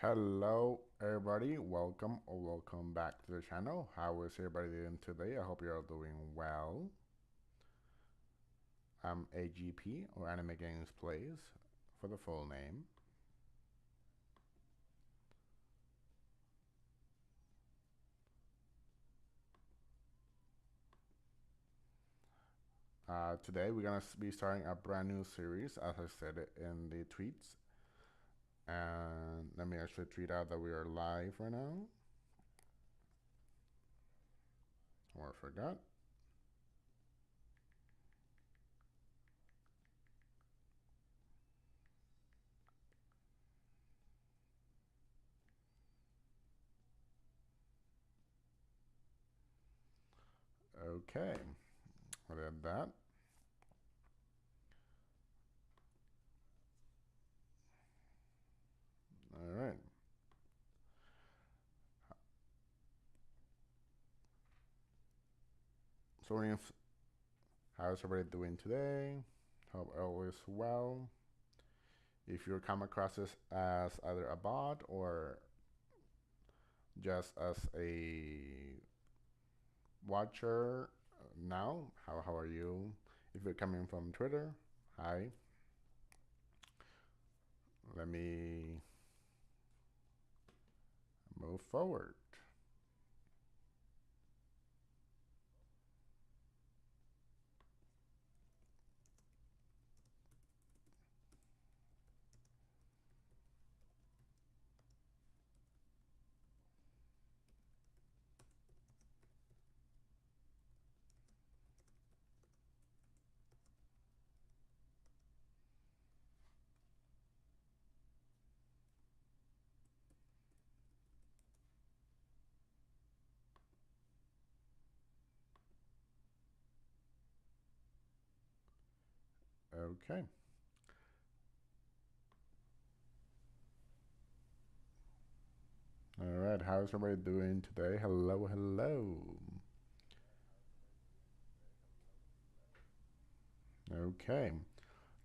Hello, everybody. Welcome or welcome back to the channel. How is everybody doing today? I hope you're all doing well. I'm AGP or Anime Games Plays for the full name. Today we're gonna be starting a brand new series, as I said it in the tweets. And let me actually tweet out that we are live right now. Or I forgot. Okay, I did that. All right. So how's everybody doing today? Hope all is well. If you come across this as either a bot or just as a watcher now, how are you? If you're coming from Twitter, hi. Let me move forward. Okay. All right. How's everybody doing today? Hello, hello. Okay. I'm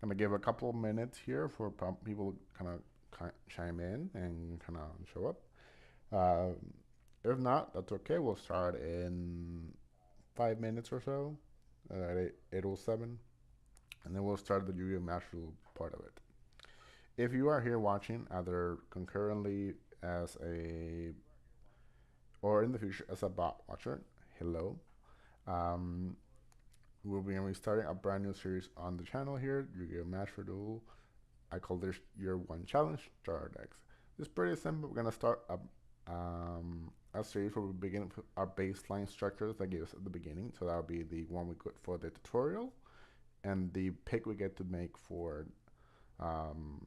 gonna give a couple of minutes here for people kind of chime in and kind of show up. Uh, if not, that's okay. We'll start in 5 minutes or so at 8:07, and then we'll start the Yu-Gi-Oh! Master Duel part of it. If you are here watching either concurrently as a or in the future as a bot watcher, hello. Um, we'll be starting a brand new series on the channel here, Yu-Gi-Oh! Master Duel. I call this Year 1 Challenge Starter Decks. It's pretty simple. We're gonna start a series where we begin with our baseline structures that give us at the beginning. So that'll be the one we got for the tutorial, and the pick we get to make for um,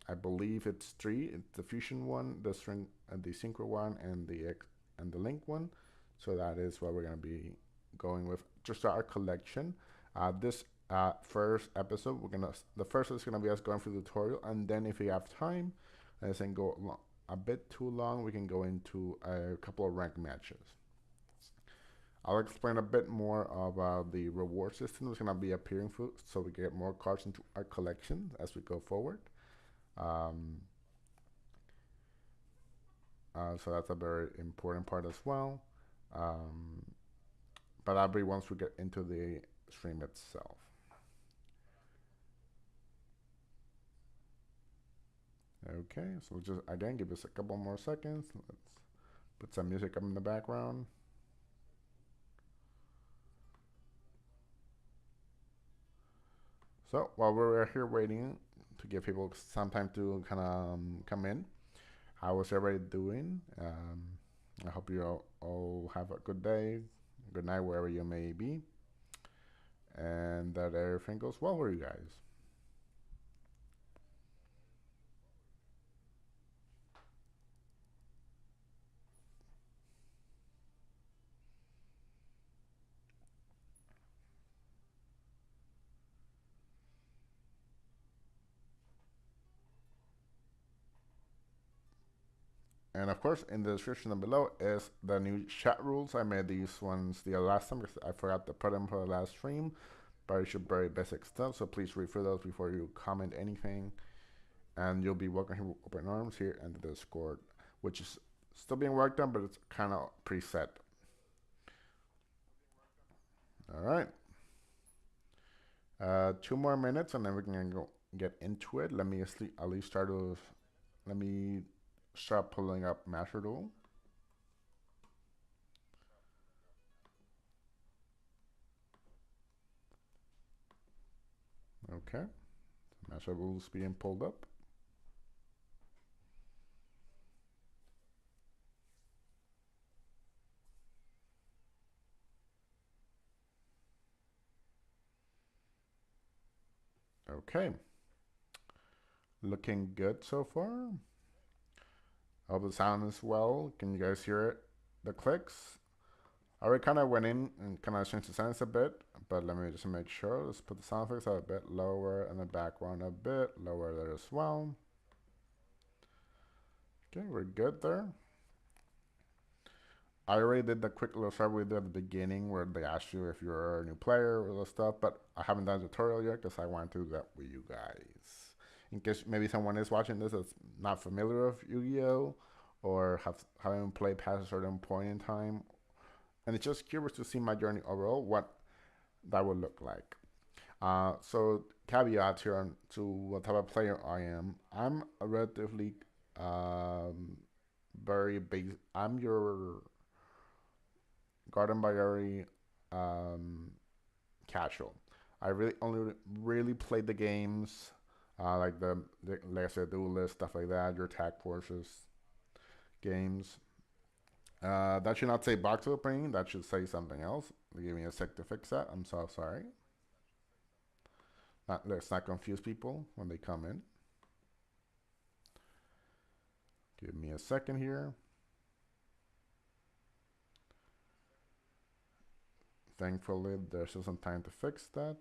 I believe it's three. It's the fusion one, the string, the synchro one, and the link one. So that is what we're gonna be going with. Just our collection. This first episode, the first is gonna be us going through the tutorial, and then if we have time, and then go a bit too long, we can go into a couple of ranked matches. I'll explain a bit more about the reward system that's going to be appearing for, so we get more cards into our collection as we go forward. Um, so that's a very important part as well. Um, but that'll be once we get into the stream itself. Okay, so we'll just again give us a couple more seconds. Let's put some music up in the background. So while we're here waiting to give people some time to kind of come in, how is everybody doing? I hope you all have a good day, good night, wherever you may be, and that everything goes well for you guys. And of course, in the description down below is the new chat rules. I made these ones the last time because I forgot to put them for the last stream, but it's very basic stuff. So please read through those before you comment anything. and you'll be welcome here with open arms here in the Discord, which is still being worked on, but it's kind of preset. All right. 2 more minutes, and then we can go get into it. Let me at least start with. Let me start pulling up Master Duel. Okay, Master Duel is being pulled up. Okay, looking good so far. Hope the sound is well. Can you guys hear it? The clicks. I already kind of went in and kind of changed the sounds a bit, but let me just make sure. Let's put the sound effects a bit lower and the background a bit lower there as well. Okay, we're good there. I already did the quick little start we did at the beginning where they asked you if you're a new player or the stuff, but I haven't done a tutorial yet because I want to do that with you guys. In case maybe someone is watching this that's not familiar with Yu-Gi-Oh! Or haven't played past a certain point in time, and it's just curious to see my journey overall, what that would look like. So caveats here on to what type of player I am. I'm a relatively um, very basic. I'm your garden variety um, casual. I really only really played the games like the like I said, duelist stuff like that. Your attack forces games. That should not say box opening. That should say something else. Give me a sec to fix that. I'm so sorry. Let's not confuse people when they come in. Give me a second here. Thankfully, there's still some time to fix that.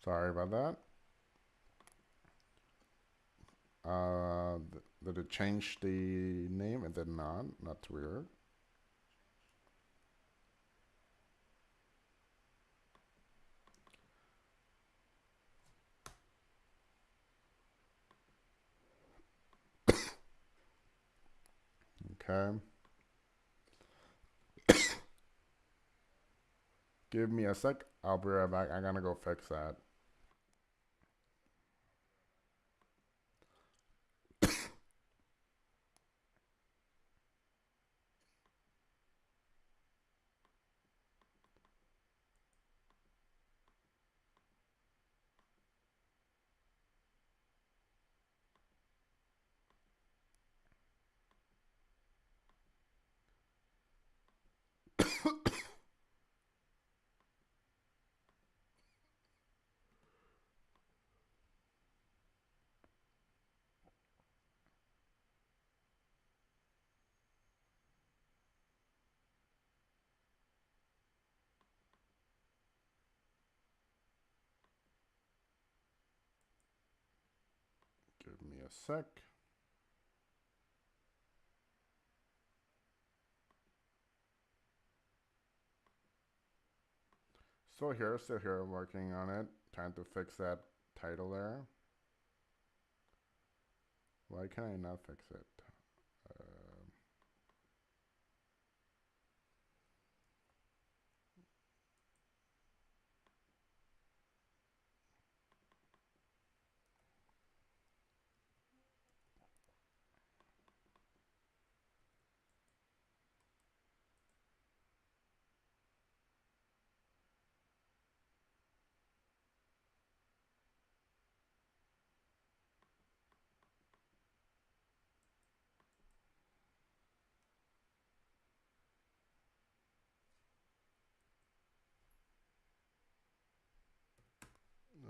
Sorry about that. Did it change the name? It did not. That's weird. Okay. Give me a sec. I'll be right back. I'm gonna go fix that. Give me a sec. Still here, working on it. Trying to fix that title there. Why can I not fix it? Uh,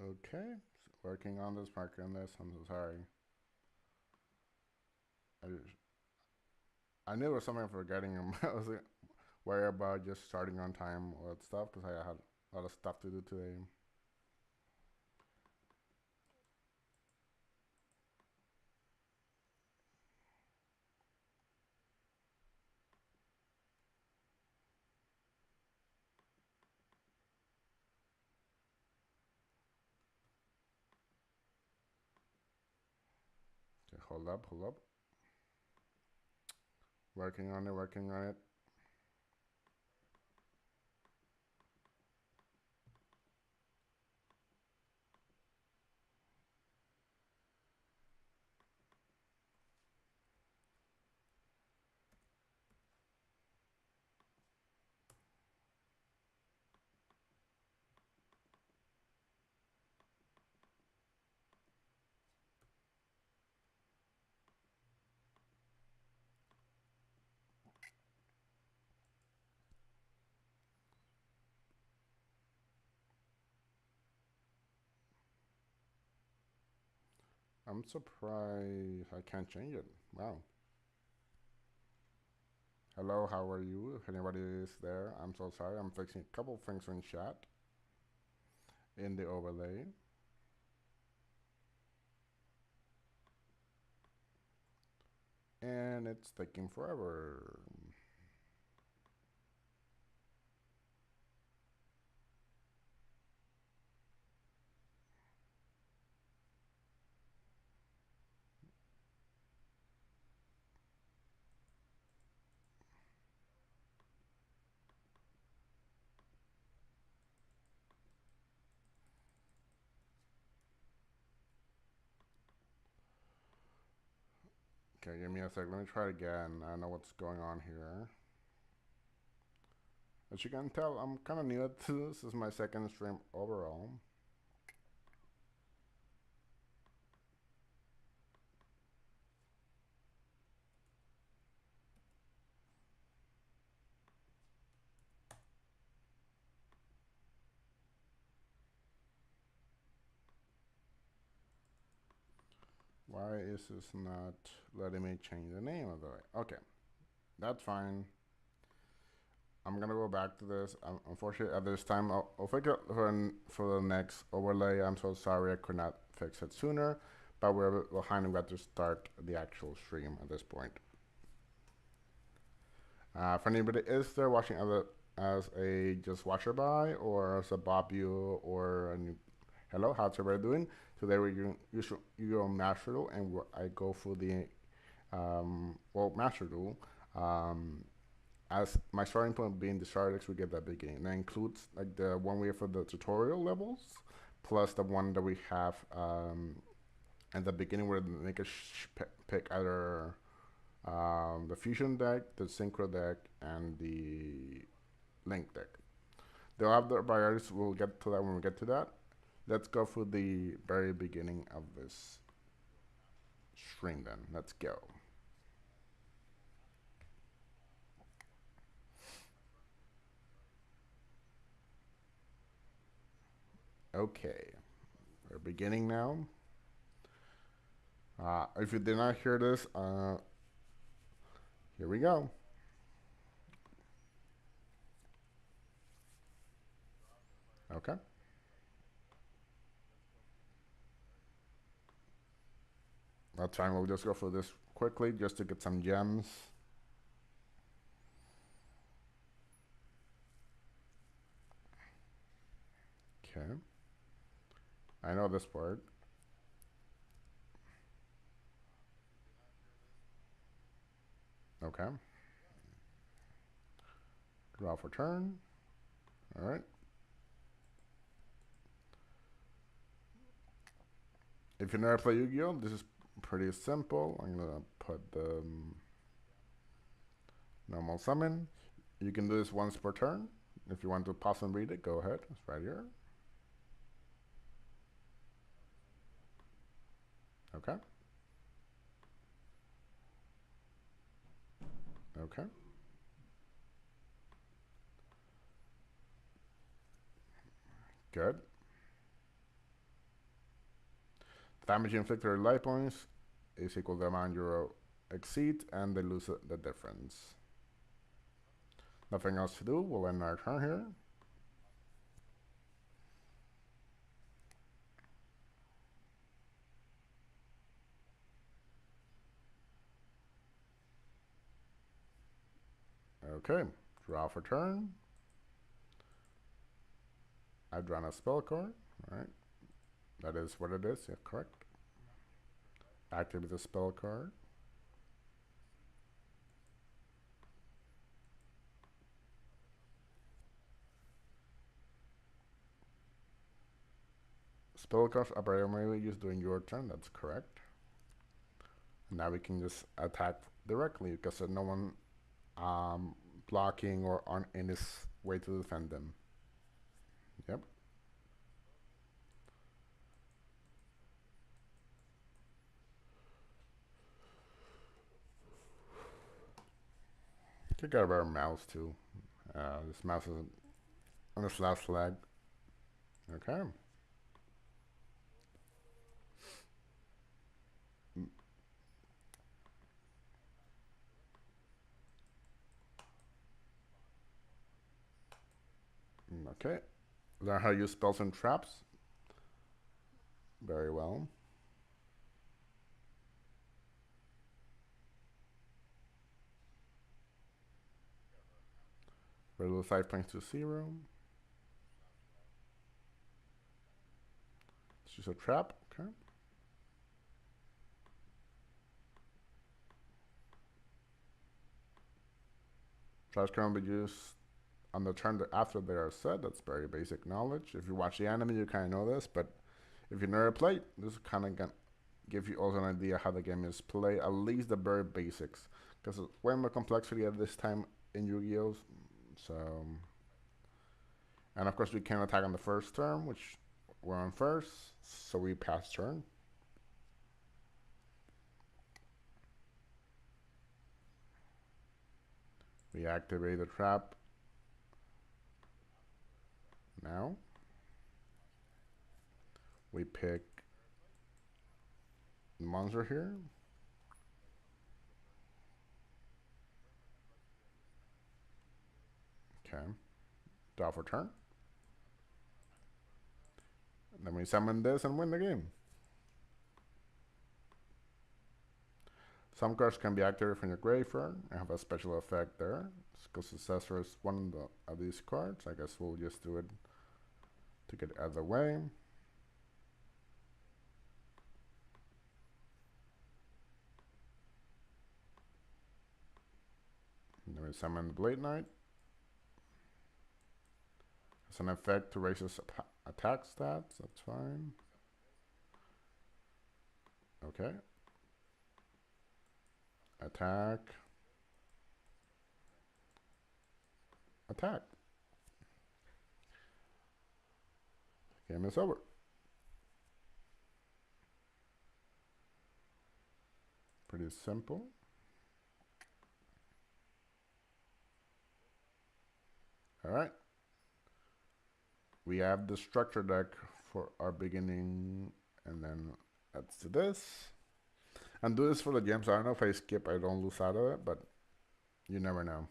Okay, working on this, marking on this. I'm so sorry. I, I knew it was something I'm forgetting. I was worried about just starting on time with stuff because I had a lot of stuff to do today. Okay, hold up, hold up. Working on it, working on it. I'm surprised I can't change it. Wow. Hello, how are you? If anybody is there, I'm so sorry. I'm fixing a couple things in chat in the overlay. And it's taking forever. Okay, give me a sec. Let me try it again. I know what's going on here. As you can tell, I'm kind of new to this. This is my second stream overall. Why is this not letting me change the name of the way? Okay, that's fine. I'm gonna go back to this. Unfortunately, at this time, I'll fix it for the next overlay. I'm so sorry I could not fix it sooner, but we're behind. We got to start the actual stream at this point. For anybody is there watching as a just watcher by or as a Bob you or a new, hello, how's everybody doing? Today you're on Master Duel and I go for the Master Duel. As my starting point being the Stardust, we get that beginning. That includes like the one we have for the tutorial levels, plus the one that we have at the beginning where they make us pick either the fusion deck, the synchro deck, and the link deck. They'll have their priorities. We'll get to that when we get to that. Let's go for the very beginning of this stream then. Let's go. Okay, we're beginning now. If you did not hear this, here we go. Okay. That's fine. We'll just go for this quickly just to get some gems. Okay. I know this part. Okay. Draw for turn. All right. If you never play Yu-Gi-Oh, this is pretty simple. I'm gonna put the normal summon. You can do this once per turn. If you want to pause and read it, go ahead. It's right here. Okay. Okay. Good. Damage inflicted or life points is equal to the amount you exceed, and they lose the difference. Nothing else to do. We'll end our turn here. Okay, draw for turn. I've drawn a spell card. All right, that is what it is. Yeah, correct. Activate the spell card. Spell cards are primarily used during your turn. That's correct. And now we can just attack directly because there's no one blocking or on in his way to defend them. Yep. Could get a better mouse too. This mouse is on its last leg. Okay. Okay. Learn how to use spells and traps. Very well. Reduce 5 points to 0. Let's use a trap. Okay. Traps can be used on the turn after they are set. That's very basic knowledge. If you watch the anime, you kind of know this, but if you never played, this kind of give you also an idea how the game is played, at least the very basics, because it's way more complexity at this time in Yu-Gi-Oh! So, and of course we can attack on the first turn, which we're on first, so we pass turn. We activate the trap now. We pick the monster here. Okay. Draw for turn. And then we summon this and win the game. Some cards can be activated from your graveyard and have a special effect there. Because successor is one of these cards. I guess we'll just do it to get out of the way. And then we summon the Blade Knight. It's an effect to raise his attack stats. That's fine. Okay. Attack. Attack. Game is over. Pretty simple. All right. We have the structure deck for our beginning, and then let's do this. And do this for the gems. I don't know if I skip, I don't lose out of it, but you never know.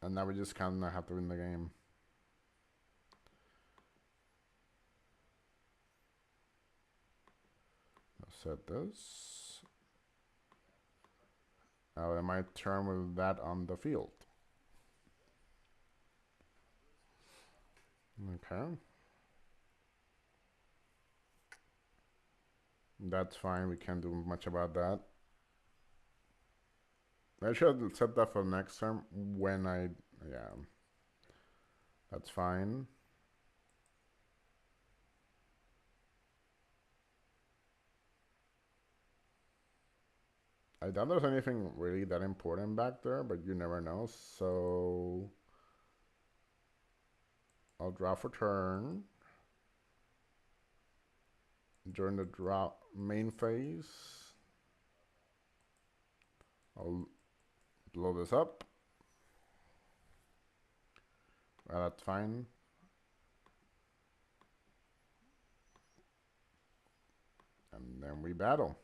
And now we just kind of have to win the game. I'll set this. Now I might turn with that on the field. Okay. That's fine, we can't do much about that. I should set that for next term when yeah. That's fine. I doubt there's anything really that important back there, but you never know, so I'll draw for turn. During the draw main phase, I'll blow this up. That's fine. And then we battle.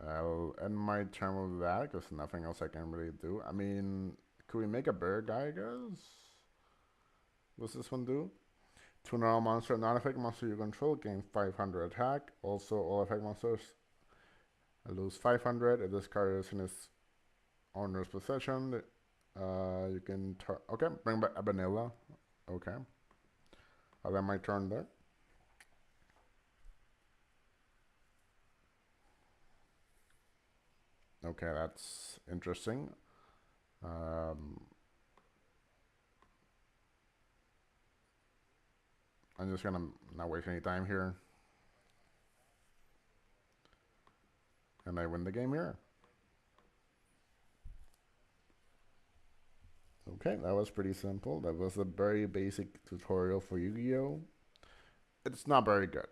I'll end my turn with that because nothing else I can really do. I mean, could we make a bear guy, I guess? What's this one do? To normal monster, non-effect monster you control gain 500 attack. Also, all effect monsters lose 500. If this card is in its owner's possession, you can okay, bring back a vanilla. Okay, I'll end my turn there. Okay, that's interesting. Um, I'm just gonna not waste any time here, and I win the game here. Okay, that was pretty simple. That was a very basic tutorial for Yu-Gi-Oh! It's not very good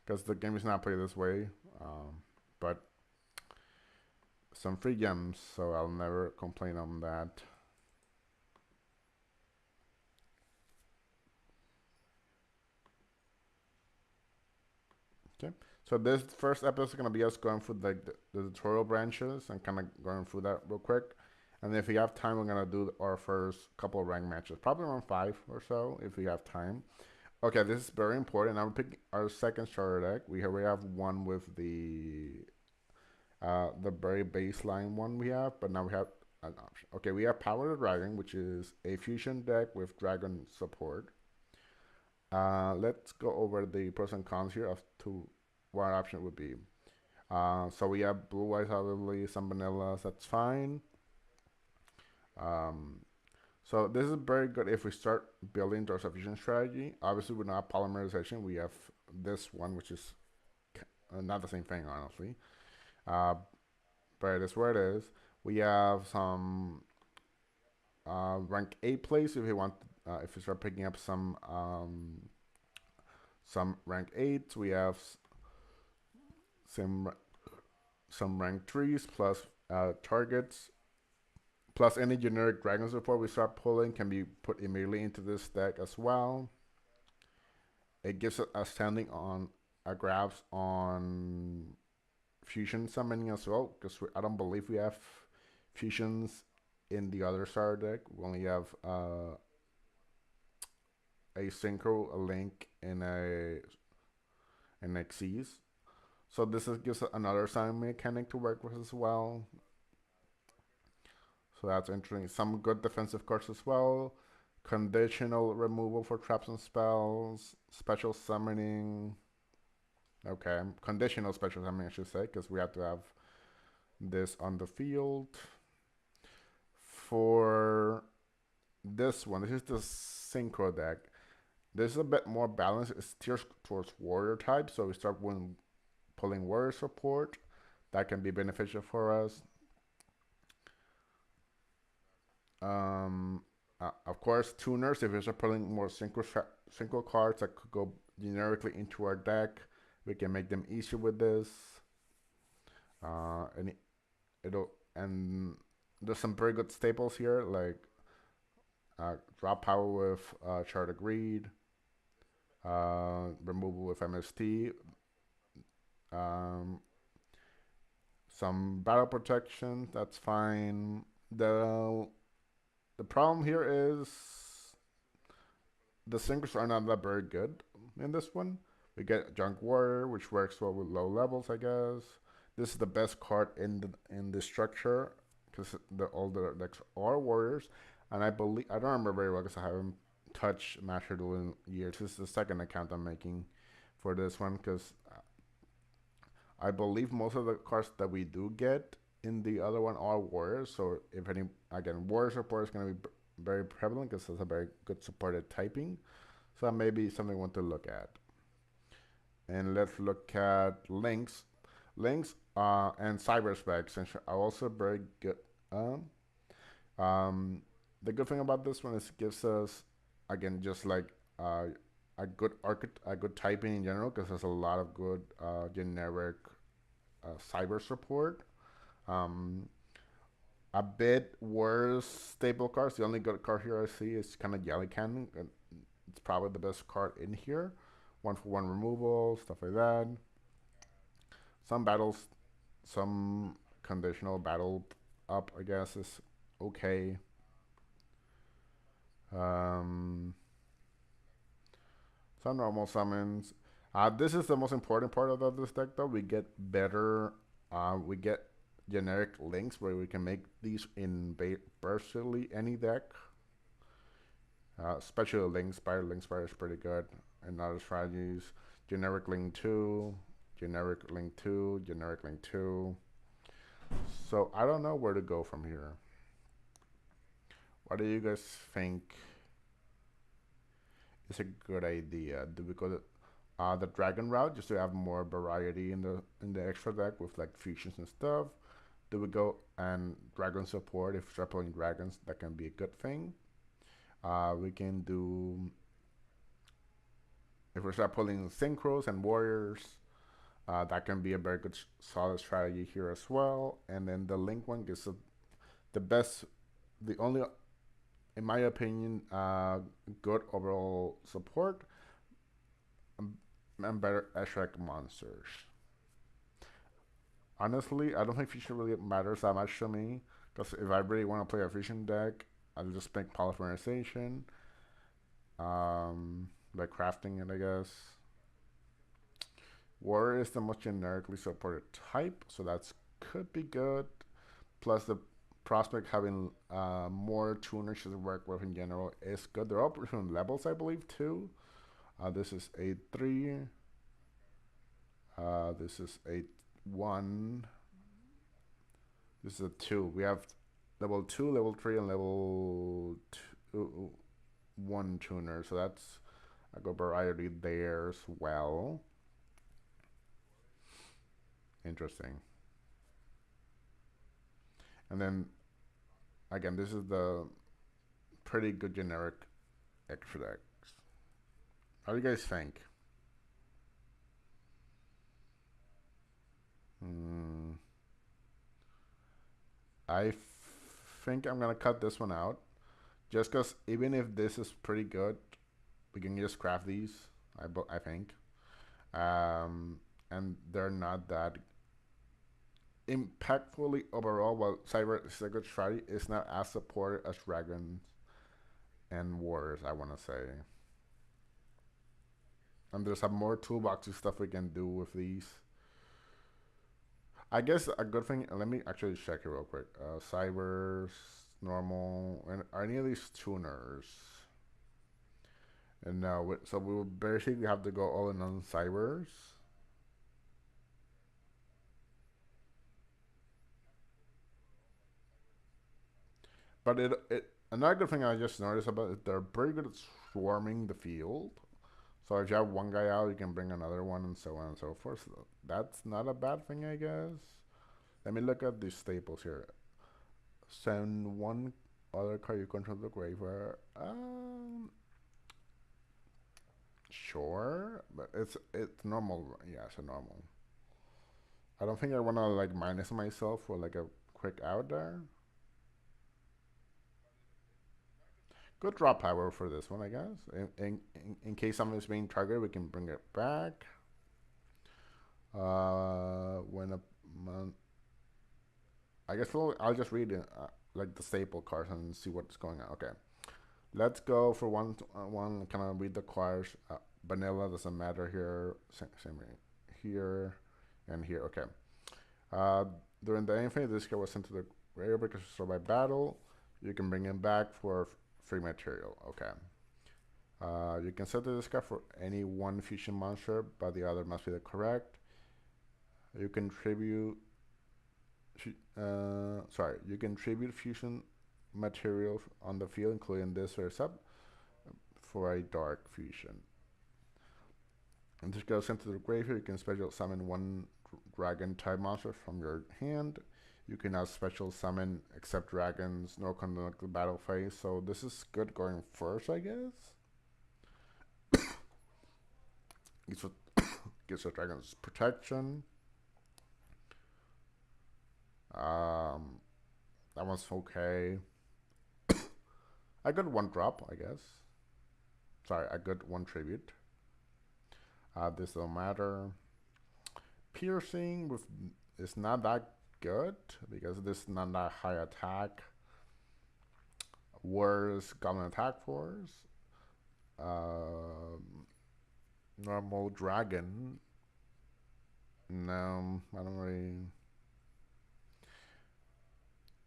because the game is not played this way, but some free gems, so I'll never complain on that. Okay, so this first episode is gonna be us going through the tutorial branches and kind of going through that real quick. And if we have time, we're gonna do our first couple of rank matches, probably around 5 or so, if we have time. Okay, this is very important. I'm picking our second starter deck. We have one with the very baseline one we have, but now we have an option. Okay, we have Power the Dragon, which is a fusion deck with dragon support. Let's go over the pros and cons here of to what option would be. So we have blue eyes, obviously, some vanillas, that's fine. Um, so this is very good if we start building towards a fusion strategy. Obviously, we're not polymerization. We have this one, which is not the same thing, honestly. Uh, but it is where it is. We have some rank 8 plays if you want. If you start picking up some rank 8s, we have some some rank 3s plus targets plus any generic dragon support we start pulling can be put immediately into this deck as well. It gives us a standing on a grabs on fusion summoning as well because I don't believe we have fusions in the other starter deck. We only have a synchro, a link, and a an Xyz. So this gives another summon mechanic to work with as well. So that's interesting. Some good defensive cards as well. Conditional removal for traps and spells. Special summoning. Okay, conditional special summoning, I should say, because we have to have this on the field. For this one, this is the synchro deck. This is a bit more balanced. It steers towards warrior type, so we start pulling warrior support. That can be beneficial for us. Of course, tuners, if we start pulling more synchro cards that could go generically into our deck, we can make them easier with this. And and there's some very good staples here, like drop power with Chart of Greed, removal with MST, um, some battle protection. That's fine. The problem here is the synchros are not that very good in this one. We get Junk Warrior, which works well with low levels, I guess. This is the best card in the structure because all the decks are warriors, and I believe I don't remember very well because I haven't touched Master Duel in years. This is the second account I'm making for this one because I believe most of the cards that we do get in the other one are warriors. So if any, again, warrior support is going to be very prevalent because it's a very good supported typing. So that may be something we want to look at. And let's look at links. Links and cyberspecs are also very good. Um, the good thing about this one is it gives us, again, just like a good typing in general because there's a lot of good generic cyber support. Um, a bit worse staple cards. The only good card here I see is kind of Jelly Cannon. It's probably the best card in here. One for one removal, stuff like that. Some battles, some conditional battle up, I guess, is okay. Um, some normal summons. This is the most important part of this deck, though. We get better. We get generic links where we can make these in virtually any deck. Especially Link Spire. Link Spire is pretty good. And other strategies. Generic Link 2. Generic Link 2. Generic Link 2. So I don't know where to go from here. What do you guys think is a good idea? Do we go the dragon route just to have more variety in the extra deck with like fusions and stuff? Do we go and dragon support? If we're playing dragons, that can be a good thing. We can do if we start pulling synchros and warriors. That can be a very good solid strategy here as well. And then the link one gives the best, the only, in my opinion, good overall support and better extract monsters. Honestly, I don't think fusion really matters that much to me because if I really want to play a fusion deck, I'll just make polymerization, by crafting it, I guess. Warrior is the most generically supported type, so that's could be good. Plus, the prospect having more tuners to work with in general is good. They're all different levels, I believe, too. This is a 3. This is a 1. This is a 2. We have level 2, level 3, and level 1 tuner. So that's a good variety there as well. Interesting. And then, again, this is the pretty good generic extra decks. How do you guys think? I think I'm gonna cut this one out, just because even if this is pretty good, we can just craft these. I think, and they're not that impactfully overall. While Cyber is a good strategy, it's not as supported as Dragons and Wars, I want to say. And there's some more toolboxy stuff we can do with these. I guess a good thing. Let me actually check it real quick. Cybers, normal, and are any of these tuners? And no, so we will basically have to go all in on cybers. But it another good thing I just noticed about it, they're pretty good at swarming the field. So if you have one guy out, you can bring another one, and so on and so forth. So that's not a bad thing, I guess. Let me look at these staples here. Send one other card you control the graveyard. Sure, but it's normal. Yeah, it's a normal. I don't think I want to like minus myself for like a quick out there. Good draw power for this one, I guess. In case something's being targeted, we can bring it back. When a I guess I'll just read it, like the staple cards and see what's going on. Okay, let's go for one. Kind of read the cards. Vanilla doesn't matter here. Same here and here. Okay. Uh, During the infinite, this card was sent to the graveyard because survived battle. You can bring him back for free material. Okay. You can set the discard for any one fusion monster, but the other must be the correct. You can tribute. You can tribute fusion material on the field, including this or sub, for a dark fusion. And this goes into the graveyard. You can special summon one dragon type monster from your hand. You can now special summon except dragons, no conduct the battle phase. So this is good going first, I guess. Gives, gives the dragons protection. That one's okay. A good one drop, I guess. Sorry, a good one tribute. This don't matter. Piercing with is not that good because this is not that high attack. Worse goblin attack force. Normal dragon. No, I don't really.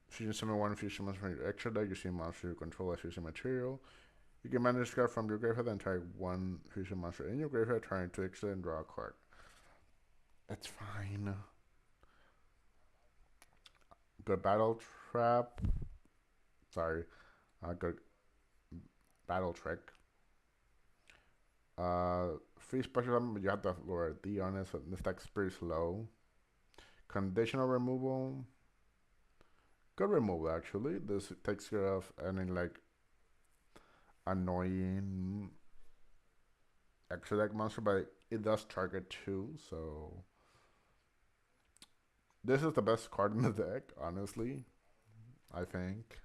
Fusion summon one fusion monster from your extra deck. You see monster you control as fusion material. You can manage card from your graveyard and target one fusion monster in your graveyard, turn to exit and draw a card. It's fine. Good battle trap. Sorry. Good battle trick. Free special summon, but you have to lower D on it, so this deck's pretty slow. Conditional removal. Good removal actually. This takes care of any like annoying extra deck monster, but it does target two, so this is the best card in the deck, honestly. I think.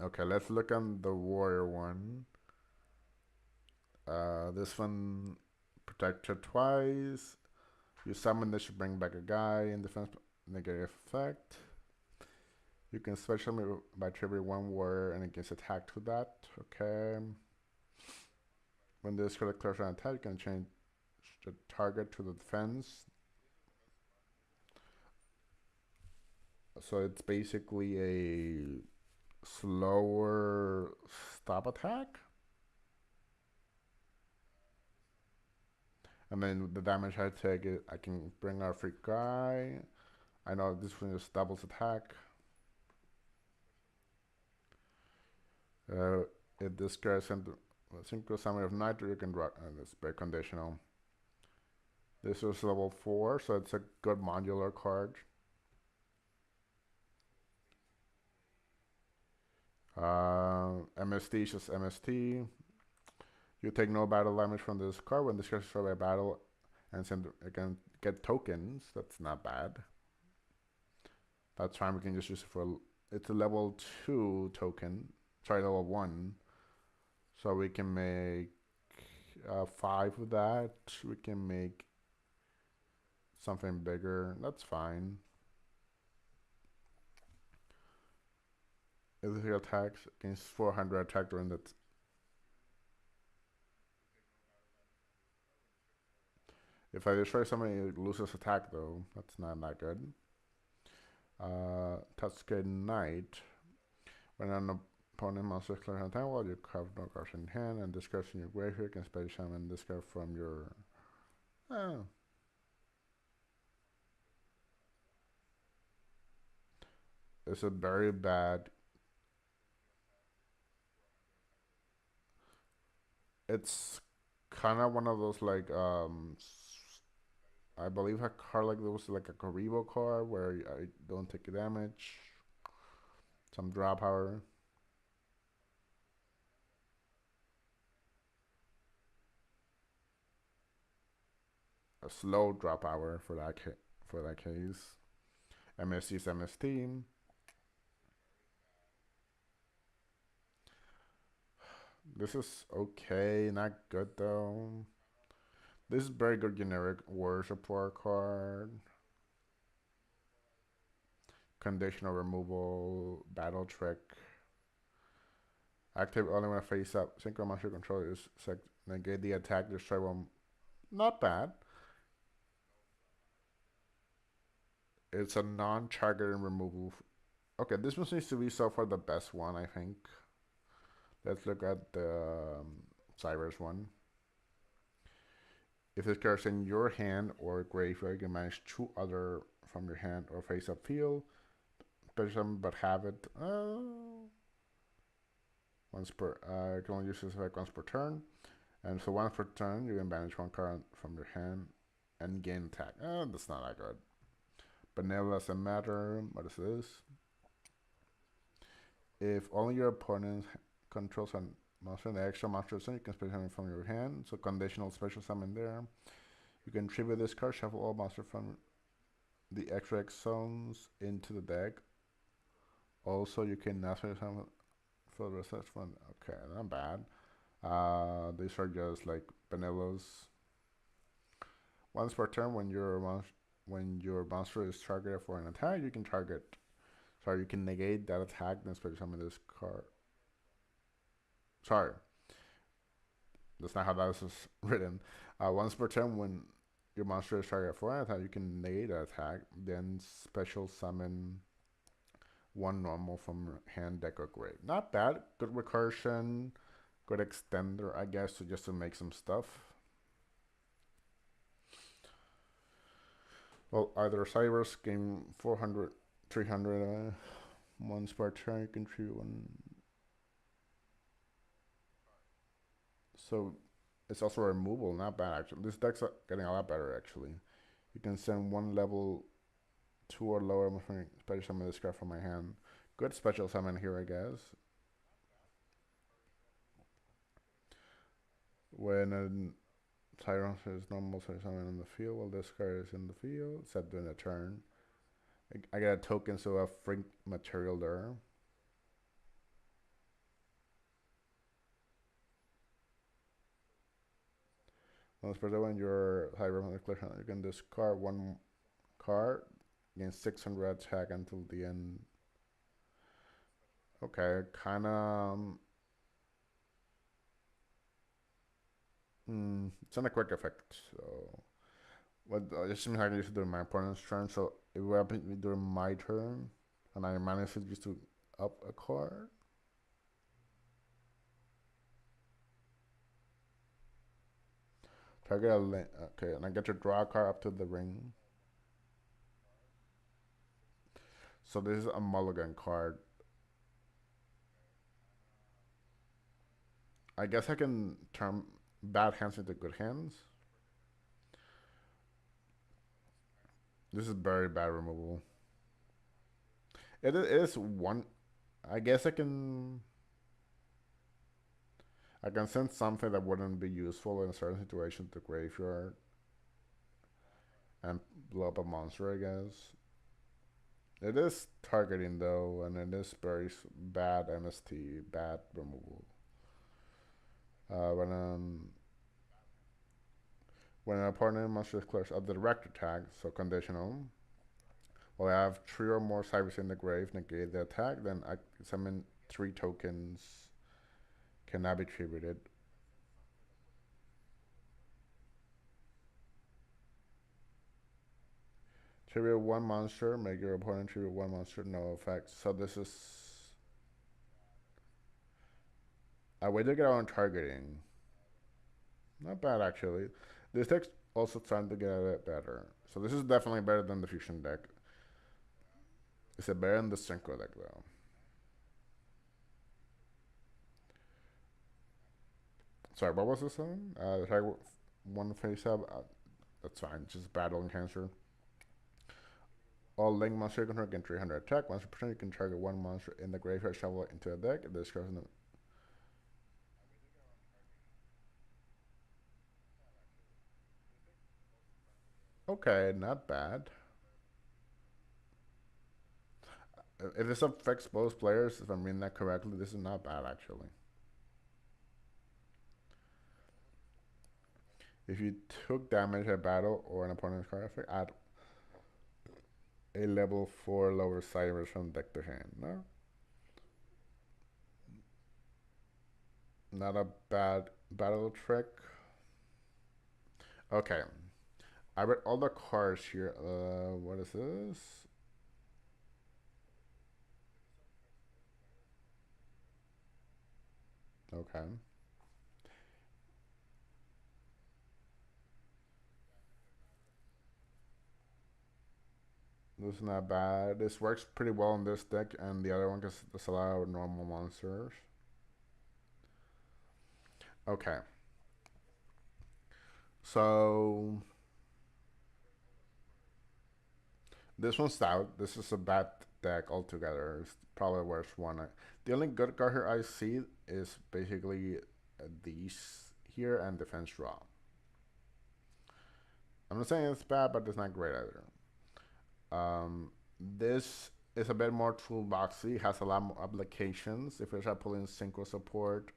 Okay, let's look on the warrior one. This one protected twice. You summon this to bring back a guy in defense negative effect. You can special me by tribute one warrior and it gets attacked to that. Okay. When this card declares an attack, you can change the target to the defense. So it's basically a slower stop attack. And then the damage I take, I can bring our free guy. I know this one just doubles attack. If this guy sent a synchro summon of night, you can draw. It's very conditional. This is level 4, so it's a good modular card. MST is just MST. You take no battle damage from this card. When this card is destroyed by battle and send, it can get tokens. That's not bad. That's fine. We can just use it for. It's a level 2 token. Sorry, level 1. So we can make 5 of that. We can make something bigger. That's fine. If he attacks against 400 attack during that. If I destroy somebody, it loses attack though. That's not that good. Tusked Knight. When an opponent monster declares an attack while you have no cards in hand and discards in your graveyard, you can special summon this card from your. Oh. It's a very bad. It's kind of one of those like I believe a card like there was like a Karibo card where I don't take damage. Some draw power. A slow draw power for that case. MST is MST. This is okay, not good though. This is very good generic war support card. Conditional removal, battle trick. Active only when face up. Synchro monster controller is negate the attack, destroy one. Not bad. It's a non-targeting removal. Okay, this one seems to be so far the best one, I think. Let's look at the Cyrus one. If this card is in your hand or graveyard, you can manage 2 other from your hand or face up field. Special but have it once per. You can only use this effect once per turn, and so once per turn you can banish 1 card from your hand and gain attack. That's not that good. But nevertheless, doesn't matter. What is this? If only your opponent controls an monster and the extra monster summon, you can special summon from your hand. So conditional special summon there. You can tribute this card, shuffle all monster from the extra X zones into the deck. Also, you can naturally summon for the research fund. Okay, not bad. These are just like vanillas. Once per turn, when your monster is targeted for an attack, you can target. Sorry, you can negate that attack. Then special summon this card. Sorry, that's not how that is written. Once per turn, when your monster is targeted for an attack, you can negate that attack. Then special summon one normal from hand, deck, or grave. Not bad. Good recursion. Good extender, I guess, just to make some stuff. Well, either Cyrus gain 400, 300 once per turn, you can choose one. So it's also removal, not bad actually. This deck's getting a lot better actually. You can send one level 2 or lower special summon this card from my hand. Good special summon here, I guess. When a Tyrant is normal special summon in the field, while this card is in the field, set during a turn. I get a token, so a free material there. Once per day, when your Tyrant collection, you can discard one card, gain 600 attack until the end. Okay, kind of. It's not a quick effect, so. What it seems like I used to do my opponent's turn, so it will happen during my turn, and I managed to just to up a card. Target a okay, and I get to draw a card up to the ring. So this is a mulligan card. I guess I can turn bad hands into good hands. This is very bad removal. It is one. I guess I can send something that wouldn't be useful in a certain situation to graveyard and blow up a monster, I guess. It is targeting though, and it is very bad MST, bad removal. Uh, when um when an opponent monster declares a direct attack, so conditional. Well, I have 3 or more cybers in the grave, negate the attack, then I summon 3 tokens, cannot be tributed. Tribute one monster, make your opponent tribute one monster, no effect. So this is a way to get on targeting. Not bad actually. This deck's also trying to get a bit better. So this is definitely better than the fusion deck. Is it better than the Senko deck though? Sorry, what was this one? Try one face up. That's fine. Just battling cancer. All link monster control gain 300 attack. Once per turn, you can target one monster in the graveyard, shovel it into a deck. If this card in the okay, not bad. If this affects both players, if I'm reading that correctly, this is not bad actually. If you took damage at battle or an opponent's card effect, add a level 4 lower cybers from deck to hand. No? Not a bad battle trick. Okay. I read all the cards here. What is this? Okay. This is not bad. This works pretty well in this deck, and the other one because it's a lot of normal monsters. Okay. So this one's out. This is a bad deck altogether. It's probably the worst one. The only good card here I see is basically these here and defense draw. I'm not saying it's bad, but it's not great either. This is a bit more toolboxy, has a lot more applications. If you start pulling synchro support,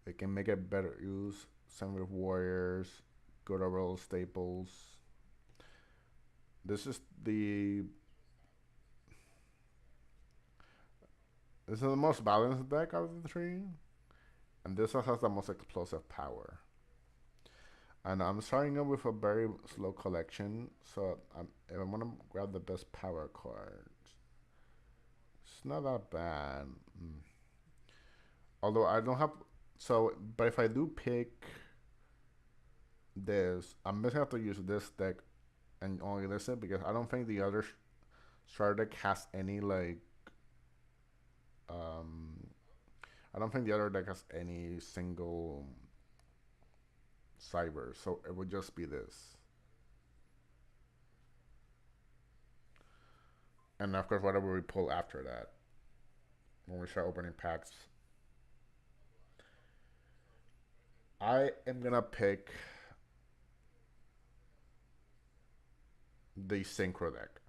it can make it better use. Same with warriors, good overall staples. This is the this is the most balanced deck out of the three, and this one has the most explosive power. And I'm starting up with a very slow collection, so if I want to grab the best power cards, it's not that bad. Although I don't have, so but if I do pick this, I'm just gonna have to use this deck and only listen because I don't think the other starter deck has any like um I don't think the other deck has any single cyber, so it would just be this. And of course whatever we pull after that when we start opening packs. I am gonna pick the synchro deck.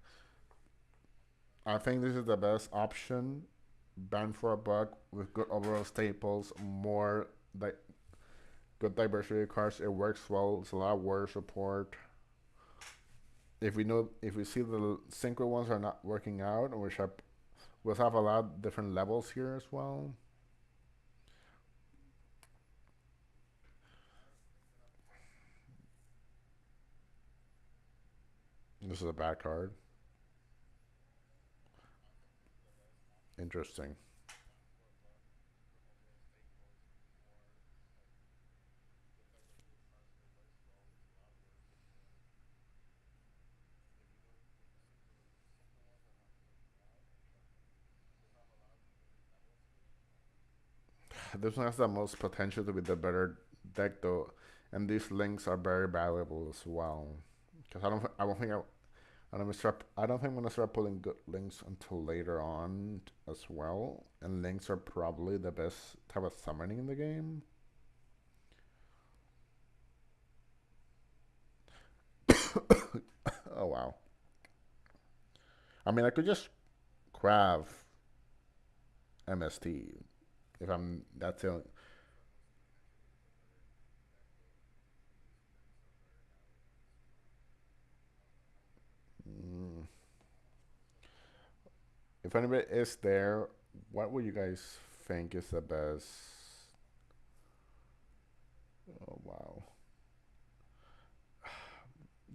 I think this is the best option. Banned for a buck with good overall staples, more like good diversity of cards. It works well. It's a lot of warrior support. If we see the synchro ones are not working out, which we'll have a lot of different levels here as well. This is a bad card. Interesting. This one has the most potential to be the better deck though, and these links are very valuable as well. Because I don't think I don't think I'm gonna start pulling good links until later on as well. And links are probably the best type of summoning in the game. Oh wow. I mean, I could just craft MST if I'm that's the only, mm, if anybody is there, what would you guys think is the best? Oh wow,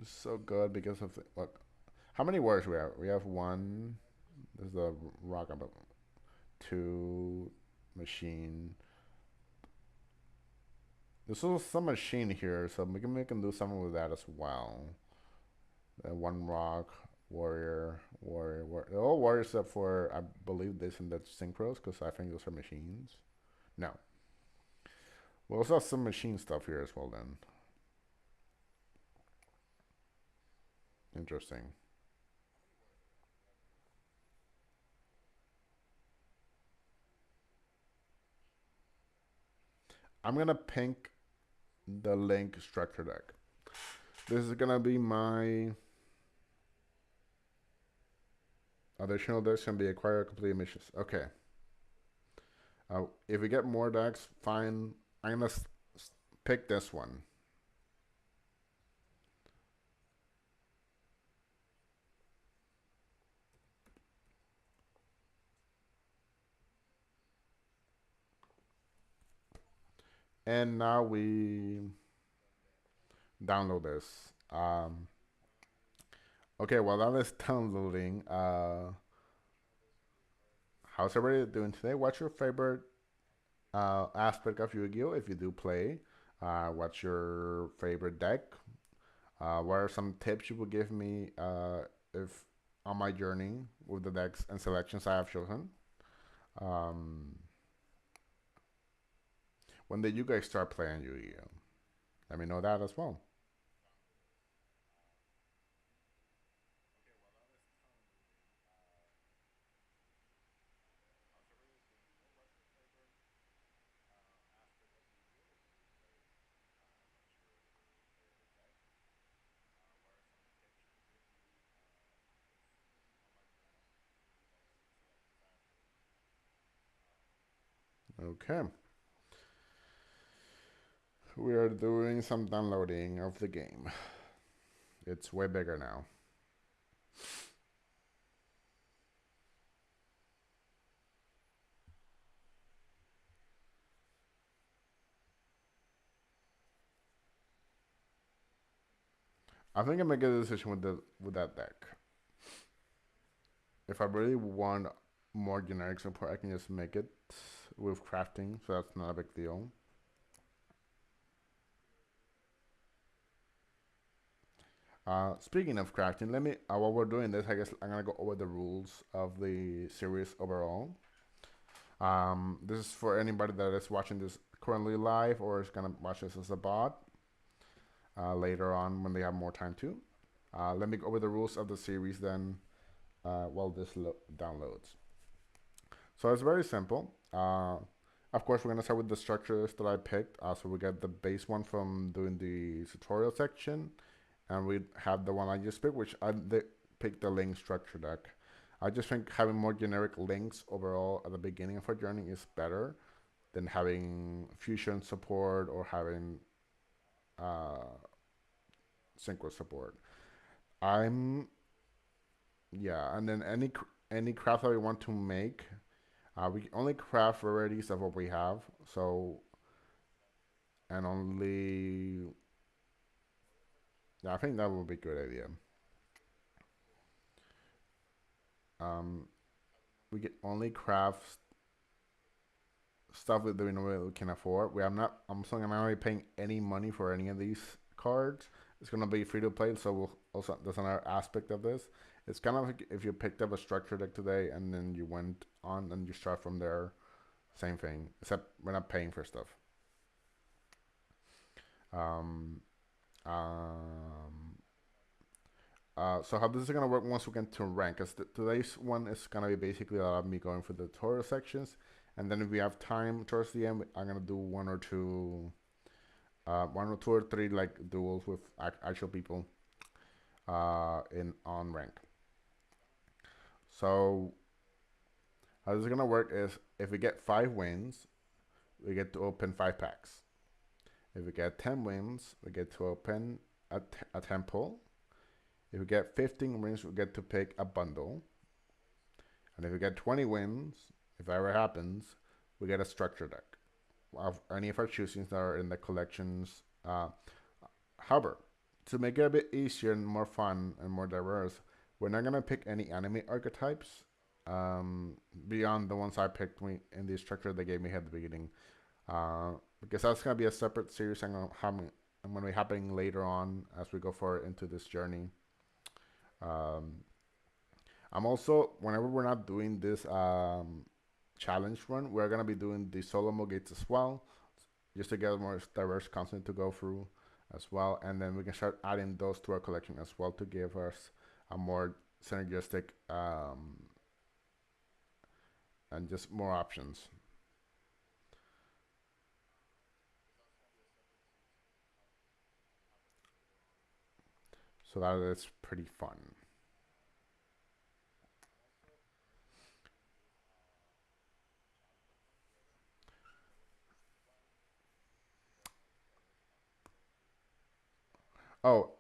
it's so good because of look. How many words we have? We have one. There's the rock up. Two machine. There's also some machine here, so we can do something with that as well. One rock, warrior. All warriors except for I believe this and that synchros because I think those are machines. No, we also have some machine stuff here as well. Then interesting. I'm gonna pink the link structure deck. This is gonna be my additional decks can be acquired complete missions. Okay. If we get more decks, fine. I'm gonna pick this one. And now we download this. Okay, while that is downloading, how's everybody doing today? What's your favorite aspect of Yu-Gi-Oh? If you do play, what's your favorite deck? What are some tips you would give me if on my journey with the decks and selections I have chosen? Um, when did you guys start playing Yu-Gi-Oh? Let me know that as well. Okay. We are doing some downloading of the game. It's way bigger now. I think I'm gonna get a decision with that deck. If I really want more generic support, I can just make it with crafting, so that's not a big deal. Speaking of crafting, let me while we're doing this, I guess I'm gonna go over the rules of the series overall. This is for anybody that is watching this currently live or is gonna watch this as a bot later on when they have more time to. Let me go over the rules of the series then while this downloads. So it's very simple. Of course, we're gonna start with the structures that I picked. So we get the base one from doing the tutorial section, and we have the one I just picked, which I picked the link structure deck. I just think having more generic links overall at the beginning of our journey is better than having fusion support or having uh, synchro support. I'm yeah, and then any craft that we want to make, we only craft varieties of what we have. So and only yeah, I think that would be a good idea. Um, we can only craft stuff that we know we can afford. We are not. I'm saying I'm not really paying any money for any of these cards. It's gonna be free to play. So we'll also that's another aspect of this. It's kind of like if you picked up a structure deck today and then you went on and you start from there. Same thing, except we're not paying for stuff. Um, um, so how this is gonna work once we get to rank? Cause today's one is gonna be basically me going for the tutorial sections, and then if we have time towards the end, I'm gonna do one or two or three like duels with actual people in on rank. So how this is gonna work is if we get 5 wins, we get to open 5 packs. If we get 10 wins, we get to open a temple. If we get 15 wins, we get to pick a bundle. And if we get 20 wins, if that ever happens, we get a structure deck of any of our choosings that are in the collections. However, to make it a bit easier and more fun and more diverse, we're not gonna pick any anime archetypes beyond the ones I picked in the structure they gave me at the beginning, because that's gonna be a separate series I'm gonna be happening later on as we go forward into this journey. Um, I'm also whenever we're not doing this challenge run, we're gonna be doing the solo mode gates as well, just to get more diverse content to go through as well, and then we can start adding those to our collection as well to give us a more synergistic and just more options. So that is pretty fun. Oh,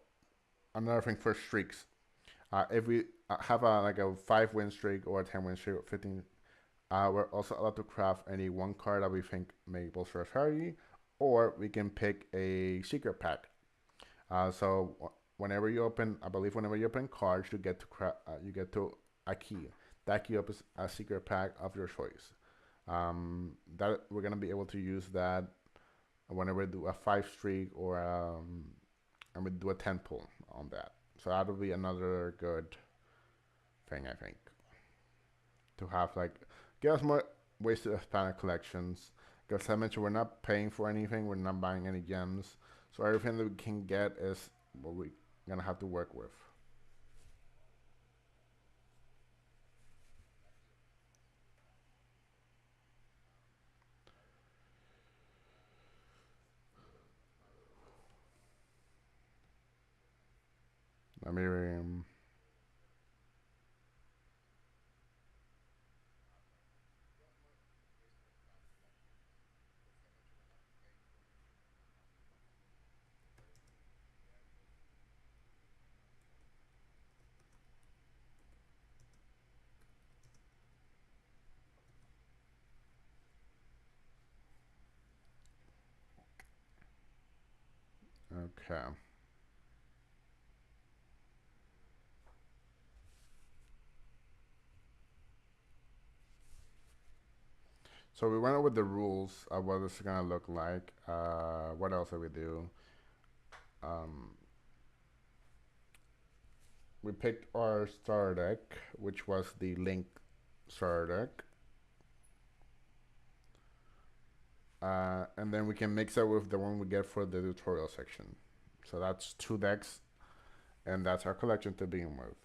another thing for streaks. If we have like a 5 win streak or a 10 win streak or 15, we're also allowed to craft any one card that we think may bolster our strategy, or we can pick a secret pack. So whenever you open, I believe whenever you open cards, you get to a key. That key opens a secret pack of your choice. That we're gonna be able to use that whenever we do a 5 streak or and we do a 10 pull on that. So that'll be another good thing I think to have like give us more ways to expand our collections. Because I mentioned we're not paying for anything, we're not buying any gems, so everything that we can get is what we're gonna have to work with. I mean, Okay. So we went over the rules of what this is gonna look like. What else did we do? Um, we picked our starter deck, which was the Link starter deck. And then we can mix it with the one we get for the tutorial section. So that's two decks, and that's our collection to begin with.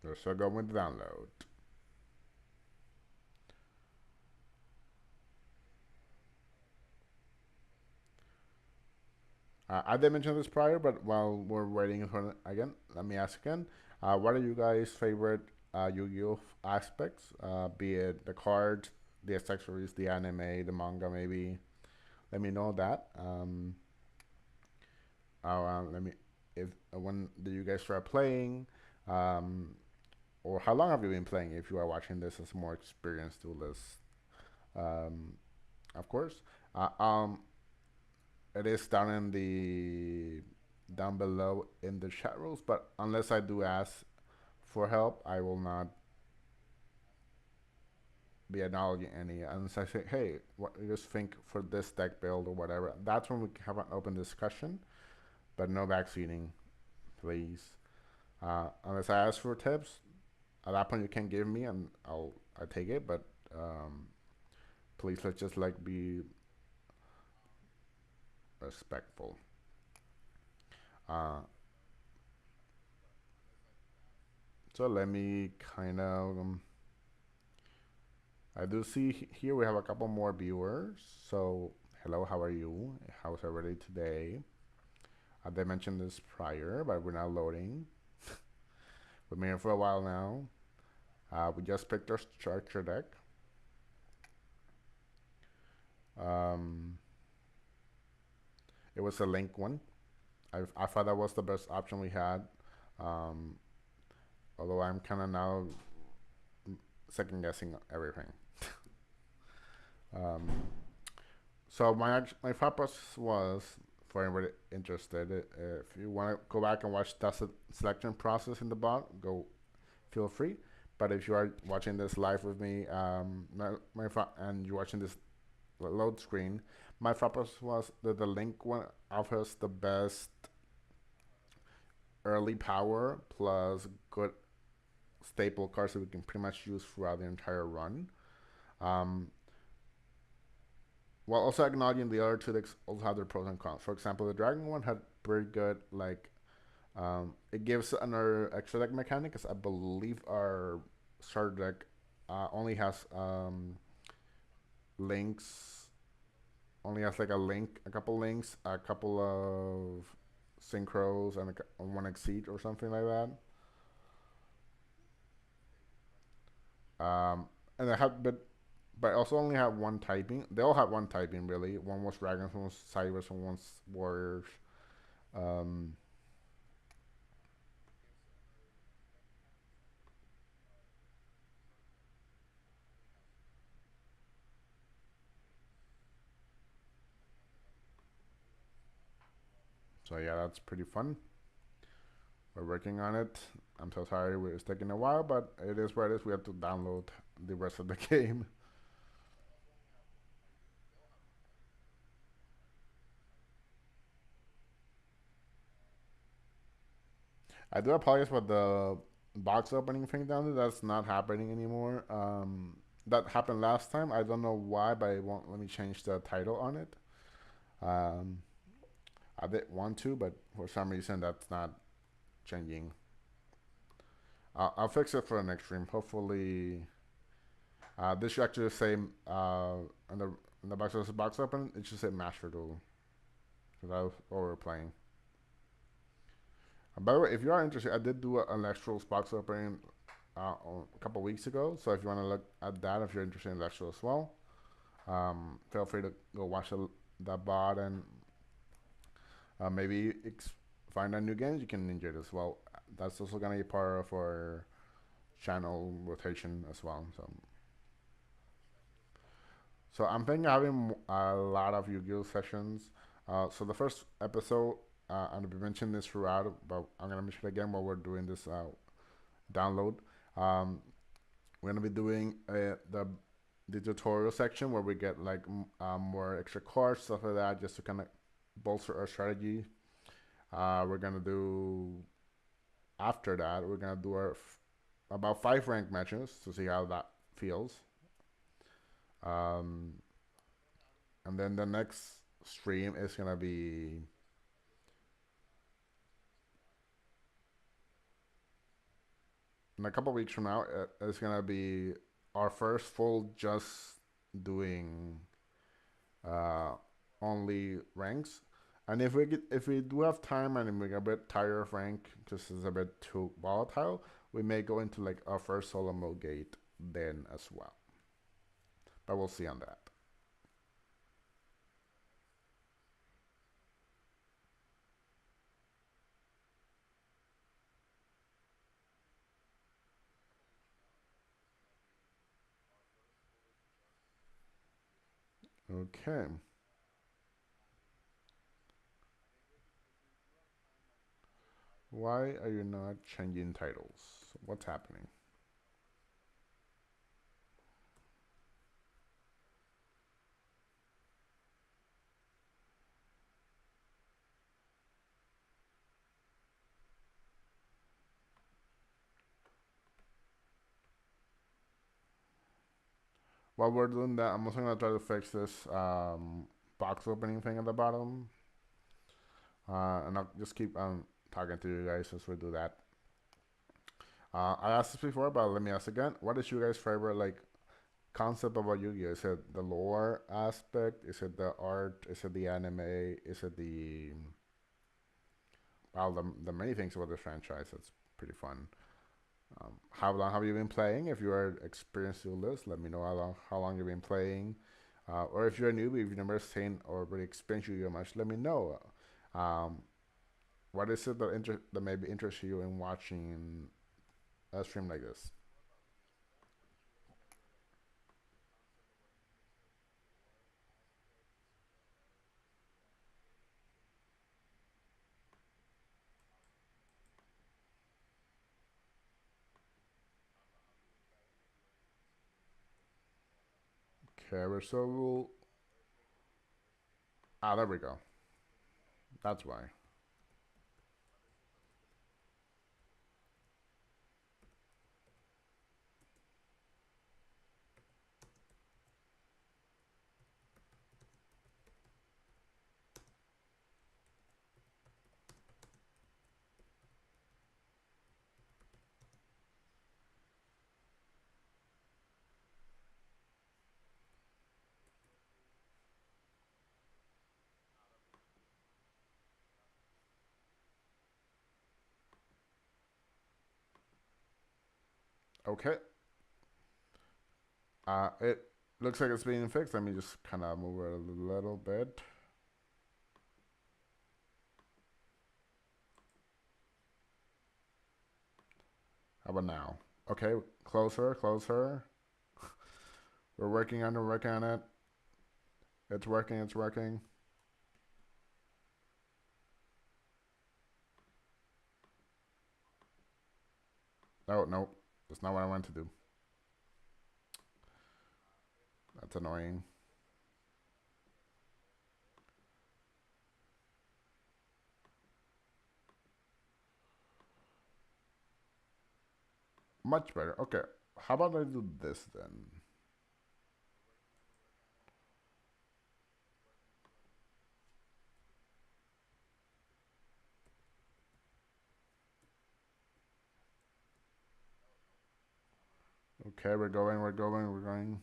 Let's start going with download. I did mention this prior, but while we're waiting for it again, let me ask again. What are you guys' favorite Yu-Gi-Oh aspects? Be it the cards, the accessories, the anime, the manga, maybe. Let me know that. Let me if when do you guys start playing? Um, or how long have you been playing? If you are watching this as more experienced duelist, um, of course. Uh, um, it is down below in the chat rules, but unless I do ask for help, I will not be acknowledging any unless I say, hey, what do you just think for this deck build or whatever. That's when we have an open discussion, but no backseating, please. Unless I ask for tips, at that point you can give me and I take it, but um, please let's just like be respectful. Uh, so let me kind of I do see here we have a couple more viewers. So hello, how are you? How's everybody today? They mentioned this prior, but we're not loading. We've been here for a while now. We just picked our structure deck. Um, it was a link one. I thought that was the best option we had. Um, although I'm kind of now second guessing everything. Um, so my thought process was for anybody interested, if you want to go back and watch that selection process in the bot, go feel free. But if you are watching this live with me, and you're watching this load screen, my thought process was that the link one offers the best early power plus good staple cards that we can pretty much use throughout the entire run. Um, while also acknowledging the other two decks also have their pros and cons. For example, the Dragon one had pretty good like it gives another extra deck mechanic because I believe our starter deck only has links, only has like a link, a couple links, a couple of synchros, and one exceed or something like that. And I had, but I also only have one typing. They all had one typing really. One was dragons, one was cybers, and one was warriors. Um, so yeah, that's pretty fun. We're working on it. I'm so sorry it's taking a while, but it is what it is. We have to download the rest of the game. I do apologize for the box opening thing down there. That's not happening anymore. That happened last time. I don't know why, but it won't let me change the title on it. Um, I did want to, but for some reason that's not changing. I'll fix it for the next stream. Hopefully, this should actually say in the box open. It should say Master Duel. So that's what we're playing. By the way, if you are interested, I did do an actual box opening a couple weeks ago. So if you want to look at that, if you're interested in Electro as well, feel free to go watch that bot and maybe find a new games you can enjoy it as well. That's also gonna be part of our channel rotation as well. So I'm thinking of having a lot of Yu-Gi-Oh sessions. So the first episode, I'm gonna be mentioning this throughout, but I'm gonna mention it again while we're doing this download. Um, we're gonna be doing the tutorial section where we get like more extra cards, stuff like that, just to kind of bolster our strategy. We're gonna do after that. We're gonna do about 5 ranked matches to see how that feels. Um, and then the next stream is gonna be in a couple weeks from now. It's gonna be our first full just doing uh, only ranks. And if we do have time and we get a bit tired of rank because it's a bit too volatile, we may go into like our first solo mode gate then as well. But we'll see on that. Okay. Why are you not changing titles? What's happening? While we're doing that, I'm also gonna try to fix this box opening thing at the bottom. And I'll just keep talking to you guys as we do that. I asked this before, but let me ask again. What is your guys' favorite like concept about Yu-Gi-Oh? Is it the lore aspect? Is it the art? Is it the anime? Is it the well, the many things about this franchise that's pretty fun. How long have you been playing? If you are an experienced duelist, let me know how long you've been playing. Or if you're a newbie, if you've never seen or really experienced Yu-Gi-Oh much, let me know. Um, what is it that maybe interests you in watching a stream like this? Carousel. Ah, there we go. That's why. Okay. It looks like it's being fixed. Let me just kind of move it a little bit. How about now? Okay, closer, closer. We're working on it. It's working, it's working. Oh, no. That's not what I wanted to do. That's annoying. Much better. Okay. How about I do this then? Okay, we're going, we're going, we're going.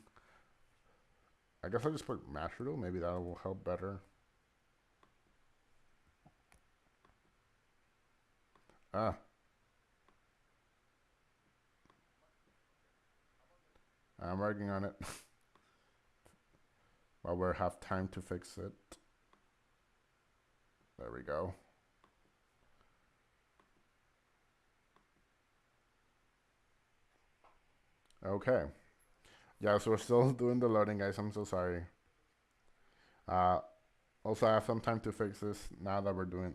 I guess I'll just put master duel. Maybe that will help better. Ah, I'm working on it. While we have time to fix it. There we go. Okay. Yeah, so we're still doing the loading, guys. I'm so sorry. Uh, Also, I have some time to fix this now that we're doing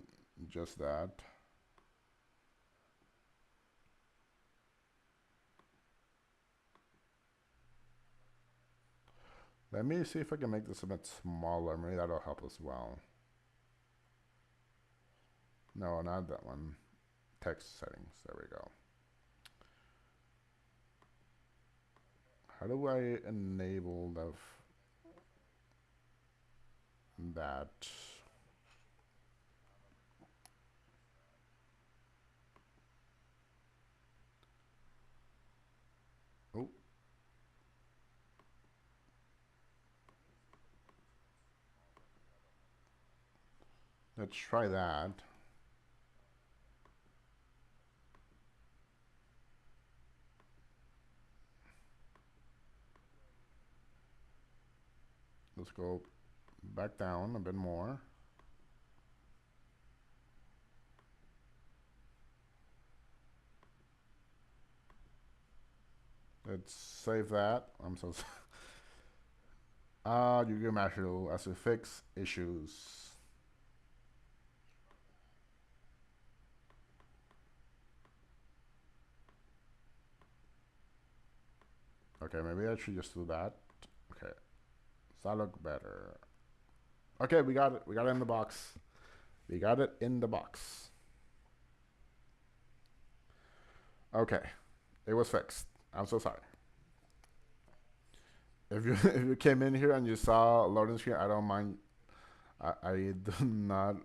just that. Let me see if I can make this a bit smaller. Maybe that'll help as well. No, not that one. Text settings. There we go. How do I enable that? Oh, let's try that. Let's go back down a bit more. Let's save that. I'm so you can master as we fix issues. Okay, maybe I should just do that. Okay, does that look better? Okay, we got it. We got it in the box. We got it in the box. Okay, it was fixed. I'm so sorry. If you if you came in here and you saw a loading screen, I don't mind. I do not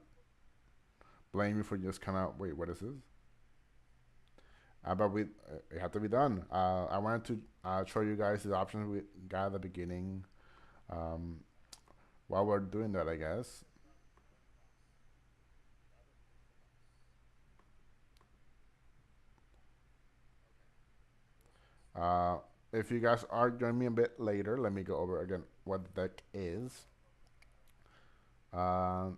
blame you for just kind of wait. What is this? But it had to be done. I wanted to show you guys the options we got at the beginning. Um, while we're doing that, I guess. Uh, if you guys are joining me a bit later, let me go over again what the deck is. Uh,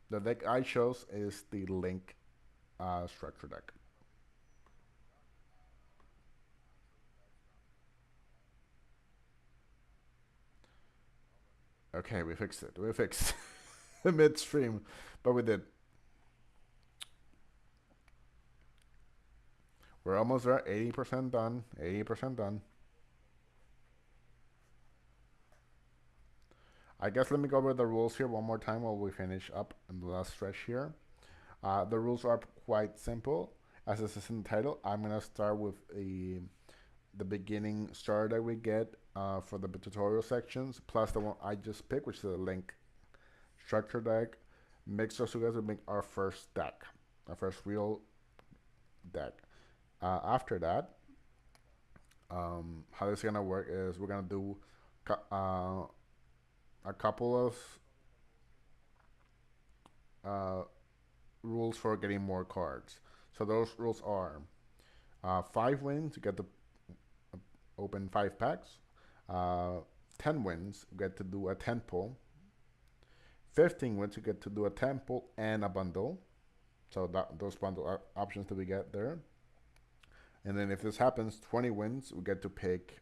the deck I chose is the Link structure deck. Okay, we fixed it. We fixed the midstream, but we did. We're almost there. 80% done. 80% done. I guess let me go over the rules here one more time while we finish up in the last stretch here. The rules are quite simple. As this is in the title, I'm gonna start with the beginning starter that we get for the tutorial sections, plus the one I just picked, which is the Link structure deck. Mix those together to make our first deck, our first real deck. After that, how this is gonna work is we're gonna do a couple of uh, rules for getting more cards. So those rules are 5 wins, you get to open 5 packs. Uh, 10 wins, you get to do a 10 pull. 15 wins, you get to do a 10 pull and a bundle. So those bundle options that we get there. And then if this happens, 20 wins, we get to pick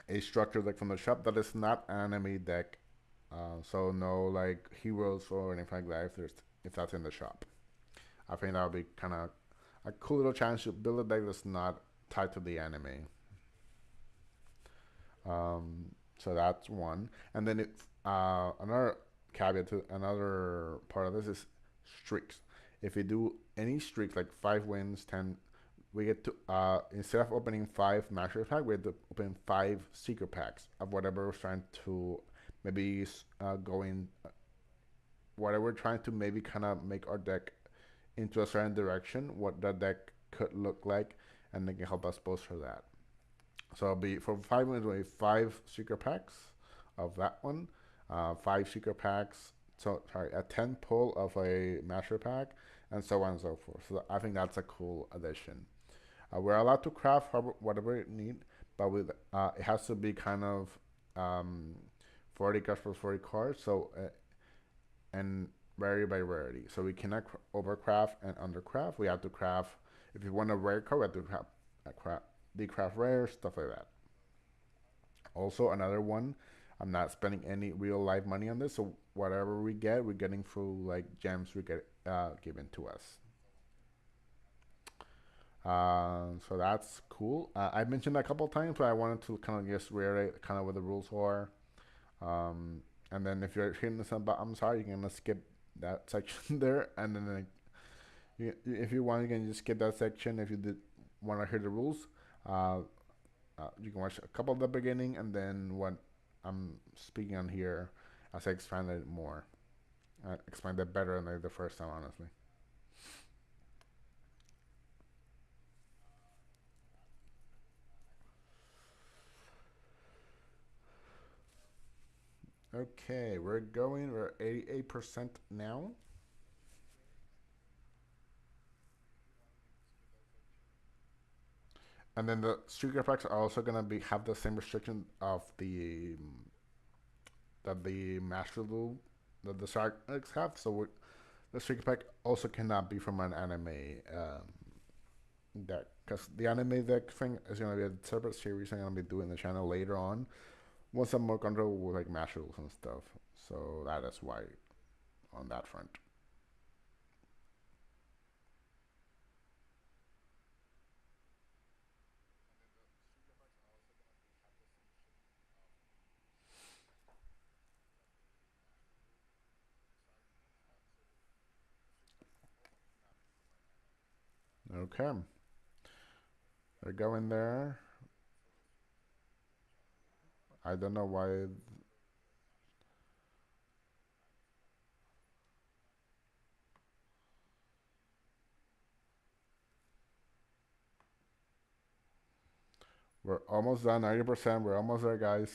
a structure deck from the shop that is not anime deck. So no like heroes or anything like that if that's in the shop. I think that would be kind of a cool little chance to build a deck that's not tied to the anime. So that's one. And then another caveat to another part of this is streaks. If we do any streaks like 5 wins, 10, we get to instead of opening 5 master packs, we have to open 5 secret packs of whatever we're trying to maybe going whatever we're trying to maybe kind of make our deck into a certain direction, what that deck could look like, and they can help us bolster that. So it'll be for 5 wins, we'll 5 secret packs of that one, 5 secret packs. So sorry, a 10 pull of a master pack, and so on and so forth. So I think that's a cool addition. We're allowed to craft whatever we need, but it has to be kind of 40 cards plus 40 cards. So and vary by rarity. So we cannot overcraft and undercraft. We have to craft. If you want a rare card, we have to decraft rare stuff like that. Also, another one. I'm not spending any real life money on this, so whatever we get, we're getting through like gems we get given to us. So that's cool. I mentioned that a couple of times, but I wanted to kind of just reiterate kind of what the rules are. Um, and then if you're hitting this about, I'm sorry, you're gonna skip that section there, and then like, if you want, you can just skip that section. If you did want to hear the rules, uh, you can watch a couple of the beginning, and then what I'm speaking on here, as I expanded it more. I explained it better than the first time, honestly. Okay, we're 88% now. And then the streaker packs are also gonna be have the same restriction of the that the master rule that the sharks have. So the streaker pack also cannot be from an anime deck, because the anime deck thing is gonna be a separate series I'm gonna be doing the channel later on once I'm more comfortable with like master rules and stuff. So that is why on that front. Okay, they're going there. I don't know why. We're almost done, 90%. We're almost there, guys.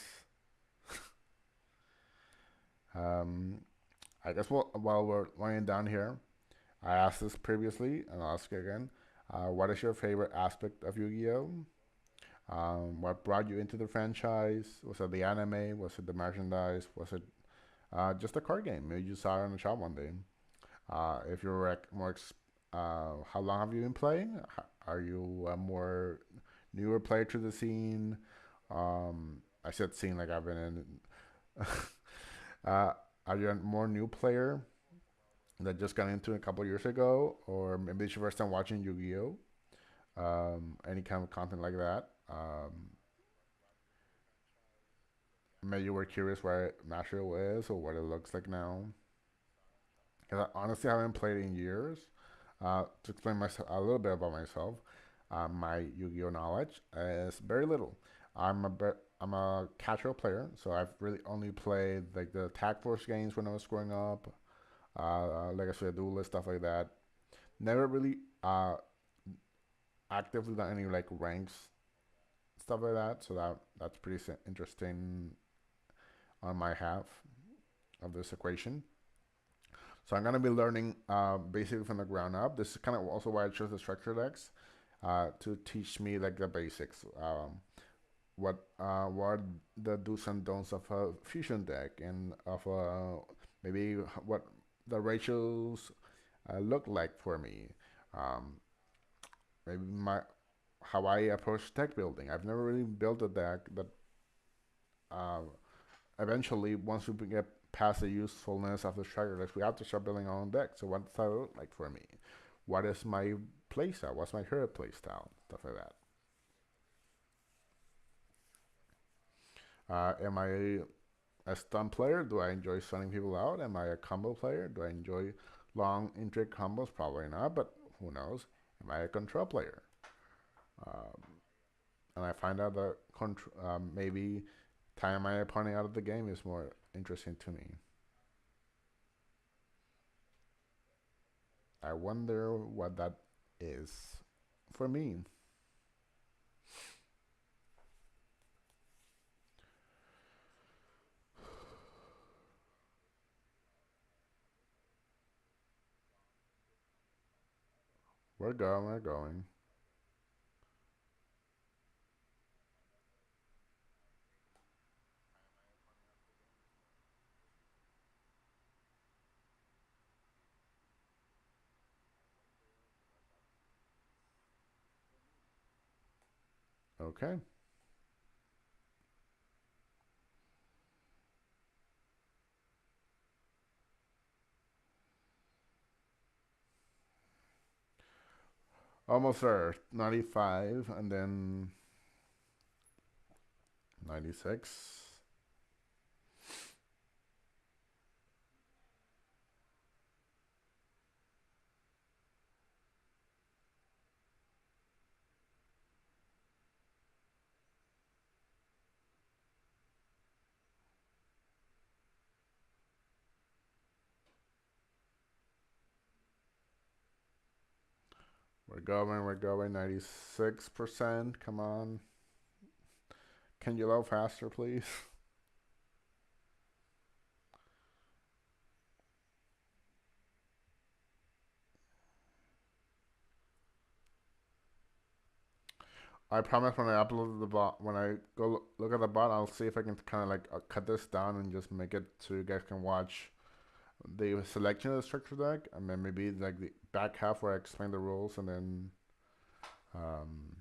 Um, I guess while we're laying down here, I asked this previously, and I'll ask it again. What is your favorite aspect of Yu-Gi-Oh? What brought you into the franchise? Was it the anime? Was it the merchandise? Was it just a card game? Maybe you saw it on the shop one day. If you're how long have you been playing? Are you a more newer player to the scene? I said scene like I've been in. uh, are you a more new player that just got into it a couple years ago, or maybe it's your first time watching Yu-Gi-Oh? Any kind of content like that. Maybe you were curious where Nashville is or what it looks like now. Because I honestly haven't played in years. To explain myself a little bit about myself, my Yu-Gi-Oh knowledge is very little. I'm a casual player, so I've really only played like the Tag Force games when I was growing up. Like I said, duelist stuff like that. Never really actively done any like ranks stuff like that. So that's pretty interesting on my half of this equation. So I'm gonna be learning basically from the ground up. This is kind of also why I chose the structure decks to teach me like the basics. What are the do's and don'ts of a fusion deck and of maybe what the ratios look like for me. Um, Maybe my how I approach deck building. I've never really built a deck, but uh, eventually, once we get past the usefulness of the structure decks, we have to start building our own deck. So what does that look like for me? What is my playstyle? What's my current playstyle? Stuff like that. Am I a stun player? Do I enjoy stunning people out? Am I a combo player? Do I enjoy long, intricate combos? Probably not, but who knows? Am I a control player? Um, and I find out that maybe time my opponent out of the game is more interesting to me. I wonder what that is for me. We're going. Okay. Almost there. 95 and then 96. We're going. 96%. Come on. Can you load faster, please? I promise when I upload the bot, when I go look at the bot, I'll see if I can kind of like cut this down and just make it so you guys can watch the selection of the structure deck, and then maybe like the back half where I explain the rules, and then um,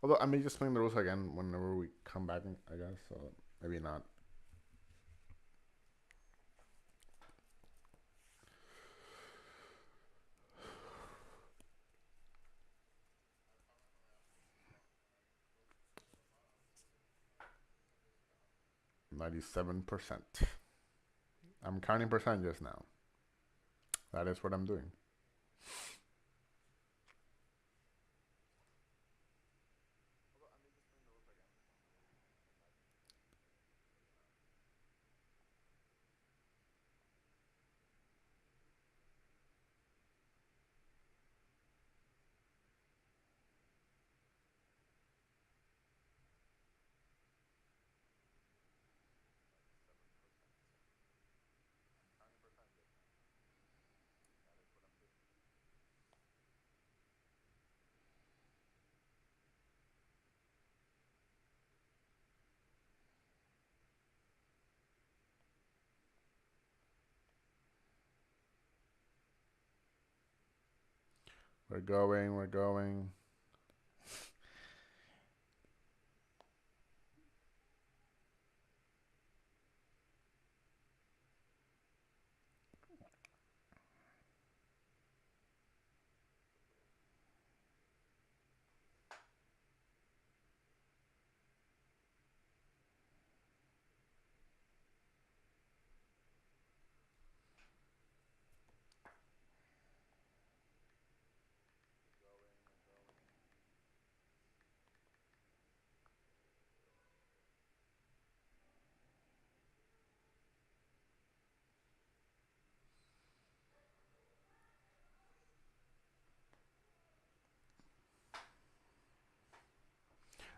although I may just explain the rules again whenever we come back, I guess. So maybe not. 97%. I'm counting percentages now. That is what I'm doing. We're going. We're going.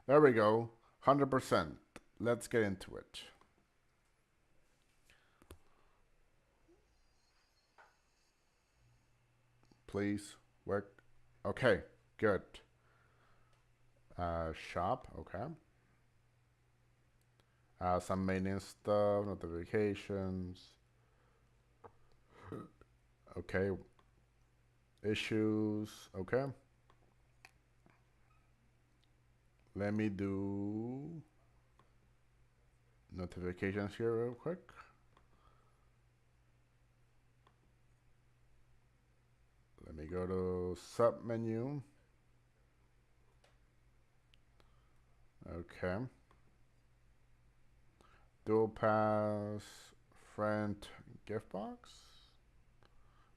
There we go. 100%. Let's get into it. Please work. Okay, good. Shop. Okay. Some maintenance stuff, notifications. Okay. Issues. Okay. Let me do notifications here real quick. Let me go to sub menu. Okay. Dual pass, friend, gift box.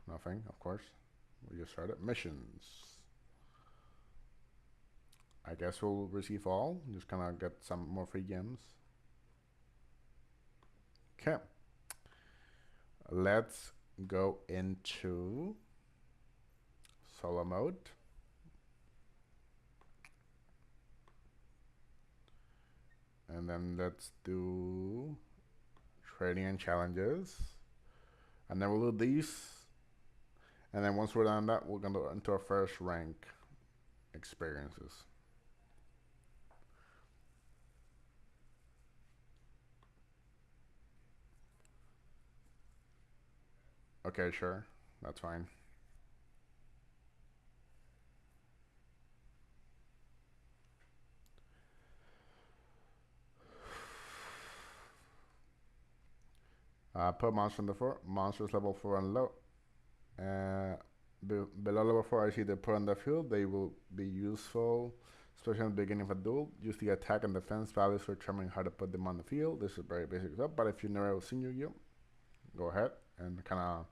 Nothing, of course. We just started missions. I guess we'll receive all. Just kind of get some more free gems. Okay. Let's go into solo mode. And then let's do training and challenges. And then we'll do these. And then once we're done that, we're gonna go into our first rank experiences. Okay, sure. That's fine. Put monster on the floor. Monsters level 4 and low. Below level 4, I see they put on the field. They will be useful, especially in the beginning of a duel. Use the attack and defense values for determining how to put them on the field. This is very basic stuff, but if you've never seen you, go ahead and kind of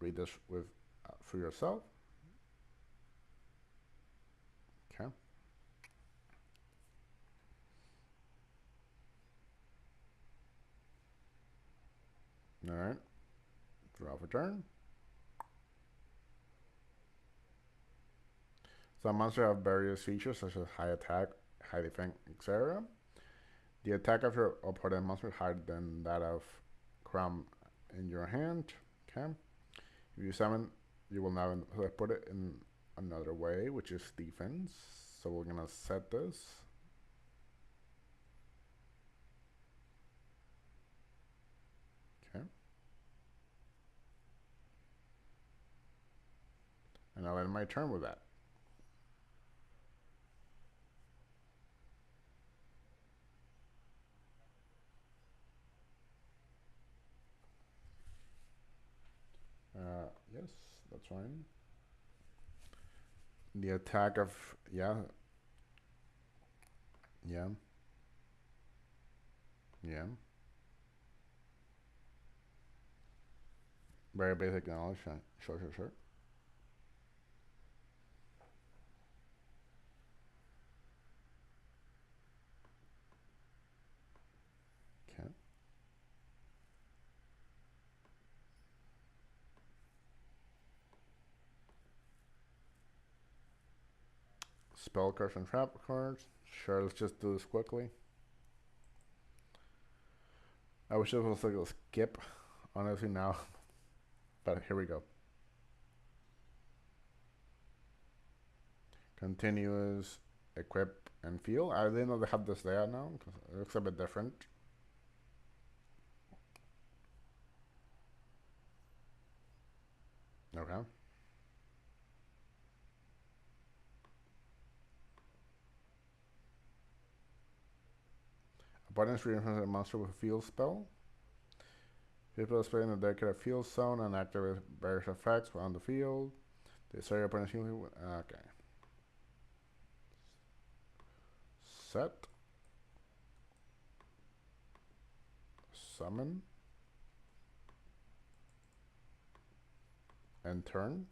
read this with for yourself. Okay. All right. Draw for turn. Some monsters have various features such as high attack, high defense, etc. The attack of your opponent must be higher than that of Crown in your hand. Okay. If you summon, you will now put it in another way, which is defense. So we're gonna set this. Okay. And I'll end my turn with that. Yes, that's fine. The attack of, yeah, yeah, yeah. Very basic knowledge. Sure. Okay. Spell cards and trap cards. Sure, let's just do this quickly. I wish it was like a skip, honestly, now. But here we go. Continuous, equip, and feel. I didn't know they have this there now, because it looks a bit different. Okay. Opponents reinforce a monster with a field spell. People play in a dedicated field zone and activate various effects on the field. They say your opponent's healing. Okay. Set. Summon. And turn.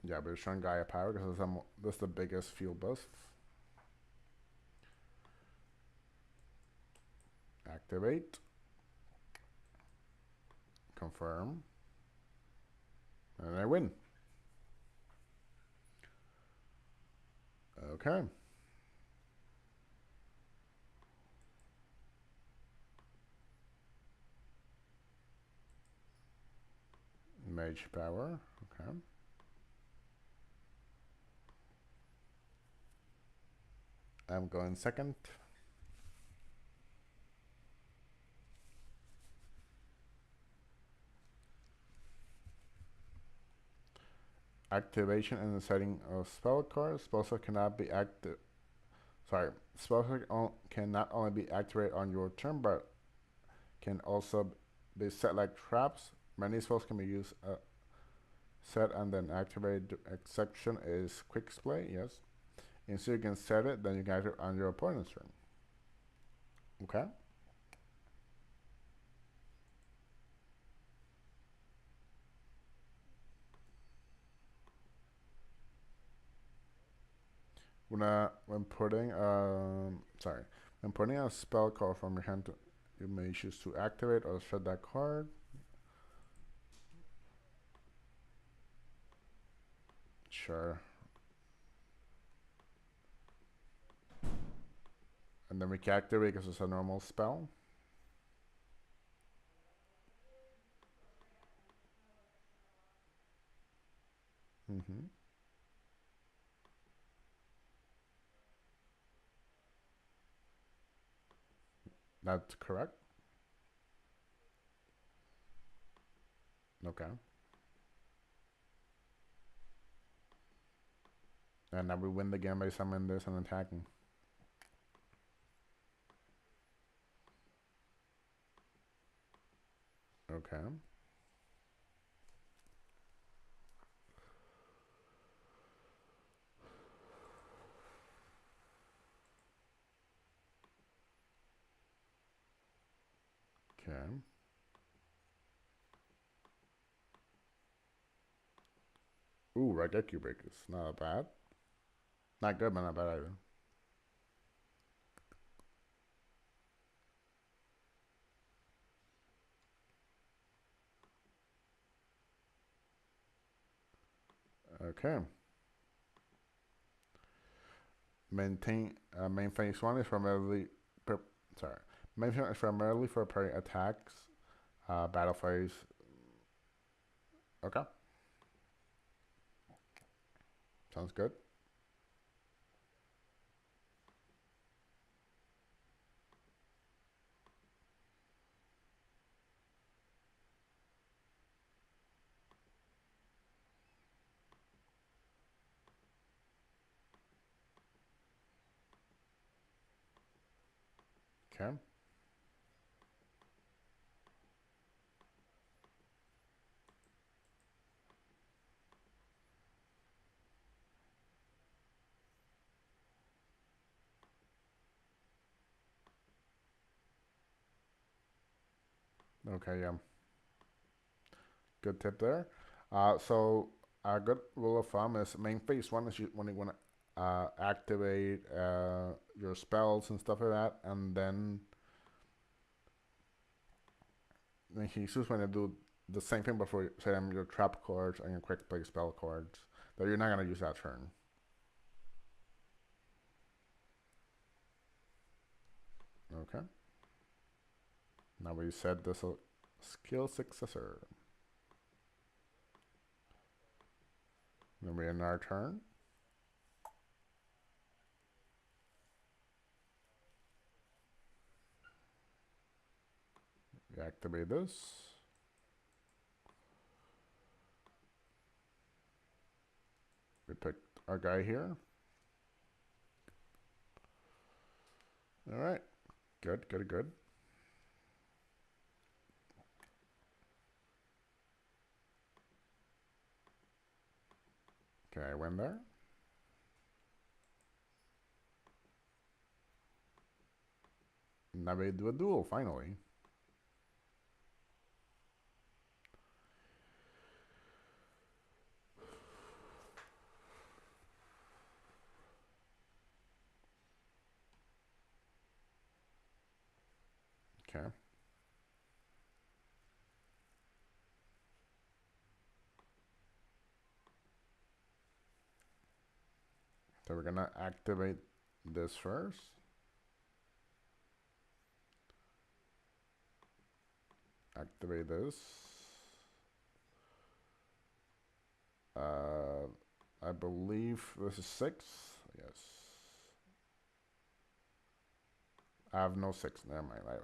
Yeah, but it's showing Gaia power because this is the biggest field buff. Activate. Confirm. And I win. Okay. Mage power. Okay. I'm going second. Activation and the setting of spell cards. Spells cannot be active. Sorry, spells can not only be activated on your turn, but can also be set like traps. Many spells can be used set and then activated. The exception is quick play. Yes. And so you can set it, then you can activate on your opponent's turn. Okay. When putting a spell card from your hand, you may choose to activate or set that card. Sure. And then we can activate because it's a normal spell. Mm-hmm. That's correct. Okay. And now we win the game by summoning this and attacking. Okay. Okay. Ooh, Raigeki break is not bad. Not good, but not bad either. Okay. Main phase one is primarily per, sorry. Main phase is primarily for parry attacks. Battle phase. Okay. Sounds good. Okay. Okay. Yeah. Good tip there. So a good rule of thumb is main phase one is when you want to activate your spells and stuff like that, and then he's just going to do the same thing before say your trap cards and your quick play spell cards that you're not going to use that turn. Okay. Now we set this skill successor. Then we end our turn. We activate this. We pick our guy here. All right. Good, good, good. Okay, I win there. Now we do a duel, finally. Okay. So we're gonna activate this first. Activate this. I believe this is 6. Yes. I have no 6. Never mind. I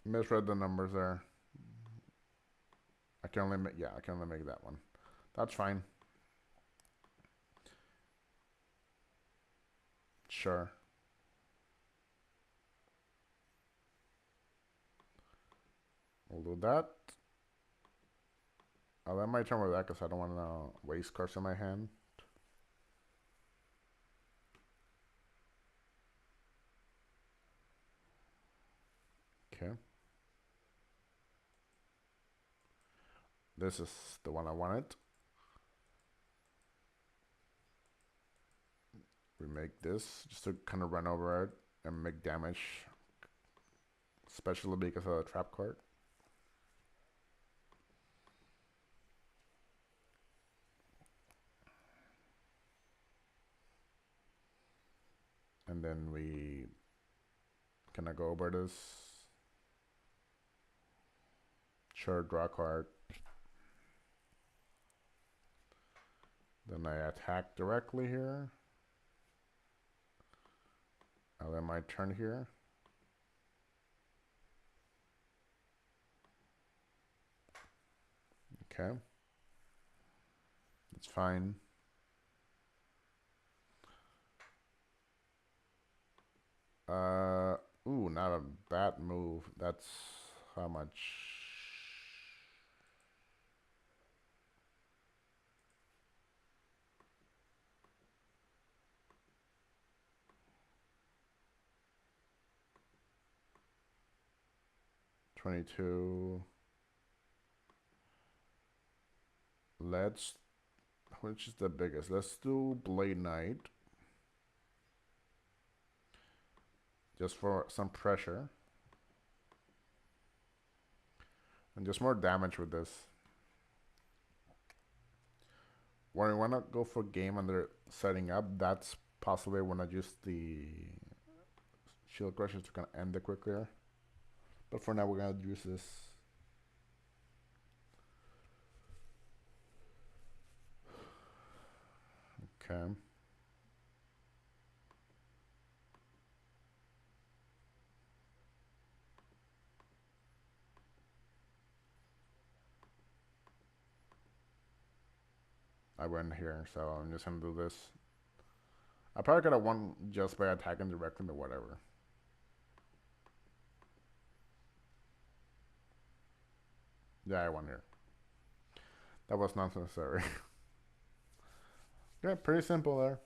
misread the numbers there. I can only make, yeah, I can only make that one. That's fine. Sure. We'll do that. I'll end my turn with that because I don't want to waste cards in my hand. Okay. This is the one I wanted. We make this just to kind of run over it and make damage, especially because of the trap card. And then we kind of go over this. Sure, draw a card. Then I attack directly here. I'll end my turn here. Okay. That's fine. Uh, ooh, not a bad move. That's how much? 22. Let's, which is the biggest? Let's do Blade Knight. Just for some pressure. And just more damage with this. When I want to go for game under setting up, that's possibly when I use the shield crushes to kind of end it quicker. But for now, we're going to use this. Okay. I went here, so I'm just going to do this. I probably could have won just by attacking directly or whatever. Yeah, I won here. That was not necessary. Yeah, pretty simple there.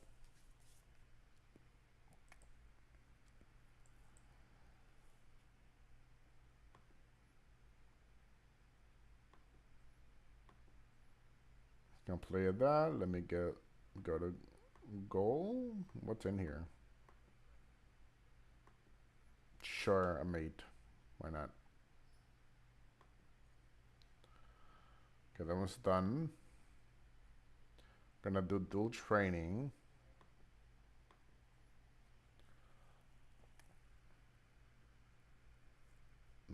Gonna play that. Let me go to goal. What's in here? Sure, a mate. Why not? Okay, that one's done. Gonna do dual training.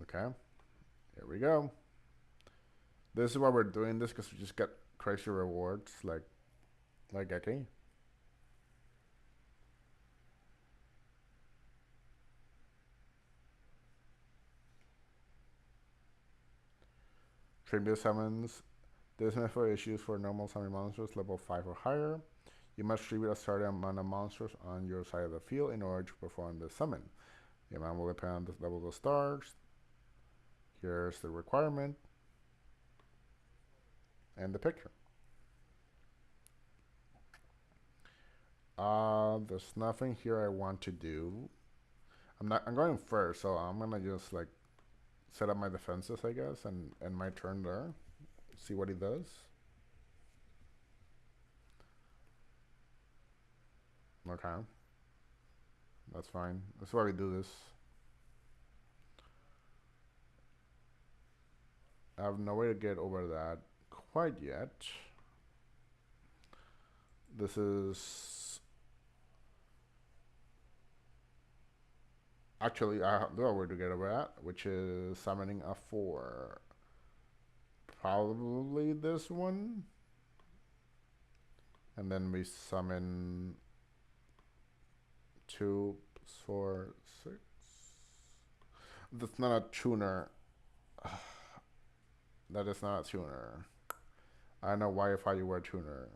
Okay, here we go. This is why we're doing this, because we just get crazy rewards like Geki. Tribute summons. This method is used for normal summon monsters level 5 or higher. You must tribute a certain amount of monsters on your side of the field in order to perform the summon. The amount will depend on the level of the stars. Here's the requirement and the picture. There's nothing here I want to do. I'm going first, so I'm gonna just like set up my defenses, I guess, and end my turn there. See what he does. Okay. That's fine. That's why we do this. I have no way to get over that quite yet. This is actually I do have a way to get over that, which is summoning a 4. Probably this one. And then we summon 2, 4, 6. That's not a tuner. That is not a tuner. I don't know why if you were a tuner.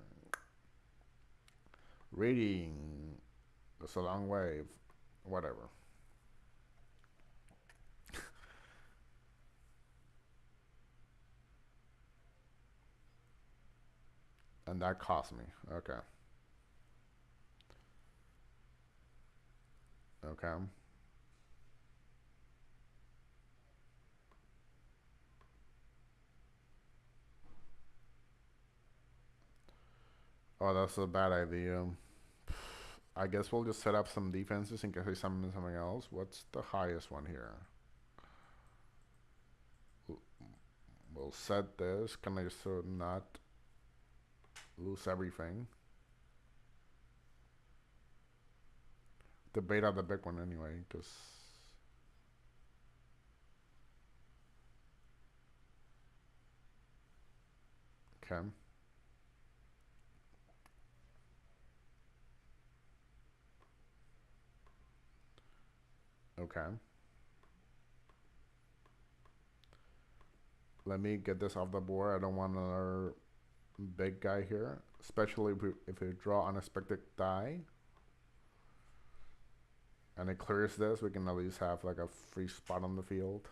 Reading. It's a long wave. Whatever. And that cost me. Okay. Okay. Oh, that's a bad idea. I guess we'll just set up some defenses in case we summon something else. What's the highest one here? We'll set this. Can I just not lose everything? Debate out the big one anyway, because... Okay. Okay. Let me get this off the board. I don't want another big guy here, especially if we draw unexpected die. And it clears this, we can at least have like a free spot on the field.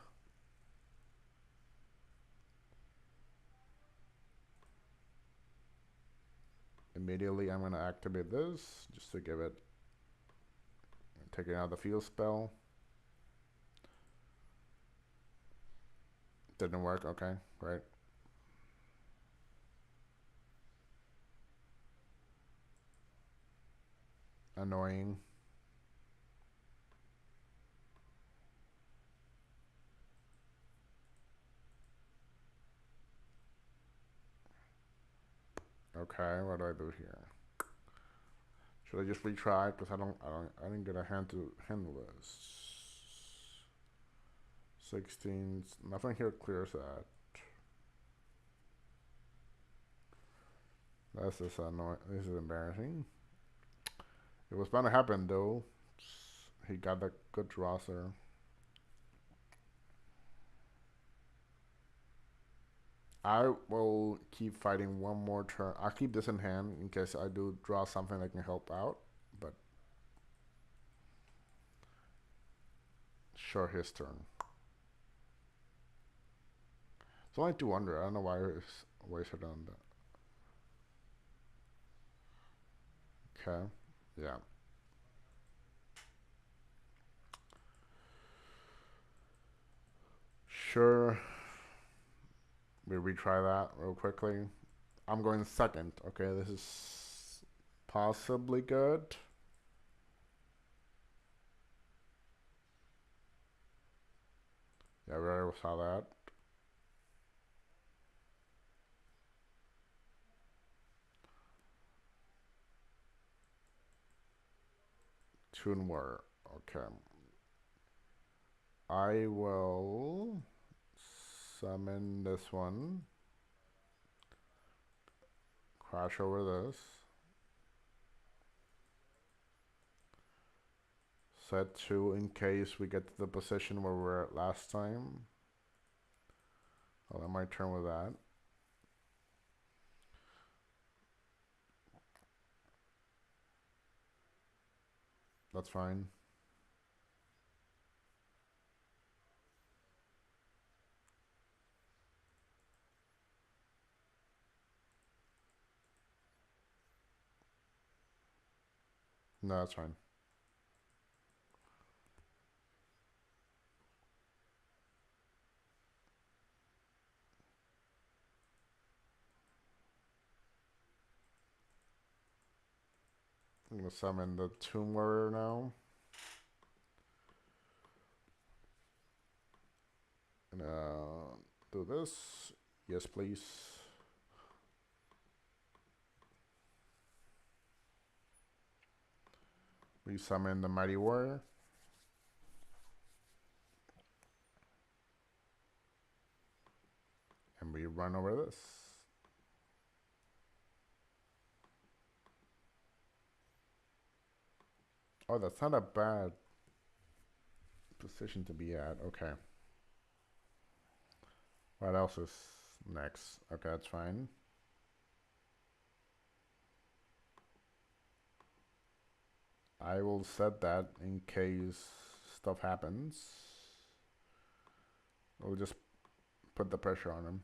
Immediately I'm gonna activate this just to give it, taking out the field spell. Didn't work, okay, great. Annoying. Okay, what do I do here? Should I just retry? Because I didn't get a hand to handle this. 16, nothing here clears that. This is annoying. This is embarrassing. It was bound to happen though. He got a good draw, sir. I will keep fighting one more turn. I'll keep this in hand in case I do draw something that can help out. But sure, his turn. It's only 200. I don't know why I wasted on that. Okay. Yeah. Sure. We retry that real quickly. I'm going second. Okay, this is possibly good. Yeah, we already saw that. Tune war. Okay. I will summon this one. Crash over this. Set 2 in case we get to the position where we were at last time. I'll end my turn with that. That's fine. No, that's fine. I'm gonna summon the Tomb Warrior now. And do this. Yes, please. We summon the Mighty Warrior. And we run over this. Oh, that's not a bad position to be at. Okay. What else is next? Okay, that's fine. I will set that in case stuff happens. We'll just put the pressure on him.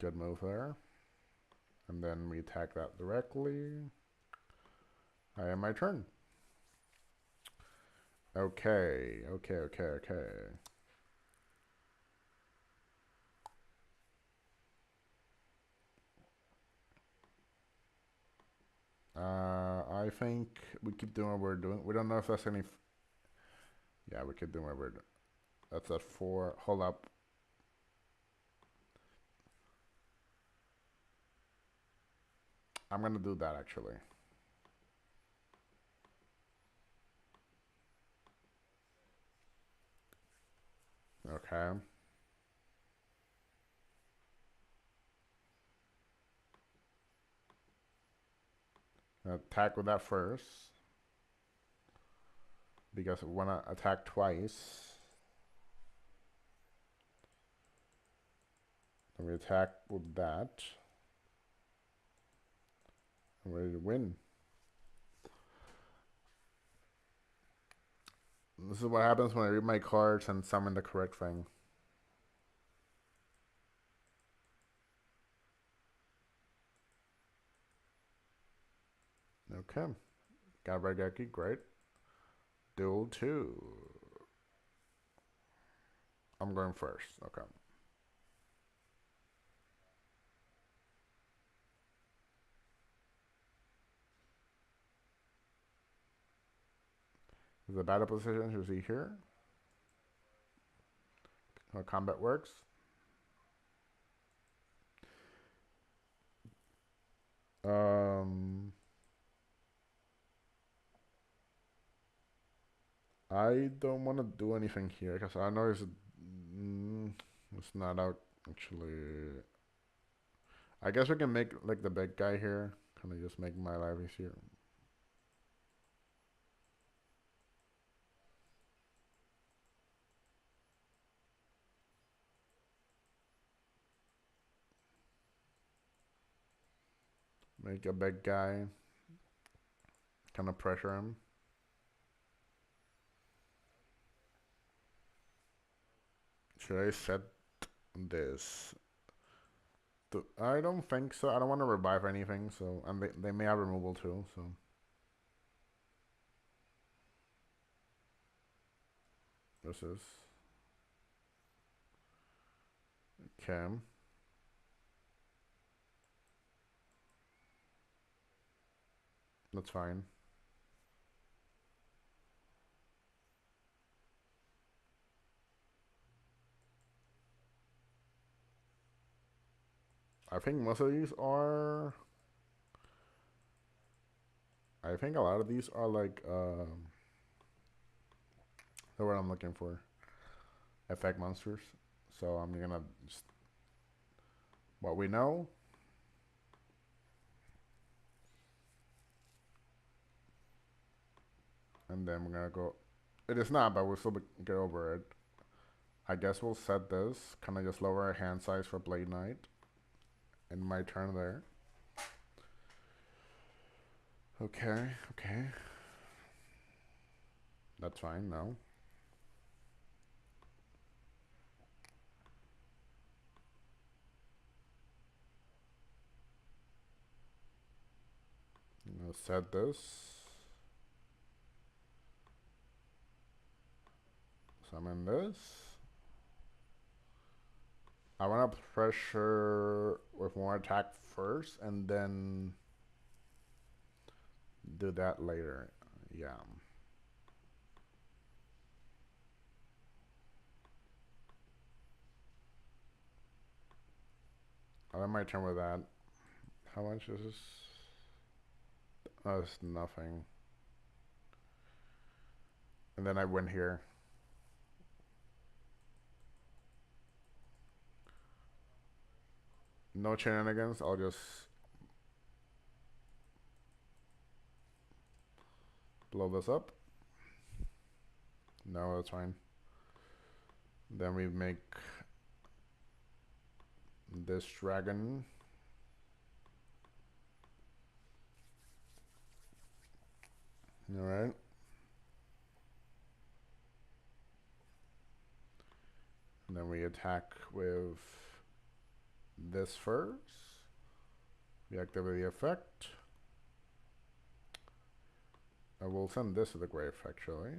Good move there. And then we attack that directly. I am my turn. Okay. I think we keep doing what we're doing. We don't know if that's any. Yeah, we keep doing what we're doing. That's at 4. Hold up. I'm gonna do that actually. Okay. Attack with that first. because we want to attack twice. And we attack with that. I'm ready to win. This is what happens when I read my cards and summon the correct thing. Okay. Got Raigeki, great. Duel 2. I'm going first. Okay. The battle position you see here. How combat works. I don't want to do anything here because I know it's not out actually. I guess we can make like the big guy here. Kind of just make my life easier. Make a big guy. Kind of pressure him. Should I set this? I don't think so. I don't want to revive anything. So and they may have removal too. So this is okay. That's fine. I think most of these are. I think a lot of these are like the word I'm looking for. Effect monsters. So I'm gonna just what we know. And then we're gonna go. It is not, but we'll still get over it. I guess we'll set this. Kind of just lower our hand size for Blade Knight. In my turn there. Okay, okay. That's fine, no. I'm gonna set this. Summon this. I want to pressure with more attack first and then do that later. Yeah. I'll end my turn with that. How much is this? Oh, it's nothing. And then I win here. No shenanigans. I'll just blow this up. No, that's fine. Then we make this dragon. All right. And then we attack with this first. We activate the effect. I will send this to the grave actually.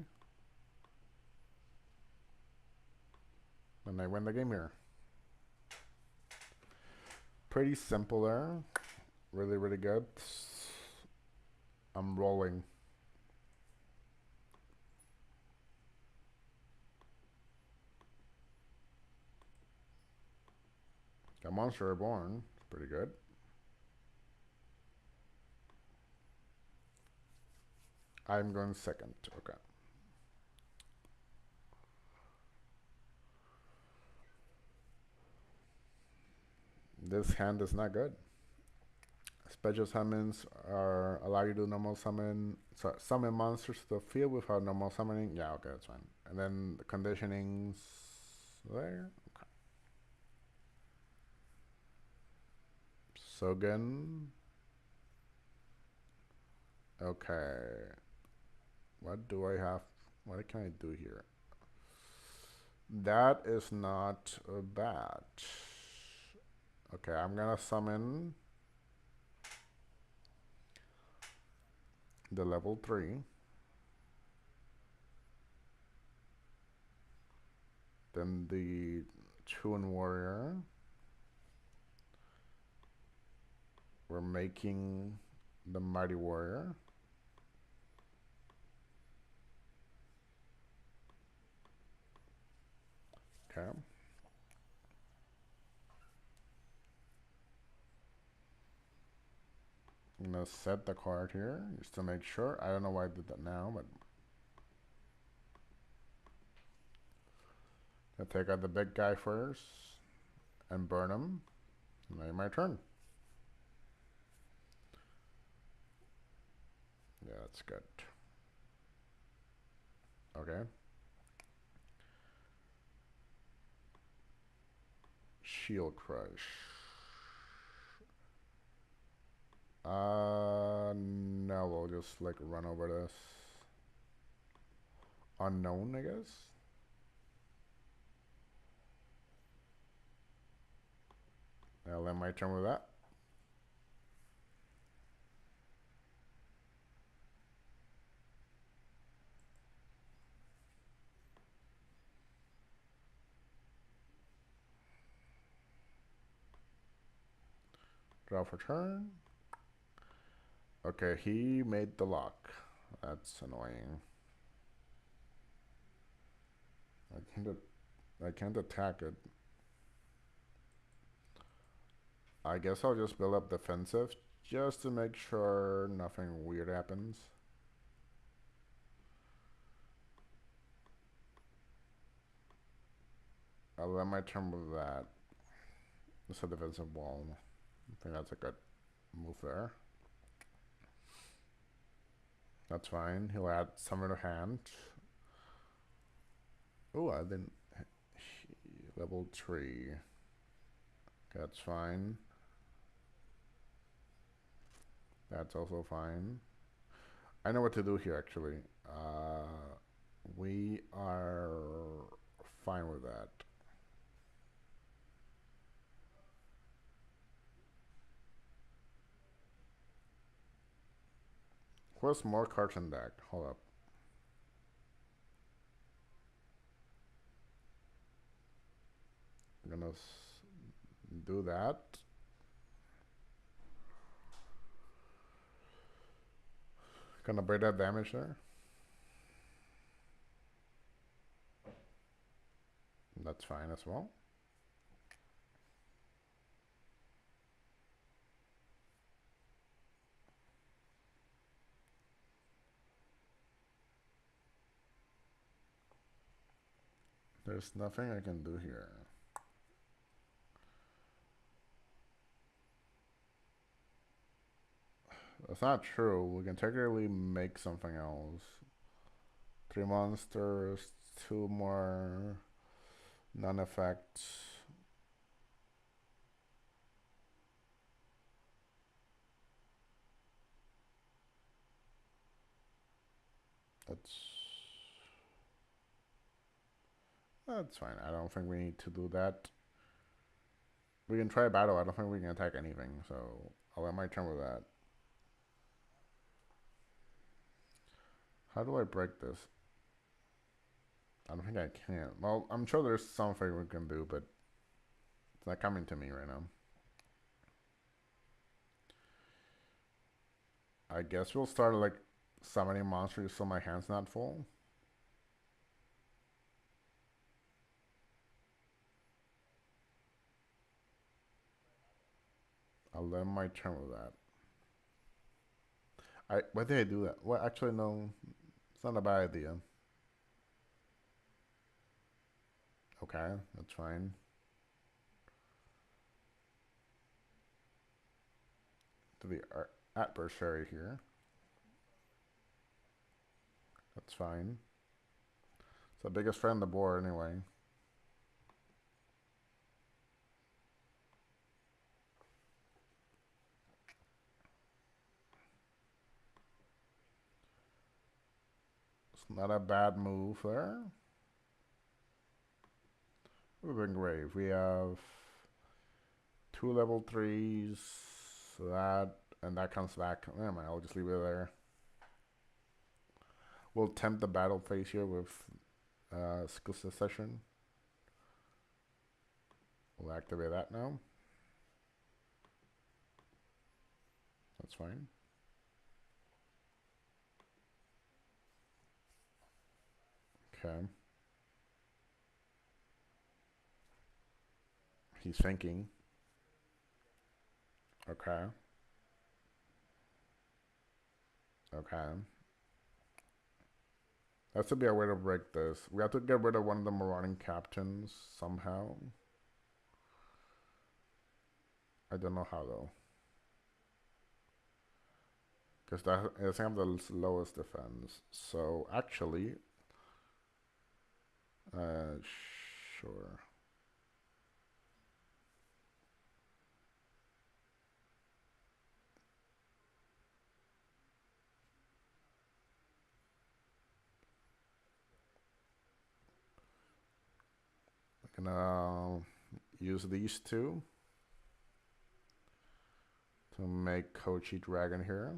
And I win the game here. Pretty simple there. Really, really good. I'm rolling. Got Monster Reborn. Pretty good. I'm going second. Okay. This hand is not good. Special summons are allow you to normal summon, so summon monsters to the field without normal summoning. Yeah, okay, that's fine. And then the conditionings there. Okay. Sogen. Okay. What do I have? What can I do here? That is not bad. Okay, I'm gonna summon the level 3. Then the Chun Warrior. We're making the Mighty Warrior. Okay. I'm gonna set the card here just to make sure. I don't know why I did that now, but I'll take out the big guy first and burn him. Now my turn. Yeah, that's good. Okay. Shield Crush. No, we'll just like run over this. Unknown, I guess. I'll end my turn with that. Draw for turn. Okay, he made the lock. That's annoying. I can't attack it. I guess I'll just build up defensive just to make sure nothing weird happens. I'll end my turn with that. It's a defensive wall. I think that's a good move there. That's fine. He'll add summer to hand. Oh, I didn't. Level 3. That's fine. That's also fine. I know what to do here, actually. We are fine with that. Where's more cards in deck? Hold up. I'm gonna do that. Gonna break that damage there. That's fine as well. There's nothing I can do here. That's not true. We can technically make something else. 3 monsters, 2 more non-effects. That's fine. I don't think we need to do that. We can try battle. I don't think we can attack anything, so I'll end my turn with that. How do I break this? I don't think I can. Well, I'm sure there's something we can do, but it's not coming to me right now. I guess we'll start like summoning monsters so my hand's not full. I'll end my turn with that. Why did I do that? Well, actually, no. It's not a bad idea. Okay, that's fine. to the adversary here. That's fine. It's the biggest friend on the board anyway. It's not a bad move there. We've been great. We have 2 level 3s. So that, and that comes back. Never mind, I'll just leave it there. We'll tempt the battle phase here with skill succession. We'll activate that now. That's fine. Okay. He's thinking. Okay. Okay. That should be a way to break this. We have to get rid of one of the marauding captains somehow. I don't know how though. Because that is have the lowest defense. So actually, sure. I can use these two to make Kochi Dragon here.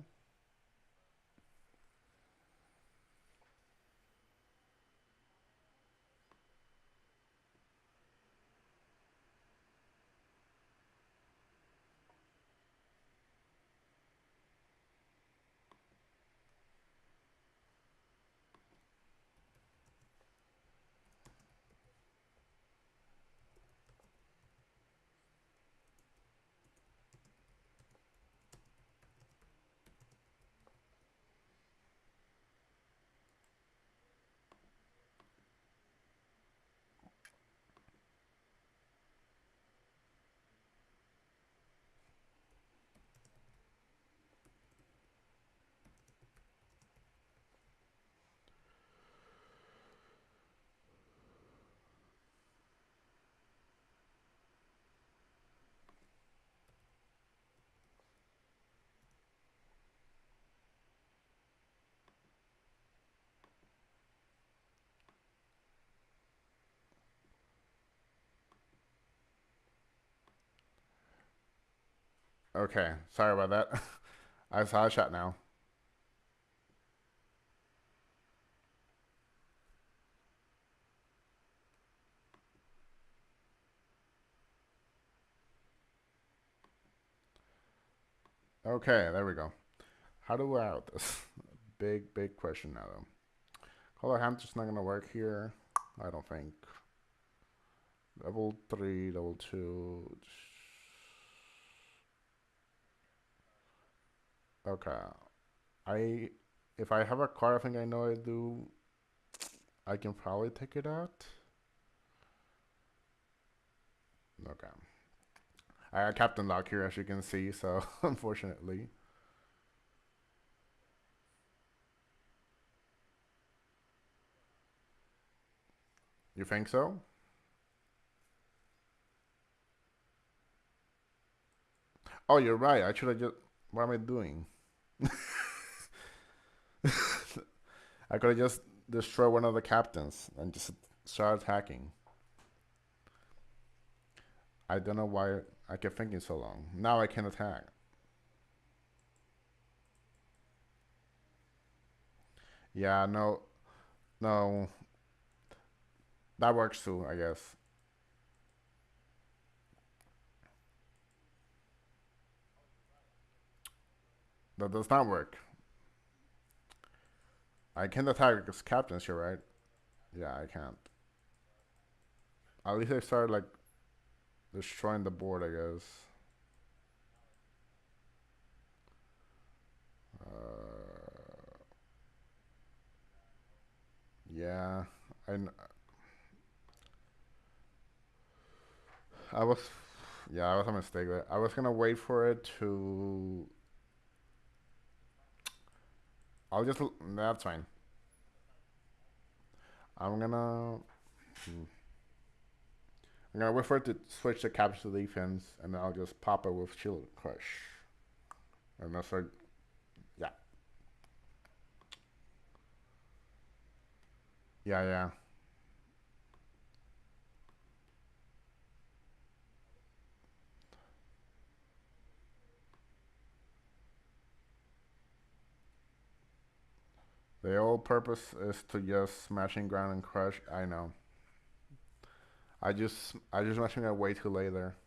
Okay, sorry about that. I saw a chat now. Okay, there we go. How do we out this? Big question now though. Color hand's just not gonna work here. I don't think. Level 3, level 2. Okay. I if I have a card I think I know I do, I can probably take it out. Okay. I got Captain Lock here as you can see, so unfortunately. You think so? Oh, you're right. I should have just. What am I doing? I could have just destroyed one of the captains and just start attacking. I don't know why I kept thinking so long. Now I can attack. Yeah, no, no. That works too, I guess. That does not work. I can attack as captains here, right? Yeah, I can't. At least I started like destroying the board, I guess. Uh, yeah, I, I was, yeah, I was a mistake there. I was gonna wait for it to I'll just, that's fine. I'm gonna, I'm gonna wait for it to switch the capture to defense, and then I'll just pop it with Shield Crush. And that's like, yeah. Yeah, yeah. The whole purpose is to just smashing ground and crush. I know. I just smashing it way too late there.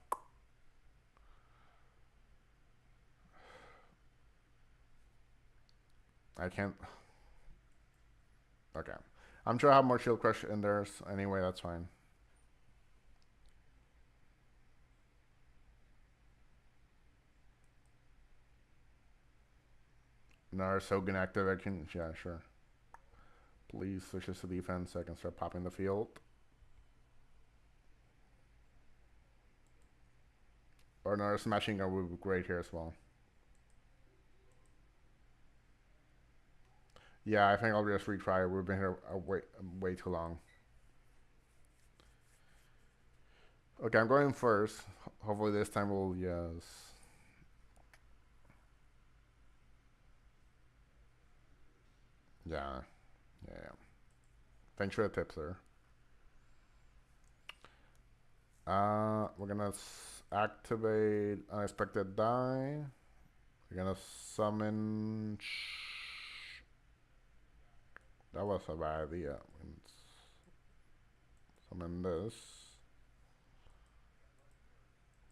I can't. Okay. I'm sure I have more shield crush in there anyway. That's fine. Another Sogan active. I can. Yeah, sure. Please switch this to defense so I can start popping the field. Or another smashing gun would be great here as well. Yeah, I think I'll just retry. We've been here way too long. Okay, I'm going first. Hopefully this time we'll, yes. Yeah. Yeah. Thanks for the tips there. We're gonna activate unexpected die. We're gonna summon. That was a bad idea. Summon this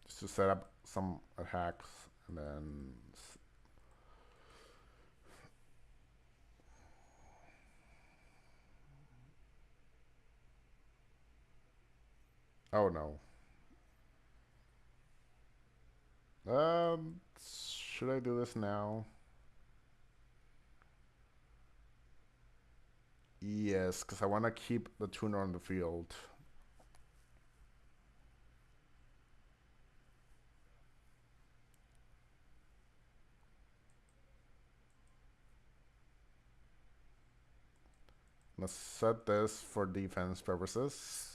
just to set up some attacks, and then. Oh no. Should I do this now? Yes, because I want to keep the tuner on the field. Let's set this for defense purposes.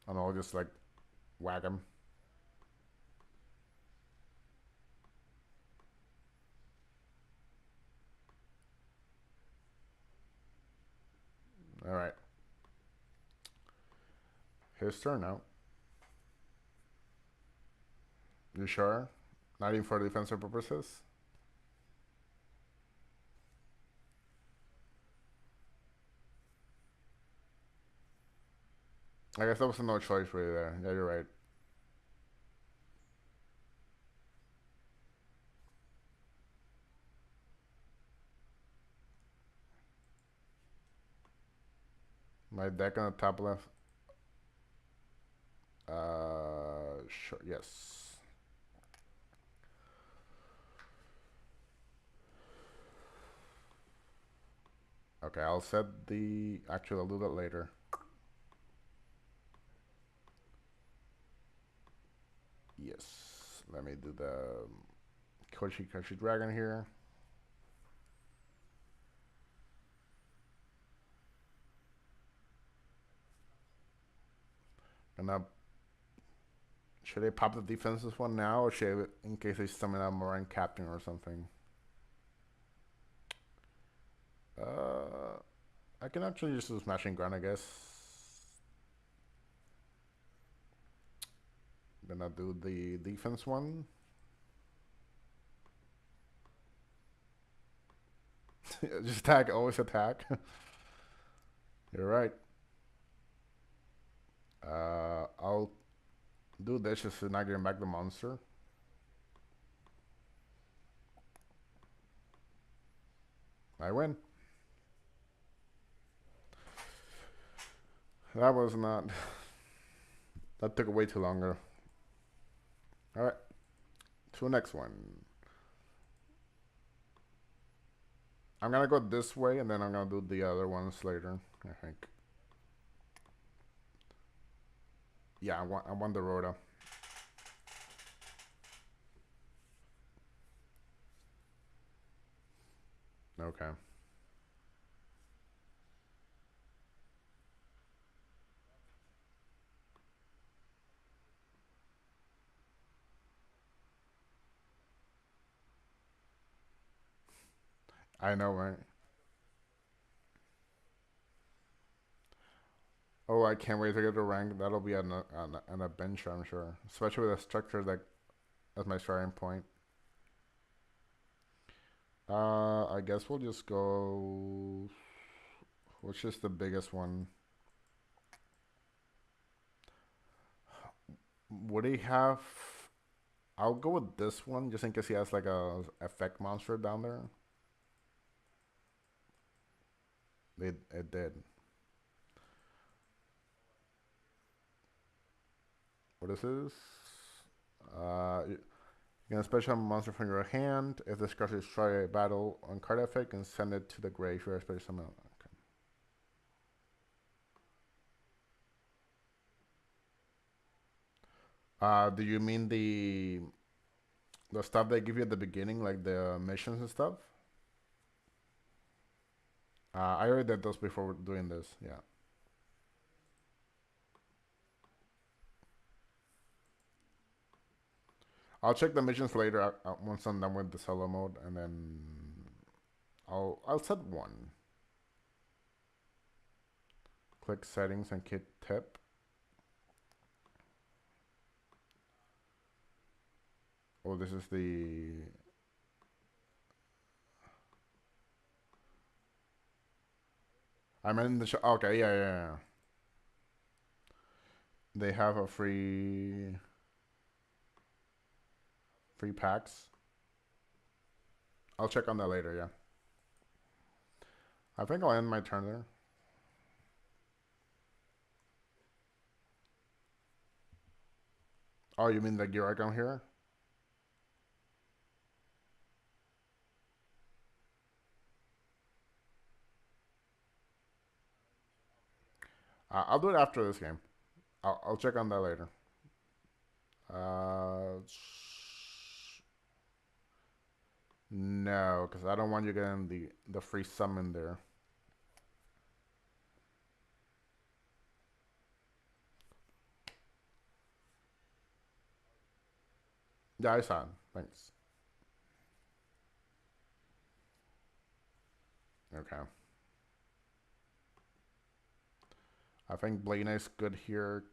And I'll just like whack him. All right. His turn now. You sure? Not even for defensive purposes? I guess that was no choice really there. Yeah, you're right. My deck on the top left. Sure. Yes. Okay, I'll set the. Actually, I'll do that later. Yes. Let me do the Koshi Dragon here. And now, should I pop the defenses one now, or should I, in case they summon out Moran Captain or something? Uh, I can actually use the Smashing Ground, I guess. Then I'll do the defense one. Just attack, always attack. You're right. I'll do this just to not get back the monster. I win. That was not. That took way too longer. All right. To the next one. I'm gonna go this way, and then I'm gonna do the other ones later, I think. Yeah, I want the Rhoda. Okay. I know, right? Oh, I can't wait to get to rank. That'll be an adventure, I'm sure. Especially with a structure that as my starting point. I guess we'll just go. Which is the biggest one? Would he have? I'll go with this one just in case he has like a effect monster down there. It did. What is this? You can special monster from your hand. If this card is destroy a battle on card effect, and send it to the graveyard. Special summon. Okay. Do you mean the stuff they give you at the beginning, like the missions and stuff? I already did those before doing this. Yeah. I'll check the missions later once I'm done with the solo mode, and then I'll set one. Click settings and kit tip. Oh, this is the. I'm in the show. Okay, yeah, yeah, yeah. They have a free packs. I'll check on that later. Yeah. I think I'll end my turn there. Oh, you mean the gear icon here? I'll do it after this game. I'll check on that later. Uh, no, because I don't want you getting the free summon there. Yeah, I saw it. Thanks. Okay. I think Blade is good here.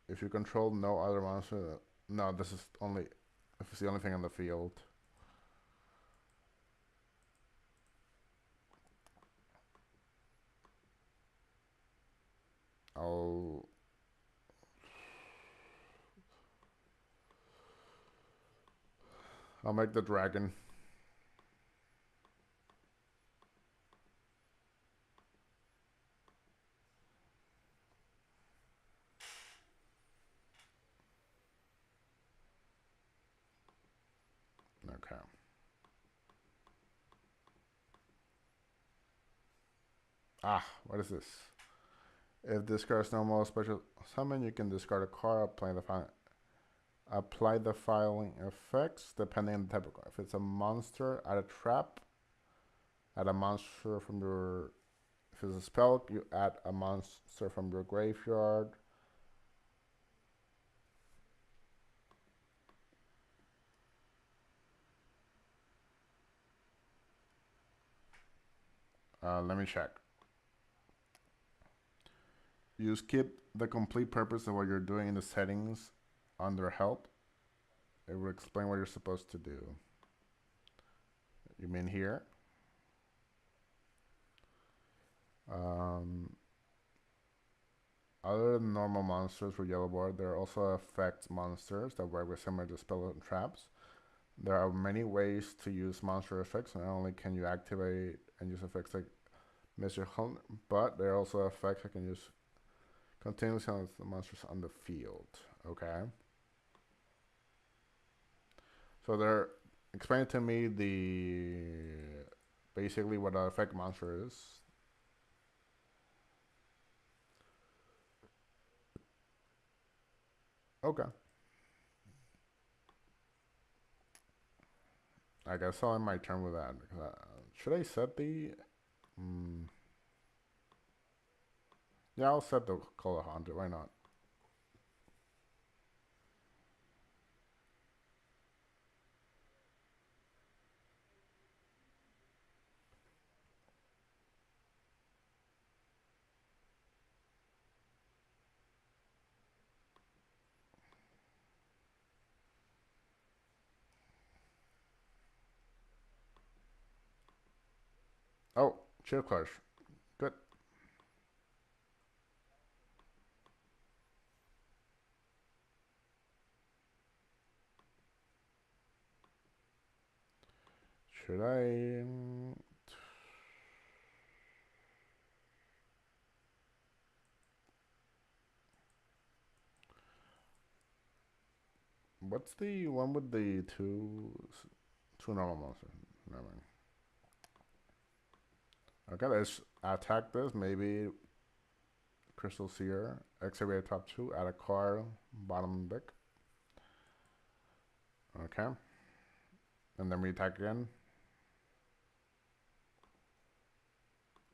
If you control no other monster, no, this is only if it's the only thing on the field. I'll I'll make the dragon. Okay. Ah, what is this? If this card is no more special summon, you can discard a card, apply the filing effects depending on the type of card. If it's a monster, add a trap. Add a monster from your. If it's a spell, you add a monster from your graveyard. Let me check. You skip the complete purpose of what you're doing in the settings under help. It will explain what you're supposed to do. You mean here? Um, Other than normal monsters for yellow board, there are also effect monsters that work with similar to spell and traps. There are many ways to use monster effects. Not only can you activate and use effects like Mr. Hunt, but there are also effects that can use continuously on the monsters on the field. Okay. So they're explaining to me the basically what an effect monster is. Okay. I guess I'll end my turn with that. Should I set the? Mm, yeah, I'll set the color 100. Why not? Oh, chill clutch. Good. Should I? What's the one with the two normal monsters? Never mind. Okay, let's attack this. Maybe Crystal Seer, Excavator top two, add a card, bottom deck. Okay. And then we attack again.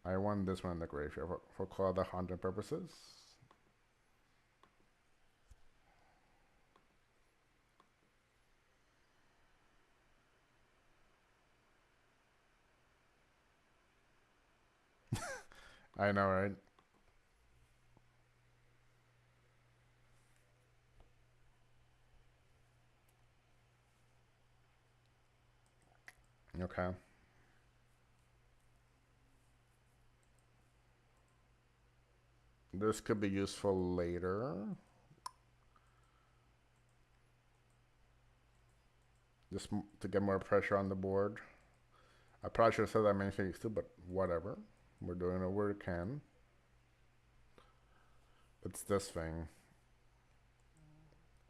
I want this one in the graveyard for Claw the Haunted purposes. I know, right? Okay. This could be useful later. Just to get more pressure on the board. I probably should have said that many things too, but whatever. We're doing what we can. It's this thing.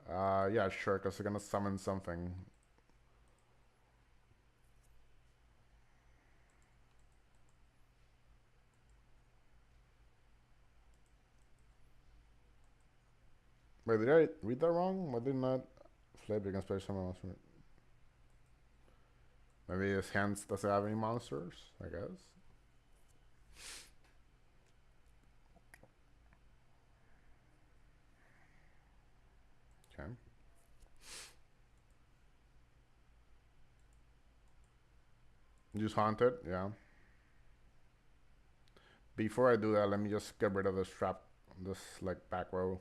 Yeah, sure, because they're gonna summon something. Wait, did I read that wrong? Why did not flip against play someone else? Maybe his hands doesn't have any monsters, I guess. Okay. Use Haunted, yeah. Before I do that, let me just get rid of this trap, this like back row.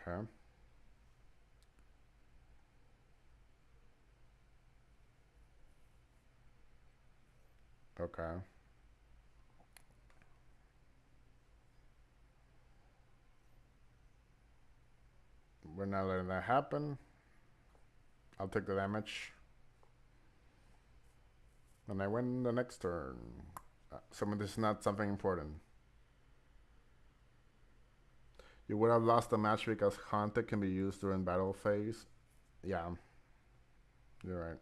Okay. Okay. We're not letting that happen. I'll take the damage. And I win the next turn. Some of this is not something important. You would have lost the match because Haunted can be used during battle phase. Yeah, you're right.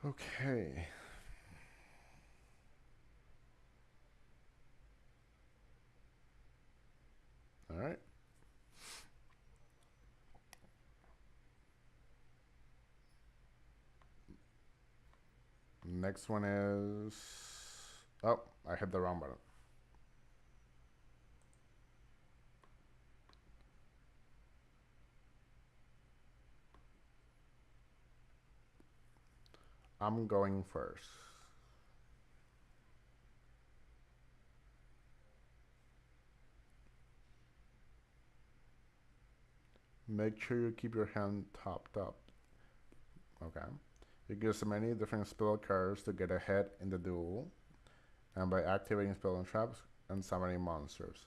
Okay. All right. Next one is. Oh, I hit the wrong button. I'm going first. Make sure you keep your hand topped up. Okay. You can use many different spell cards to get ahead in the duel, and by activating spell and traps and summoning monsters.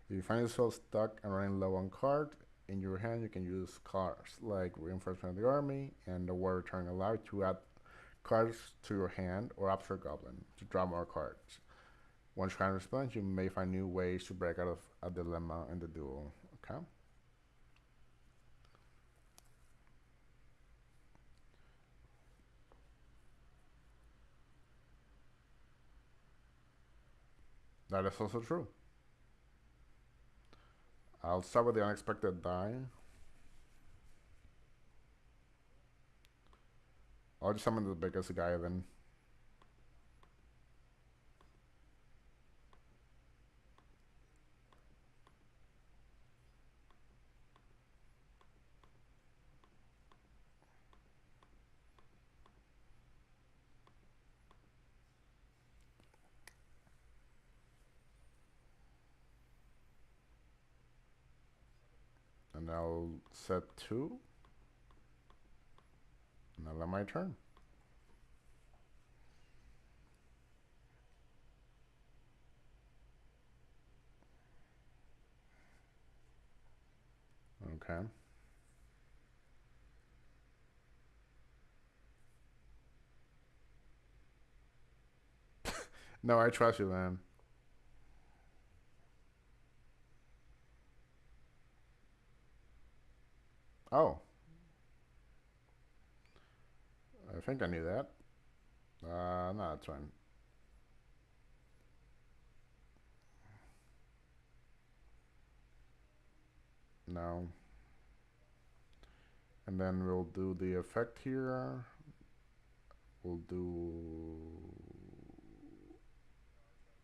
If you find yourself stuck and running low on cards in your hand, you can use cards like Reinforcement of the Army and the War Returning Alive to add cards to your hand, or Absurd Goblin to draw more cards. Once your hand responds, you may find new ways to break out of a dilemma in the duel. Okay? That is also true. I'll start with the unexpected die. I'll just summon the biggest guy then. And I'll set 2. And I'll end my turn. Okay. No, I trust you, man. Oh, I think I knew that. No, that's fine. No. And then we'll do the effect here. We'll do...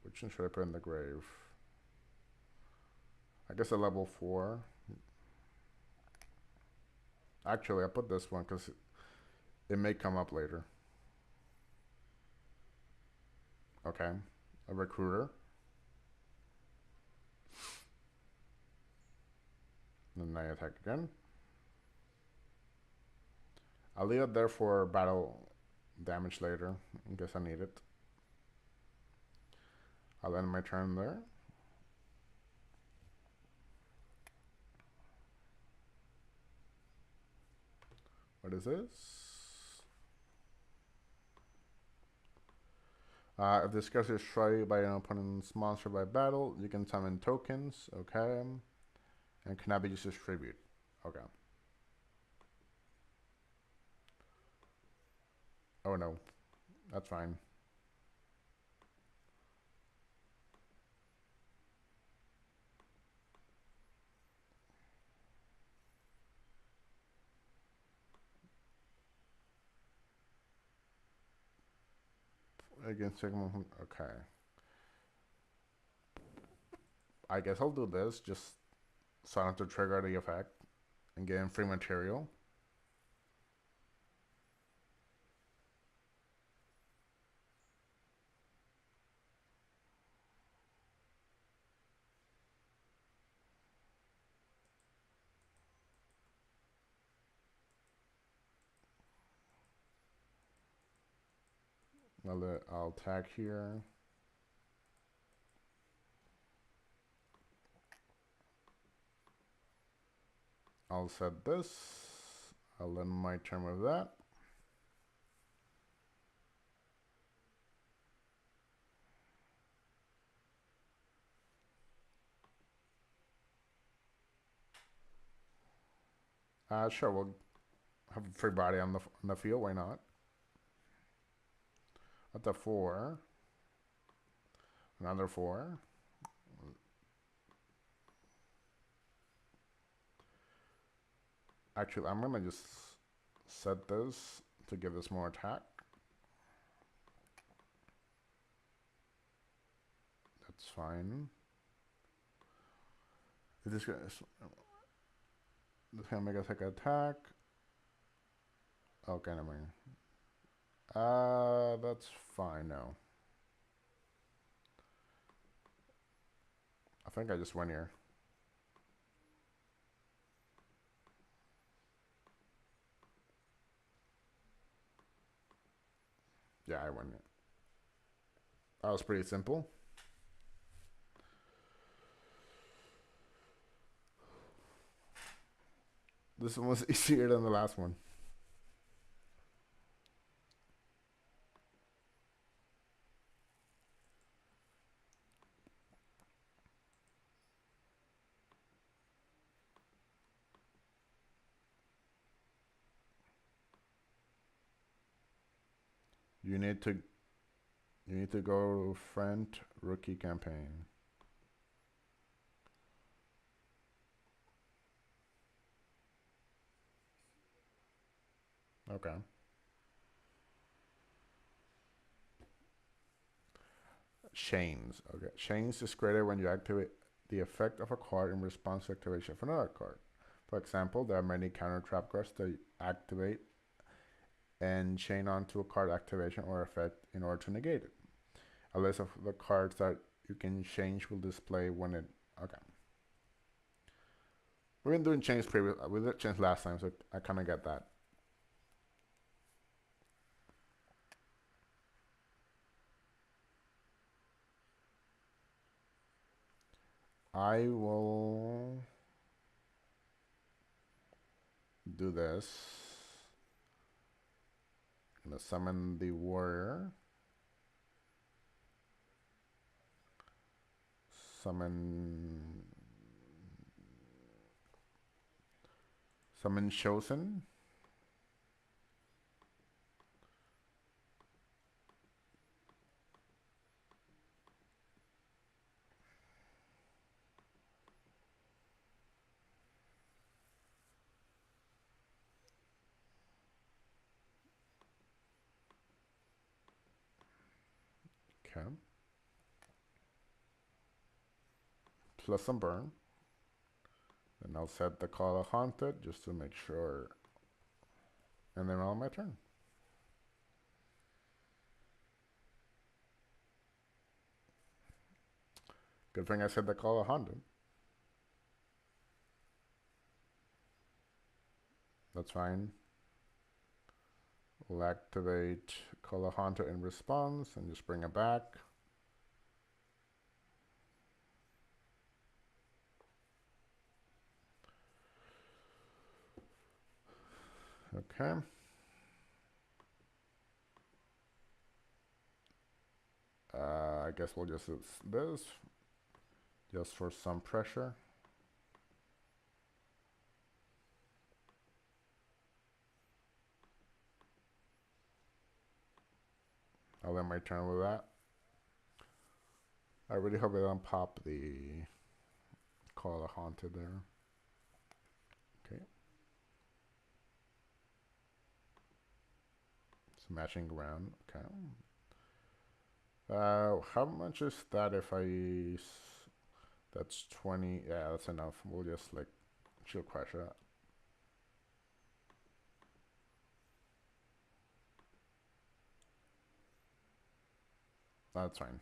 Which one should I put in the grave? I guess a level 4. Actually, I put this one because it may come up later. Okay. A recruiter. And then I attack again. I'll leave it there for battle damage later, in case I need it. I'll end my turn there. What is this? If this card is destroyed by an opponent's monster by battle, you can summon tokens, okay? And cannot be used as tribute. Okay. Oh no, that's fine. Against Sigma, okay. I guess I'll do this, just so I don't have to trigger the effect and get in free material. I'll tag here. I'll set this. I'll end my turn with that. Sure, we'll have a free body on the field. Why not? At the 4. Another 4. Actually, I'm gonna just set this to give this more attack. That's fine. This gonna make us like an attack. Okay, never mind. That's fine now. I think I just went here. Yeah, I won it. That was pretty simple. This one was easier than the last one. You need to go friend rookie campaign. Okay. Chains. Okay. Chains is created when you activate the effect of a card in response to activation of another card. For example, there are many counter trap cards that activate and chain onto a card activation or effect in order to negate it. A list of the cards that you can change will display when it. Okay. We've been doing chains previous. We did chains last time, so I kind of get that. I will do this. I'm gonna summon the warrior. Summon chosen. Okay. Plus some burn. Then I'll set the call of haunted just to make sure. And then on my turn. Good thing I said the call of haunted. That's fine. We'll activate call of haunted in response and just bring it back. Okay. I guess we'll just use this just for some pressure. I'll end my turn with that. I really hope I don't pop the call of haunted there. Okay. Smashing ground. Okay. How much is that if I... That's 20. Yeah, that's enough. We'll just like shield crush it. That's fine.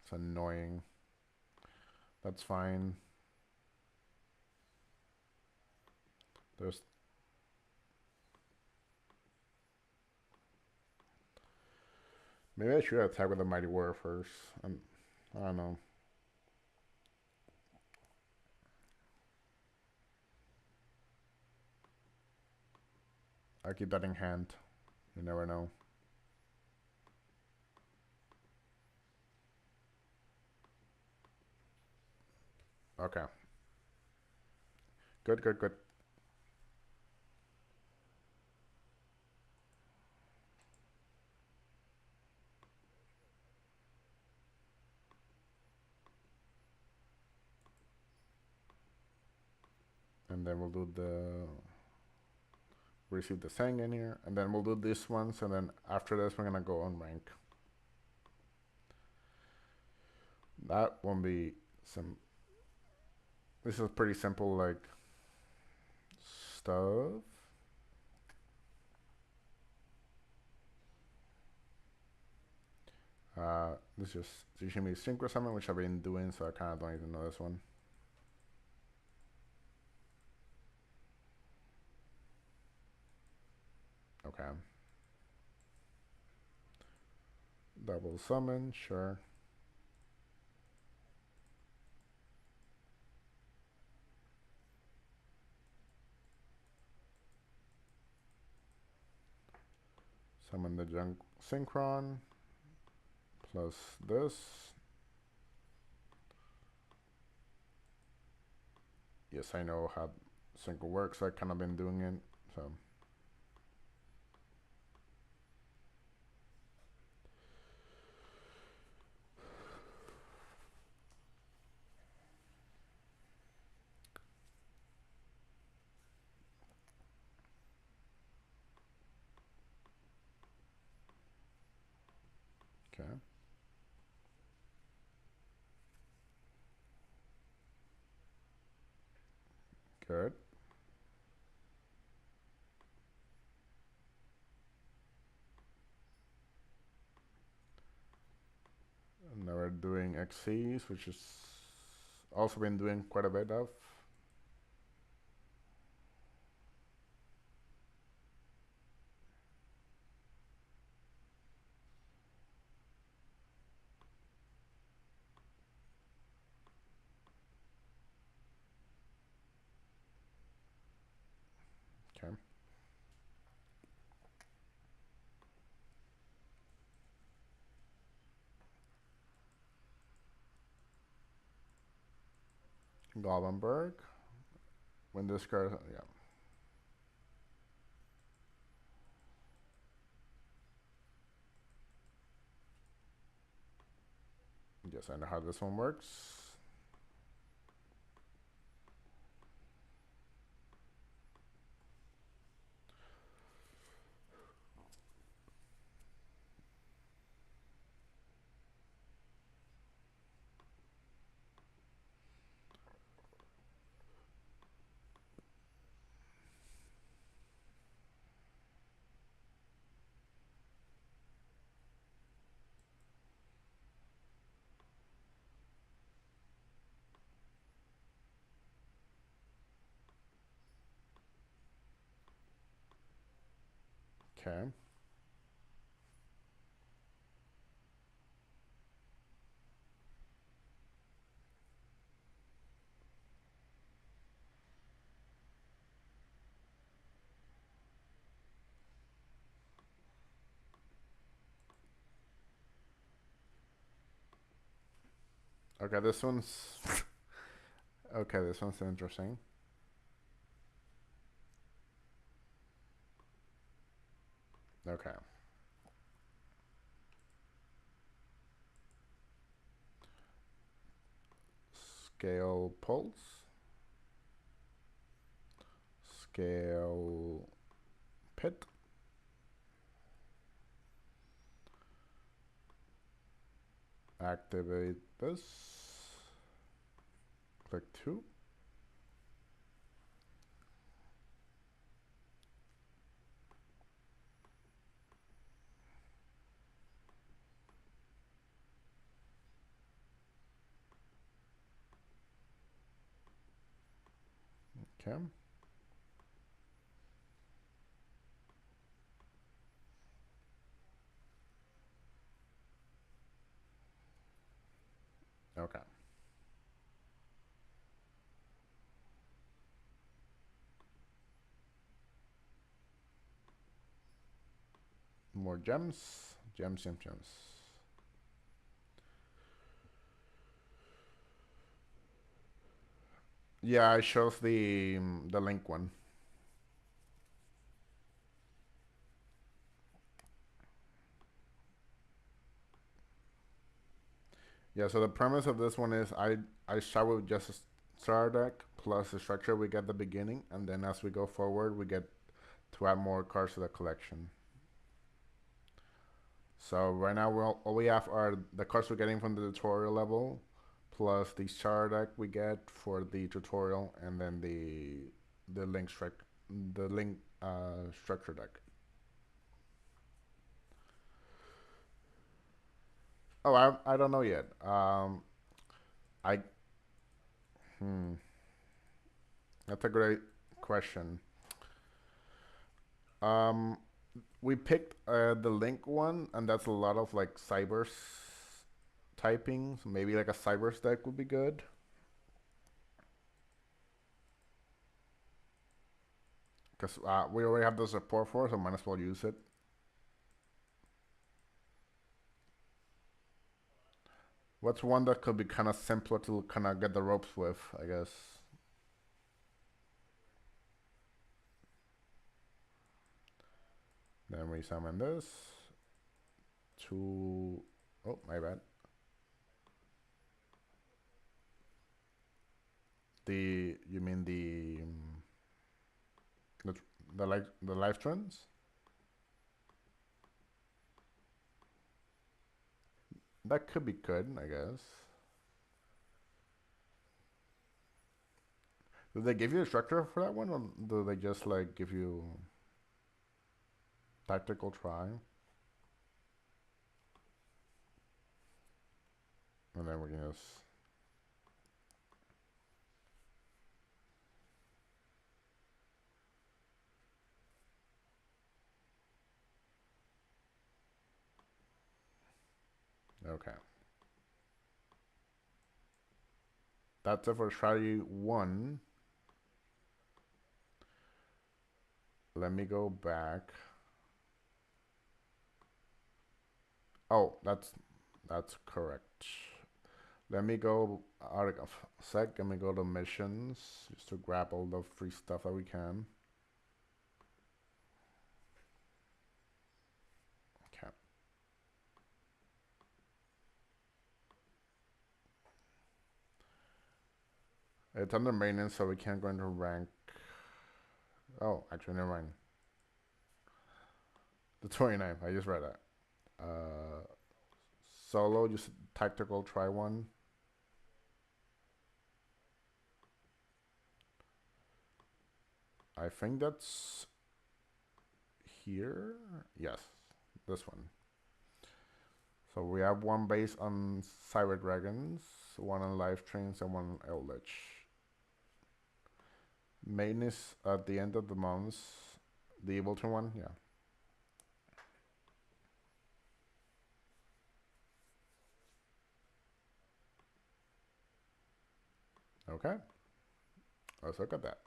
It's annoying. That's fine. There's... Maybe I should attack with the Mighty Warrior first. I don't know. I keep that in hand. You never know. Okay. Good, good, good. And then we'll do the... Receive the Sang in here. And then we'll do this ones. And then after this, we're going to go on rank. That won't be some... This is pretty simple, like... Stuff. This is just teaching me synchro summon, which I've been doing, so I kind of don't even know this one. Okay. Double summon, sure. Summon the junk synchron plus this. Yes, I know how sync works. I've kind of been doing it, so. Okay. Good. And now we're doing XCs, which is also been doing quite a bit of. Okay. Golenberg. When this card, yeah. Yes, I know how this one works. Okay. Okay, this one's okay. This one's interesting. Okay. Scale pulse. Scale pit. Activate this. Click 2. Okay. Okay. More gems. Gems, gems, gems. Yeah, it shows the link one. Yeah, so the premise of this one is I start with just a starter deck plus the structure we get at the beginning, and then as we go forward, we get to add more cards to the collection. So right now, all we have are the cards we're getting from the tutorial level, plus the starter deck we get for the tutorial, and then the link structure deck. Oh, I don't know yet. I hmm, that's a great question. Um, We picked the link one, and that's a lot of like cyber typing. So maybe like a cyber stack would be good. Because we already have the support for it, so might as well use it. What's one that could be kind of simpler to kind of get the ropes with, I guess? Then we summon this to. Oh, my bad. You mean the the live trends? That could be good, I guess. Do they give you a structure for that one, or do they just like give you tactical try? And then we can just. Okay. That's it for strategy one. Let me go back. Oh, that's correct. Let me go out of sec. Let me go to missions just to grab all the free stuff that we can. Okay. It's under maintenance, so we can't go into rank. Oh, actually, never mind. The 29th. I just read that. Solo, just tactical. Try one. I think that's here. Yes, this one. So we have one based on Cyber Dragons, one on Live Trains, and one on Eldritch. Maintenance at the end of the month. The Ableton one, yeah. Okay, let's look at that.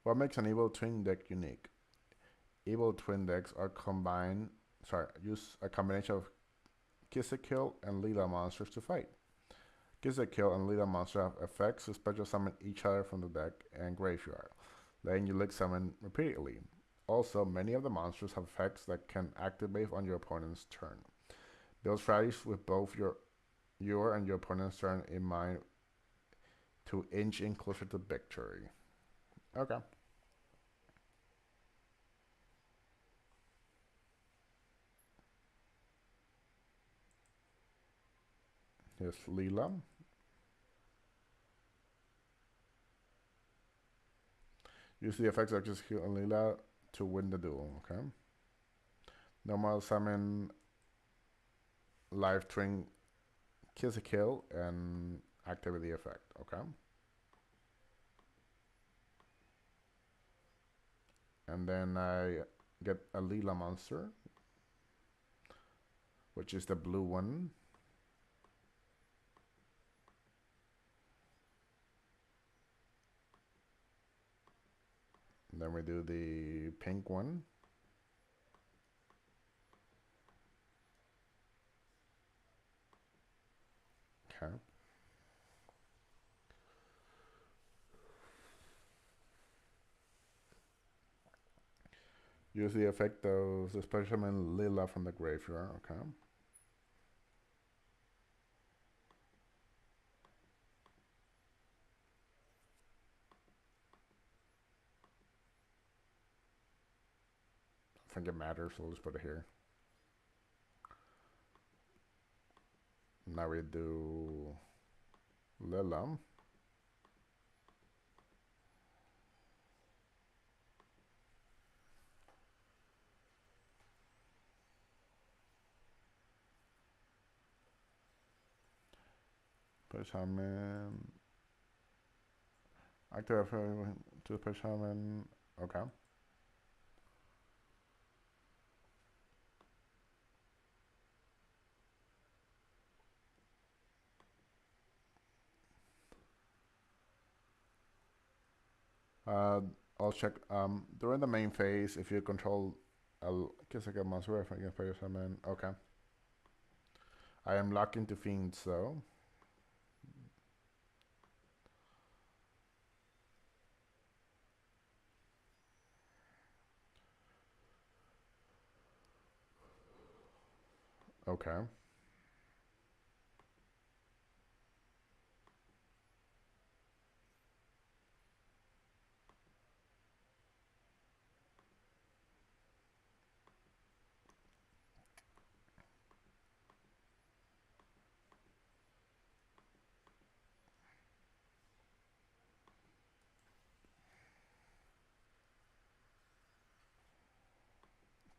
What makes an Evil Twin deck unique? Evil Twin decks are use a combination of Kiss a Kill and Leela monsters to fight. Kiss a Kill and Leela monster have effects to special summon each other from the deck and graveyard, letting you lick summon repeatedly. Also, many of the monsters have effects that can activate on your opponent's turn. Build strategies with both your and your opponent's turn in mind to inch in closer to victory. Okay. Here's Leela. Use the effects of just heal and Leela to win the duel. Okay. Normal summon live twin kiss a kill and activate the effect. Okay. And then I get a Leela monster, which is the blue one. And then we do the pink one. Okay. Use the effect of the special summon Leela from the graveyard. Okay. I think it matters, so we'll just put it here. Now we do Leela. Push summon. Active to push summon. Okay. Uh, I'll check. During the main phase, if you control a Kisaka monster, if I can push summon. Okay. I am locked into fiends though. Okay.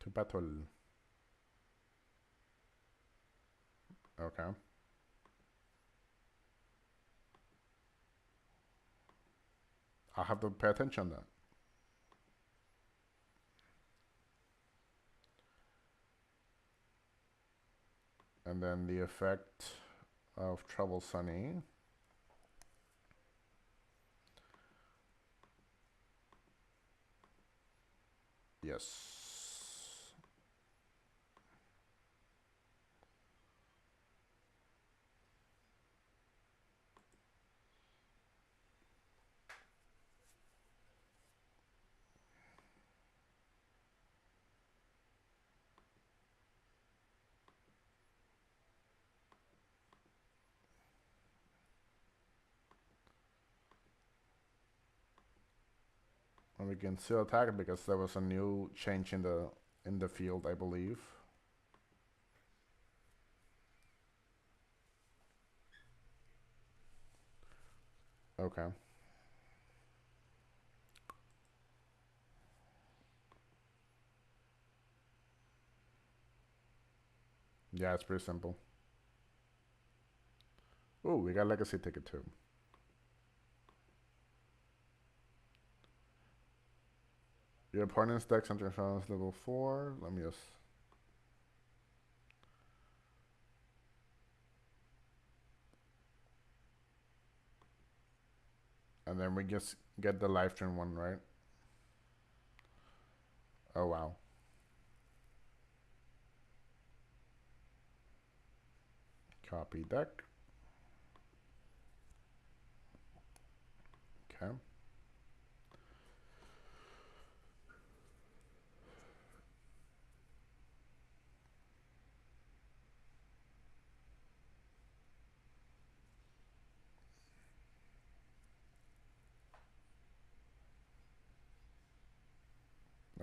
To battle. Okay. I have to pay attention then. And then the effect of Trouble Sunny. Yes. And we can still attack it because there was a new change in the field, I believe. Okay. Yeah, it's pretty simple. Ooh, we got legacy ticket too. Your opponent's deck center is level 4. Let me just. And then we just get the live stream one, right? Oh, wow. Copy deck. Okay.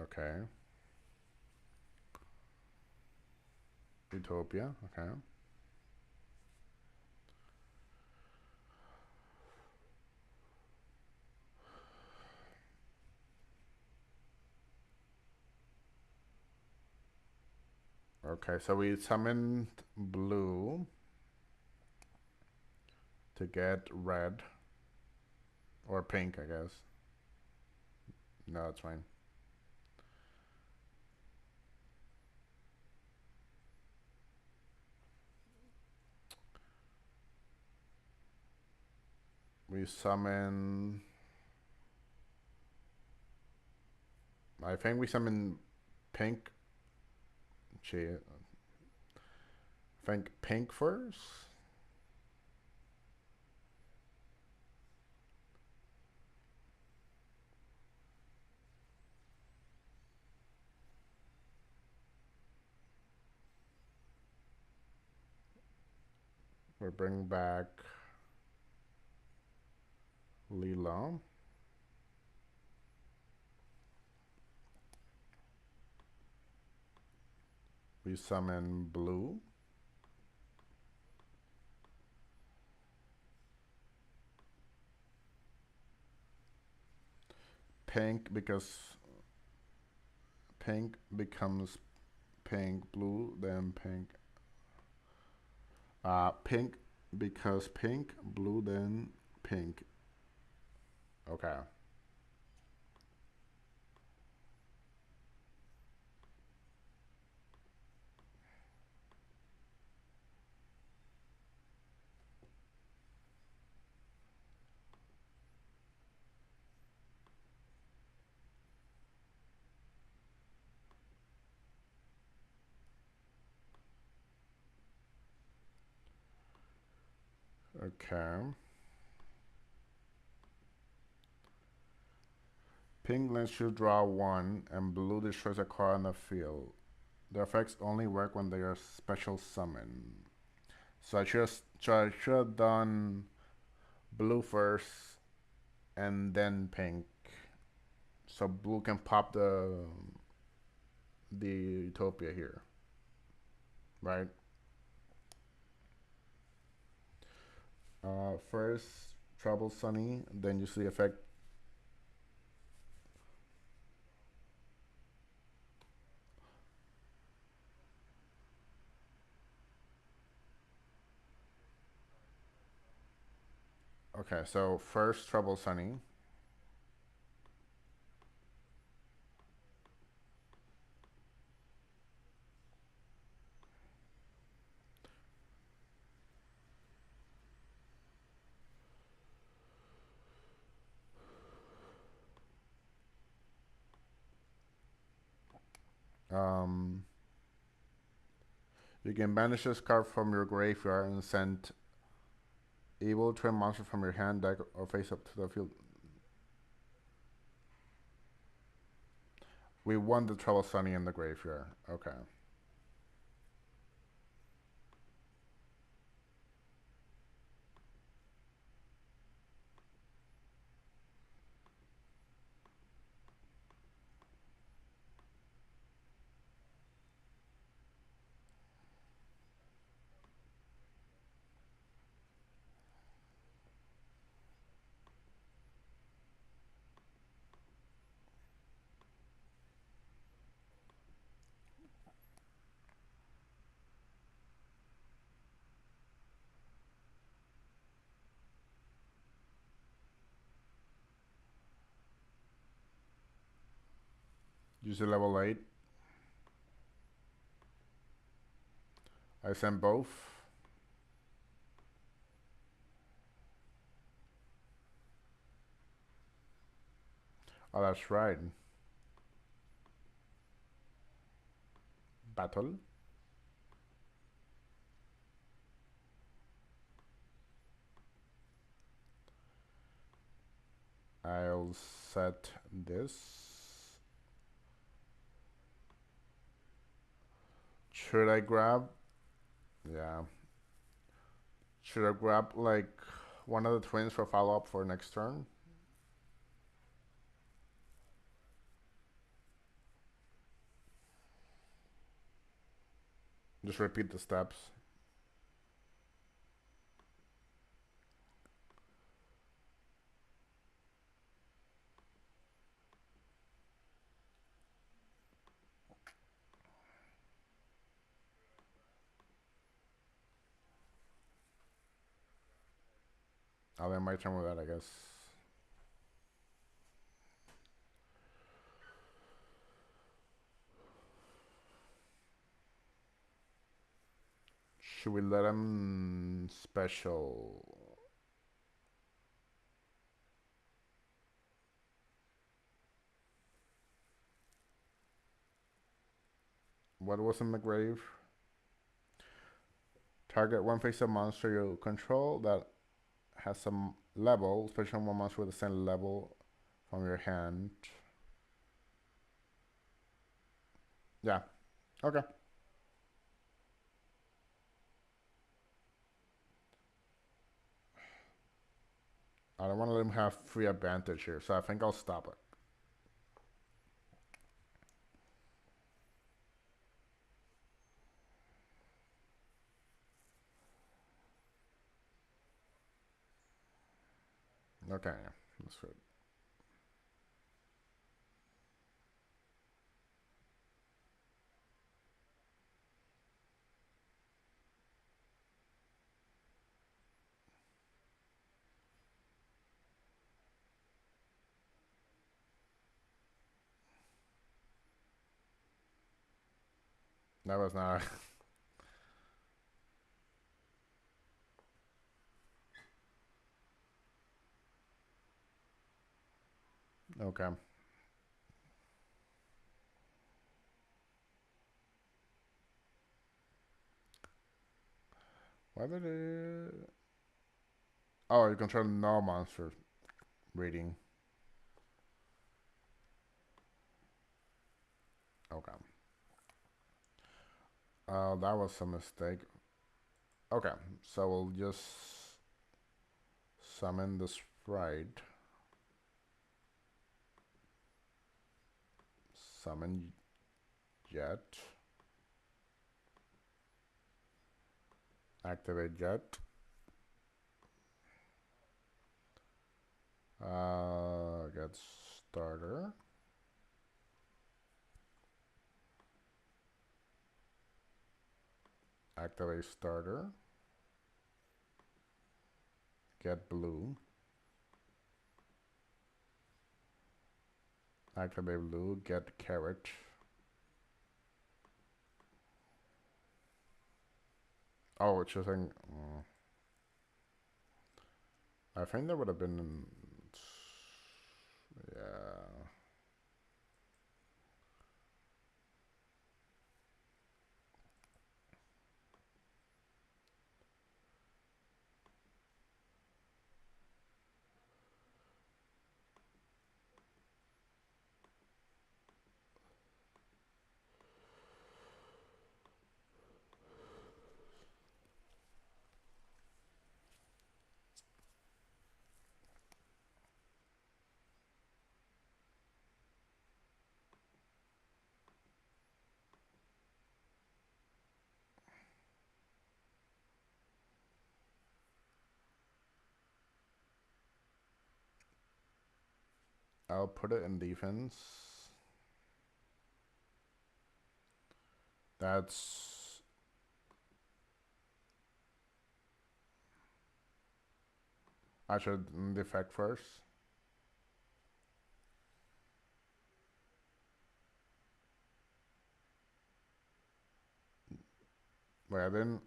Okay. Utopia. Okay. Okay, so we summoned blue to get red. Or pink, I guess. No, it's fine. We summon. I think we summon pink. I think pink first. We bring back Lila. We summon blue. Pink because pink becomes pink, blue, then pink. Pink because pink, blue, then pink. Okay. Okay. Pink lets you draw one, and blue destroys a card on the field. The effects only work when they are special summoned. So I should have done blue first and then pink. So blue can pop the Utopia here, right? First Trouble Sunny, then you see effect. Okay, so first Trouble Sunny. Um, you can banish this card from your graveyard and send evil twin monster from your hand, deck, or face up to the field. We won the Trouble Sunny in the graveyard. Okay. Use a level 8. I send both. Oh, that's right. Battle. I'll set this. Should I grab? Yeah. Should I grab like one of the twins for follow up for next turn? Just repeat the steps. I'll end my turn with that, I guess. Should we let him special? What was in the grave? Target one face-up monster you control that has some level, especially one monster with the same level from your hand. Yeah. Okay. I don't want to let him have free advantage here, so I think I'll stop it. Okay, that's good. That was not. Okay. Why did it? Oh, you control no monster reading. Okay. That was a mistake. Okay, so we'll just summon the sprite. Summon jet. Activate jet. Get starter. Activate starter. Get blue. Activate blue. Get carrot. Oh, it's choosing. I think that would have been. Yeah. I'll put it in defense. That's. I should defect first. Wait, I didn't.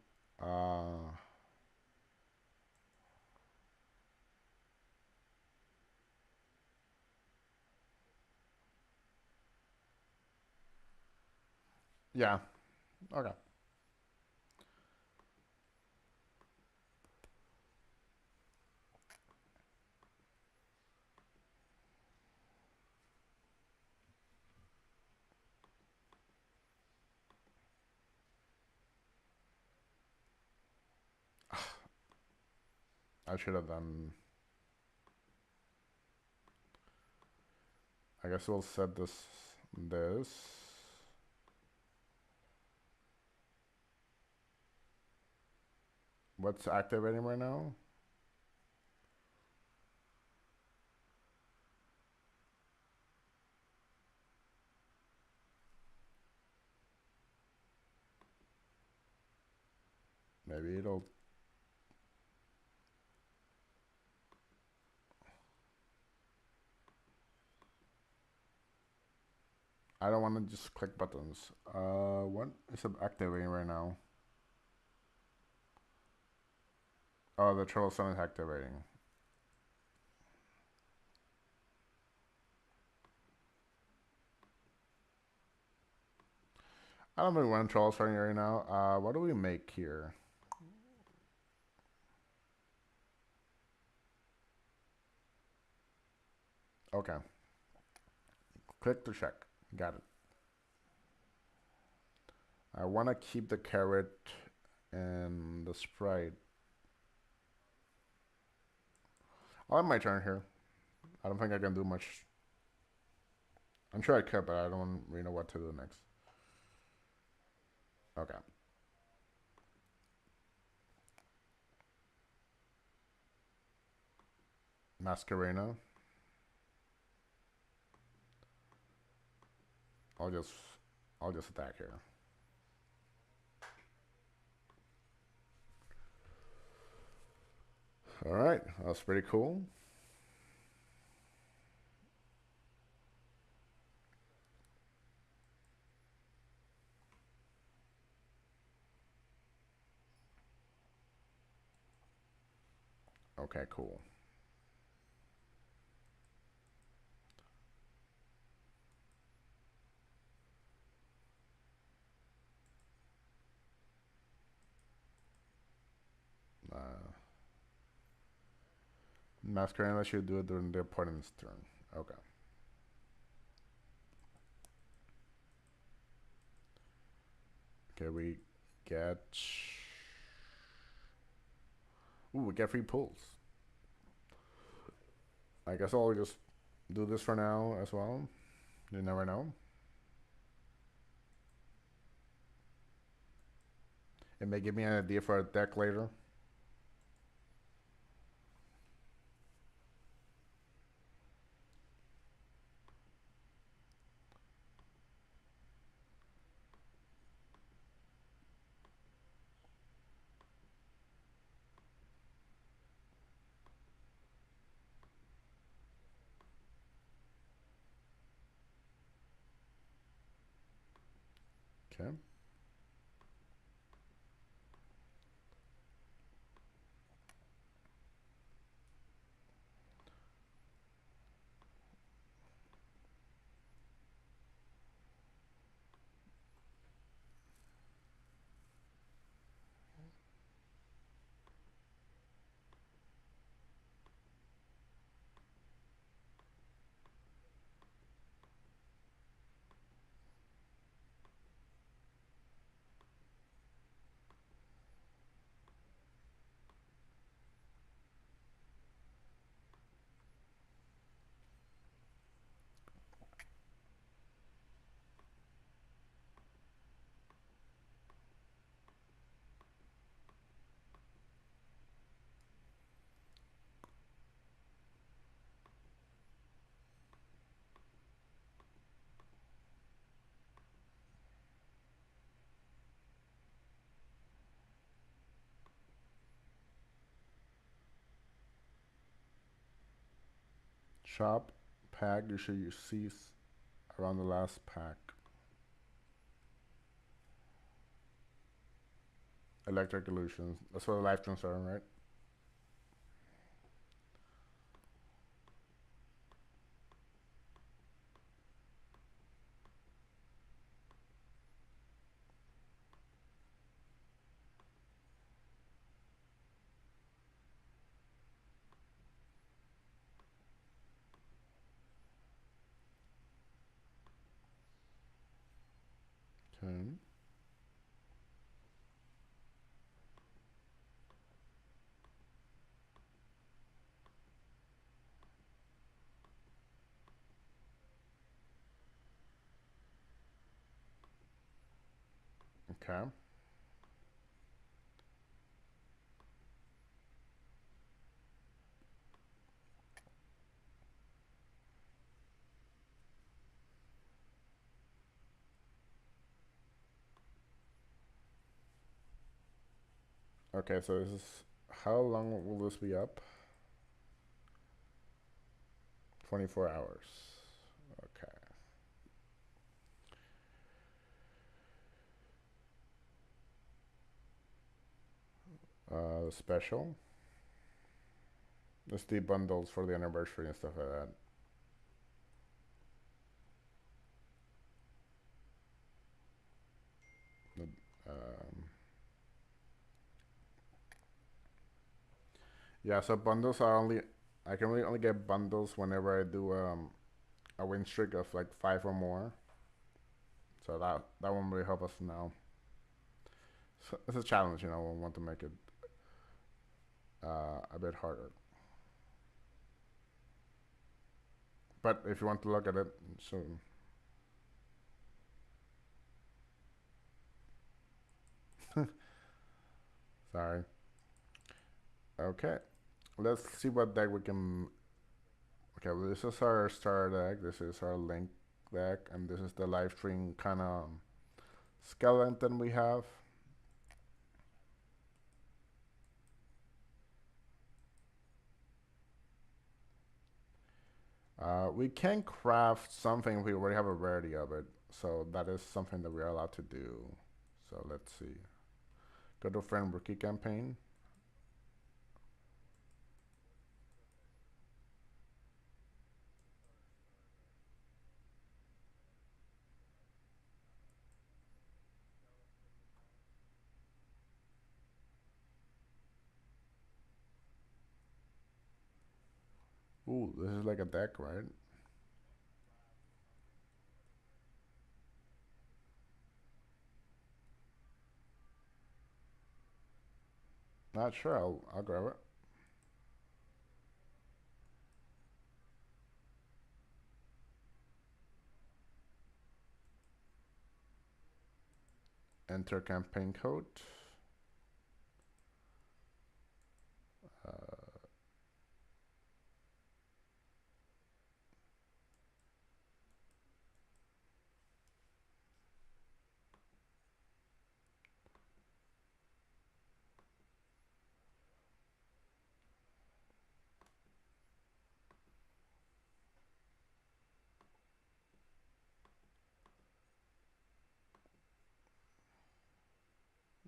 Yeah. Okay. I should have done. I guess we'll set this. What's activating right now? Maybe it'll. I don't want to just click buttons. What is it activating right now? Oh, the turtle sun is activating. I don't really want trolls running right now. What do we make here? Okay. Click to check. Got it. I want to keep the carrot and the sprite. I'll have my turn here. I don't think I can do much. I'm sure I could, but I don't really know what to do next. Okay. Masquerena. I'll just I'll just attack here. All right, that's pretty cool. Okay, cool. Uh, Masquerade should do it during the opponent's turn. Okay. Okay, we get. Ooh, we get free pulls. I guess I'll just do this for now as well. You never know. It may give me an idea for a deck later. Okay. Shop pack. You should use cease around the last pack. Electric illusions. That's for the life concern, right? Okay. Okay. Okay, so this is how long will this be up? 24 hours. Okay. Special. Just the bundles for the anniversary and stuff like that. Um, yeah, so bundles are only. I can really only get bundles whenever I do a win streak of like 5 or more. So that won't really help us now. So it's a challenge, we want to make it a bit harder. But if you want to look at it, soon. Sorry. Okay. Let's see what deck we can. Okay, well, this is our starter deck. This is our link deck, and this is the live stream kind of skeleton we have. We can craft something if we already have a rarity of it, so that is something that we are allowed to do. So let's see. Go to friend rookie campaign. Ooh, this is like a deck, right? Not sure. I'll grab it. Enter campaign code. Uh,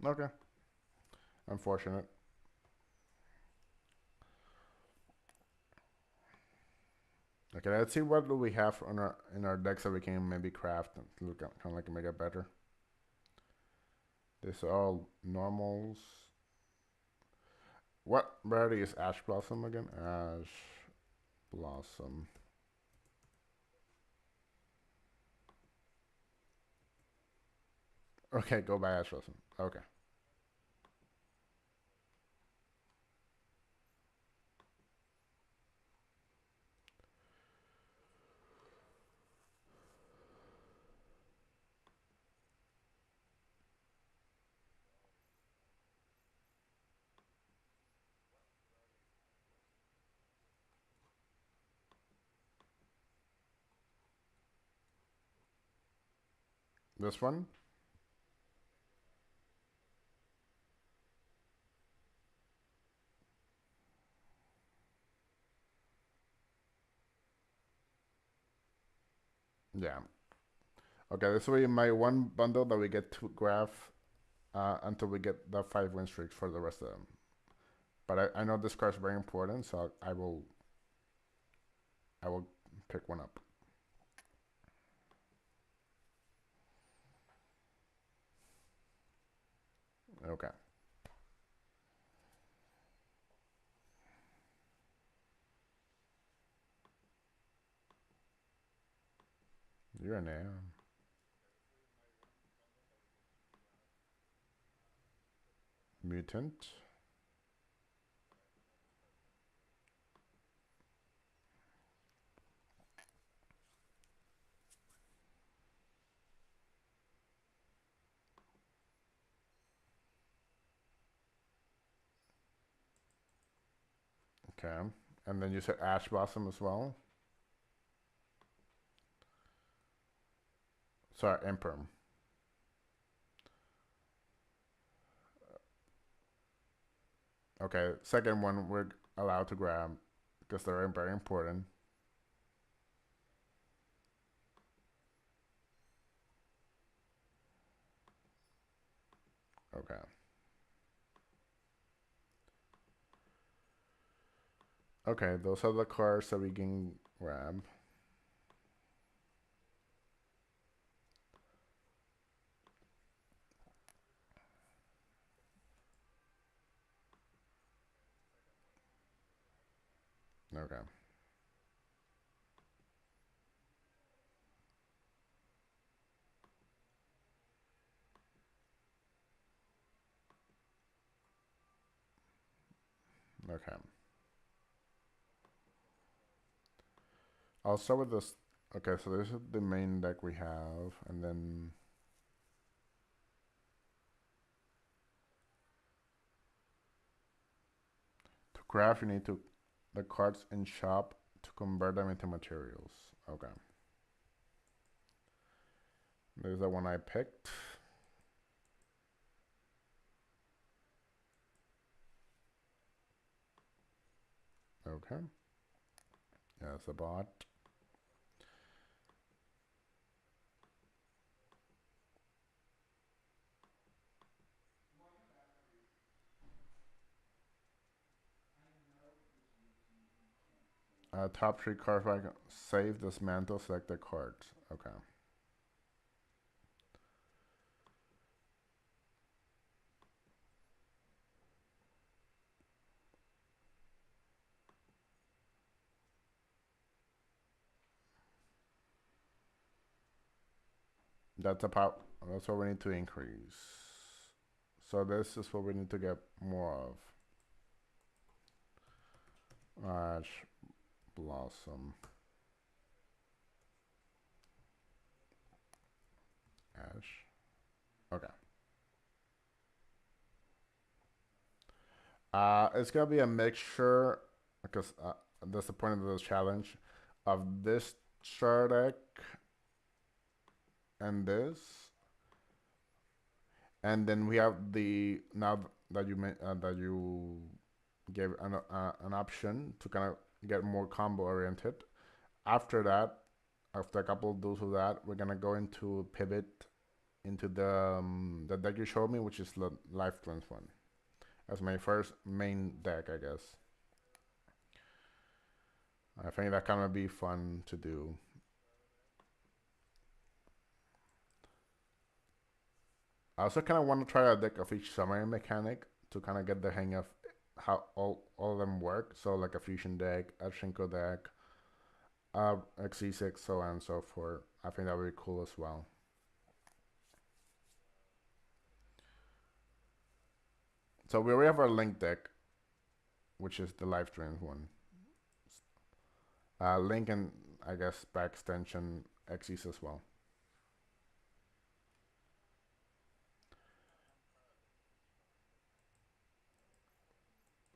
okay. Unfortunate. Okay, let's see what do we have on our in our decks that we can maybe craft and look kind of like make it better. These are all normals. What rarity is Ash Blossom again? Ash Blossom. Okay, go by Ash Blossom. Okay. This one? Yeah. Okay, this will be my one bundle that we get to graph until we get the 5 win streaks for the rest of them. But I know this card is very important, so I will pick one up. Okay. You're an A. Mutant. Okay. And then you said Ash Blossom as well. Sorry, Imperm. Okay, second one we're allowed to grab because they're very important. Okay. Okay, those are the cards that we can grab. Okay. Okay. I'll start with this. Okay, so this is the main deck we have, and then to craft you need to the cards in shop to convert them into materials. Okay. There's the one I picked. Okay. Yeah, it's a bot. Top three cards I can save, dismantle, select the cards. Okay. That's what we need to increase. So this is what we need to get more of. Ash blossom. Ash. Okay. It's gonna be a mixture because that's the point of this challenge of this star deck and this, and then we have the now that you gave an option to kind of get more combo oriented. After that, after a couple of those of that, we're gonna go into pivot into the deck you showed me, which is the life cleanse one, as my first main deck, I guess. I think that kind of be fun to do. I also kind of want to try a deck of each summary mechanic to kind of get the hang of how all of them work. So like a fusion deck, a Shinko deck, XC6, so on and so forth. I think that would be cool as well. So we already have our Link deck, which is the life drain one. Link and I guess by extension Xyz as well.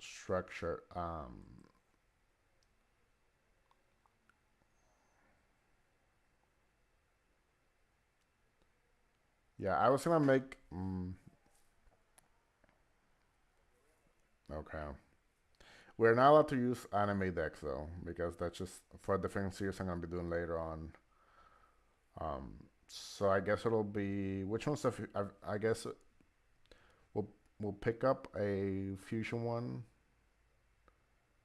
Structure. Yeah, I was gonna make. Okay. We're not allowed to use anime decks though, because that's just for different series I'm gonna be doing later on. So I guess it'll be which one's the? I guess we'll we'll pick up a fusion one,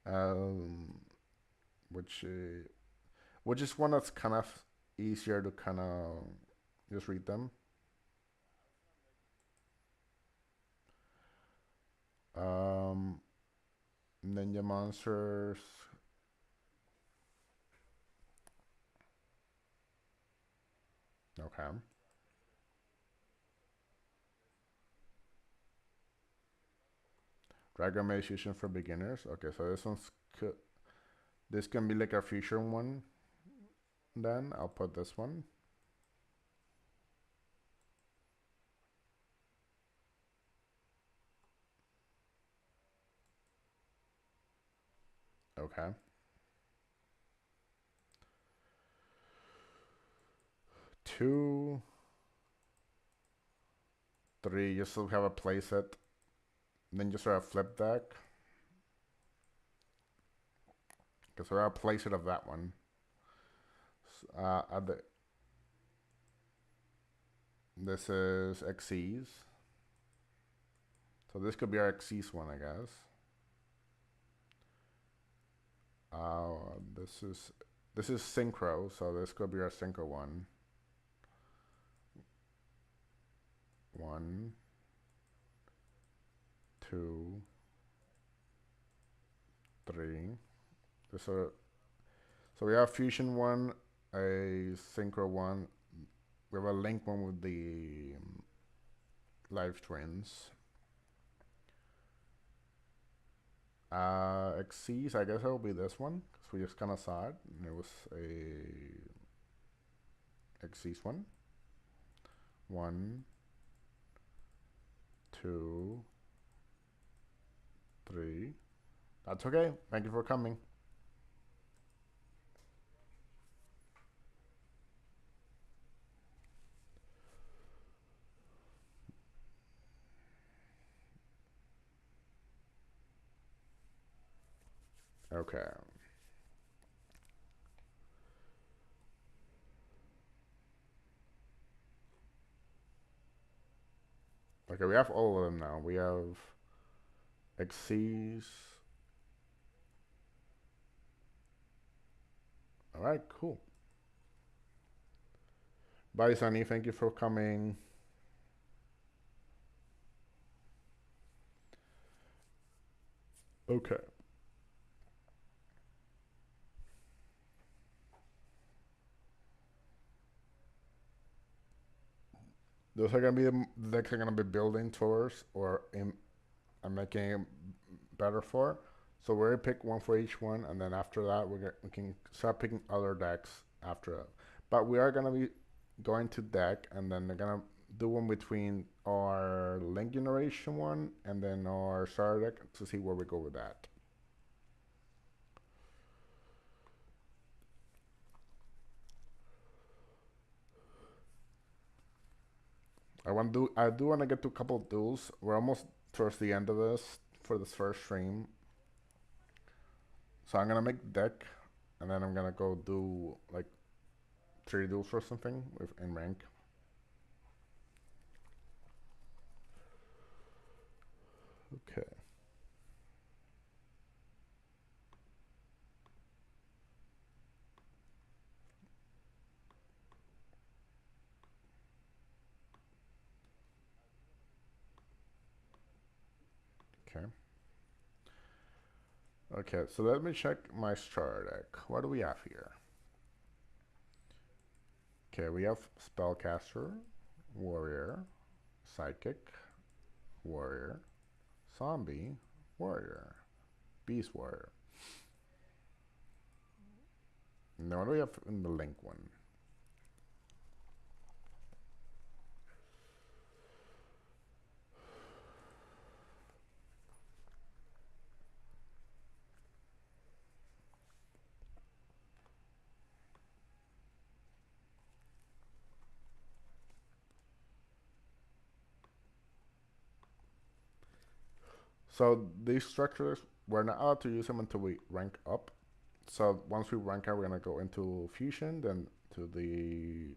um, which which is one that's kind of easier to kind of just read them. Um, Ninja monsters. Okay. Dragon Maze fusion for beginners. Okay, so this can be like a future one. Then I'll put this one. Okay. Two, three. You still have a playset. Then just sort of flip deck. Because we're a playset of that one. This is Xyz. So this could be our Xyz one, I guess. This is synchro, so this could be our synchro one. One, two, three. So we have fusion one, a synchro one. We have a link one with the live twins. Xyz, I guess it'll be this one because we just kind of saw it. And it was a Xyz one. One, two, three. That's okay. Thank you for coming. Okay. Okay, we have all of them now. We have Xyz. All right, cool. Bye, Sunny. Thank you for coming. Okay. Those are gonna be the decks I'm gonna be building towards or I'm making it better for. So we're gonna pick one for each one, and then after that we can start picking other decks after that. But we are gonna be going to deck, and then they're gonna do one between our link generation one and then our starter deck to see where we go with that. I do want to get to a couple of duels. We're almost towards the end of this for this first stream. So I'm gonna make deck, and then I'm gonna go do like 3 duels or something with in rank. Okay. Okay. Okay, so let me check my starter deck. What do we have here? Okay, we have Spellcaster, Warrior, Psychic, Warrior, Zombie, Warrior, Beast Warrior. And what do we have in the link one? So these structures, we're not allowed to use them until we rank up. So once we rank up, we're gonna go into fusion, then to the,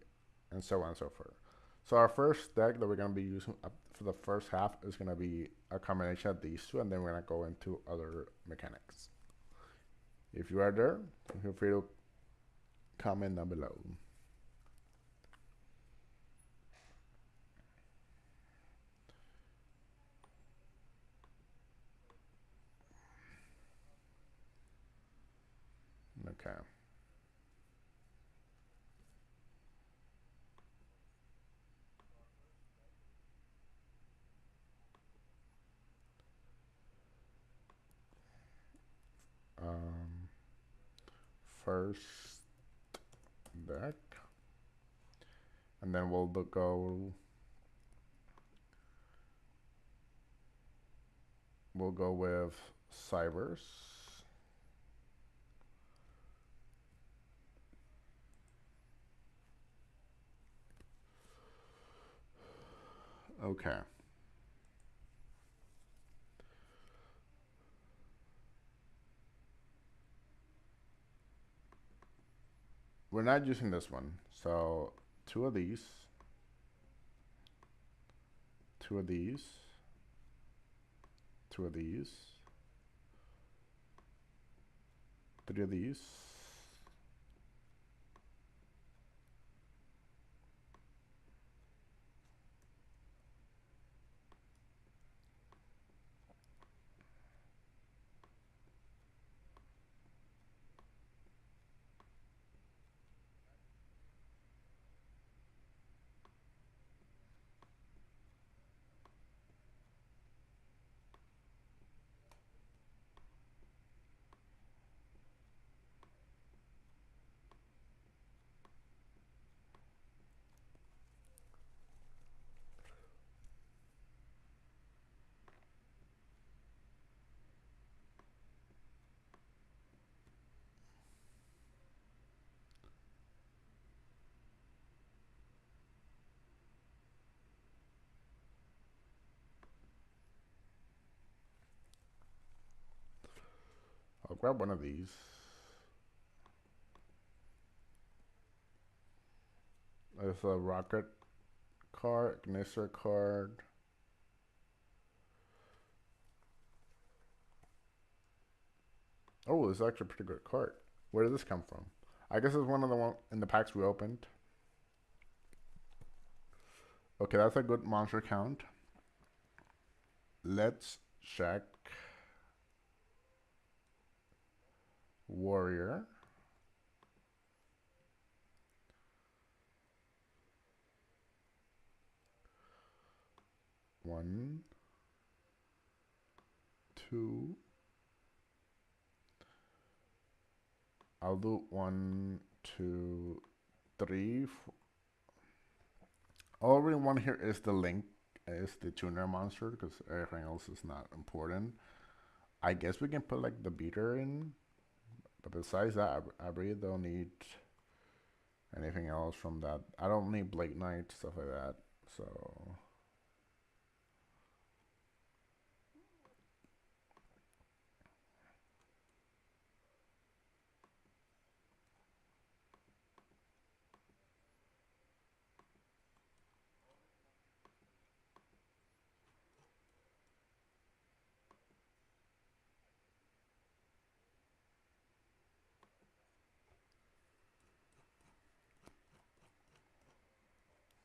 and so on and so forth. So our first deck that we're gonna be using up for the first half is gonna be a combination of these two, and then we're gonna go into other mechanics. If you are there, feel free to comment down below. Okay. Um, First deck, and then we'll go. We'll go with Cybers. Okay. We're not using this one. So 2 of these, 2 of these, 2 of these, 3 of these. I'll grab one of these. There's a rocket card, Gnisser card. Oh, this is actually a pretty good card. Where did this come from? I guess it's one of the one in the packs we opened. Okay, that's a good monster count. Let's check Warrior. 1, 2. I'll do 1, 2, 3. All I really want here is the link, is the tuner monster, because everything else is not important. I guess we can put like the beater in, but besides that, I really don't need anything else from that. I don't need Blake Knight, stuff like that. So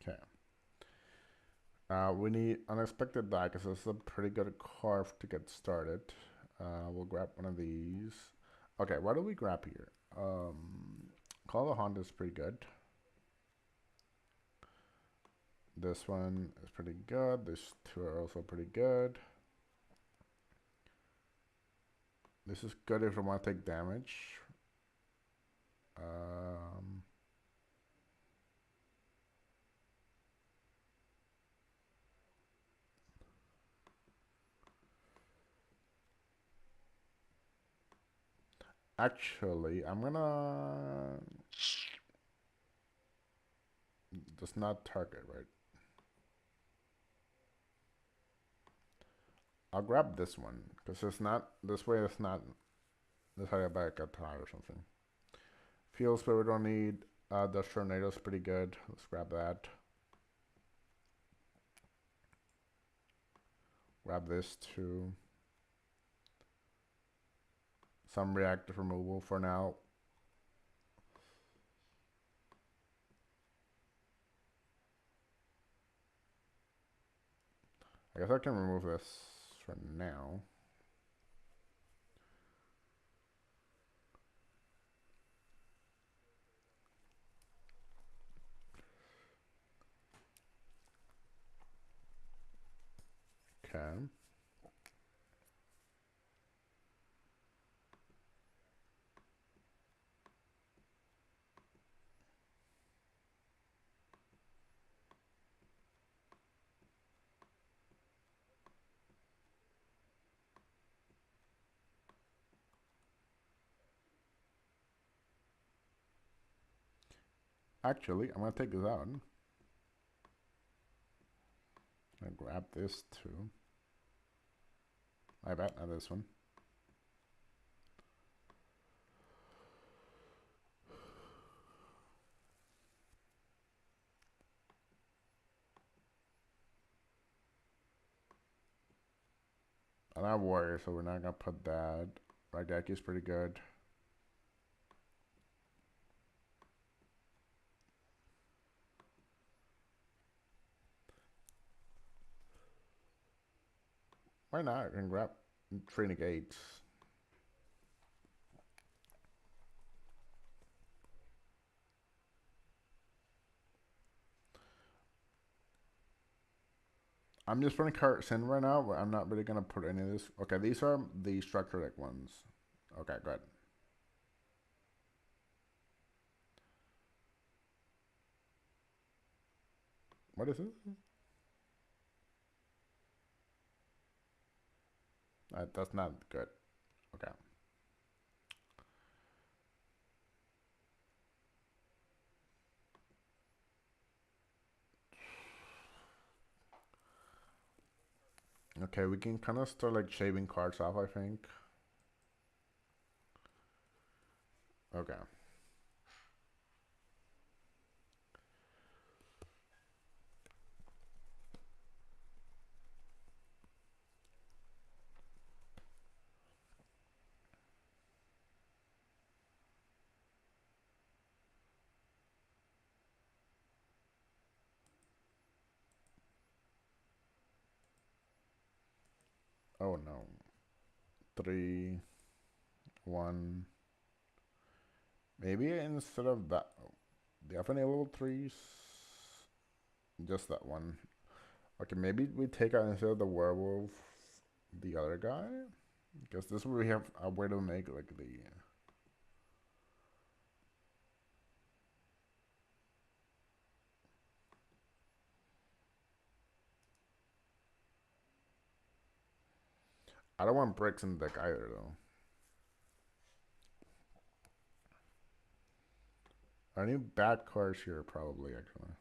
okay. We need unexpected die because this is a pretty good card to get started. We'll grab one of these. Okay, what do we grab here? Call the Honda is pretty good. This one is pretty good. These two are also pretty good. This is good if I want to take damage. Actually, I'm gonna does not target, right? I'll grab this one because it's not this way. It's not this how I back a tie or something. Field Spirit we don't need. The Tornado's pretty good. Let's grab that. Grab this too. Some reactive removal for now. I guess I can remove this for now. Okay. Actually, I'm gonna take this out. I'm gonna grab this too. I bet not this one. I don't have warrior, so we're not gonna put that. Ragaki is pretty good. Why not? I can grab 3 negates. I'm just putting cards in right now, but I'm not really gonna put any of this. Okay, these are the structure deck ones. Okay, good. What is it? That's not good. Okay. Okay, we can kind of start like shaving cards off, I think. Okay. Oh no. 3, 1. Maybe instead of that, do you have any level 3s? Just that one. Okay, maybe we take out instead of the werewolf the other guy. Because this way we have a way to make like the. I don't want bricks in the deck either though. I need bad cards here probably actually.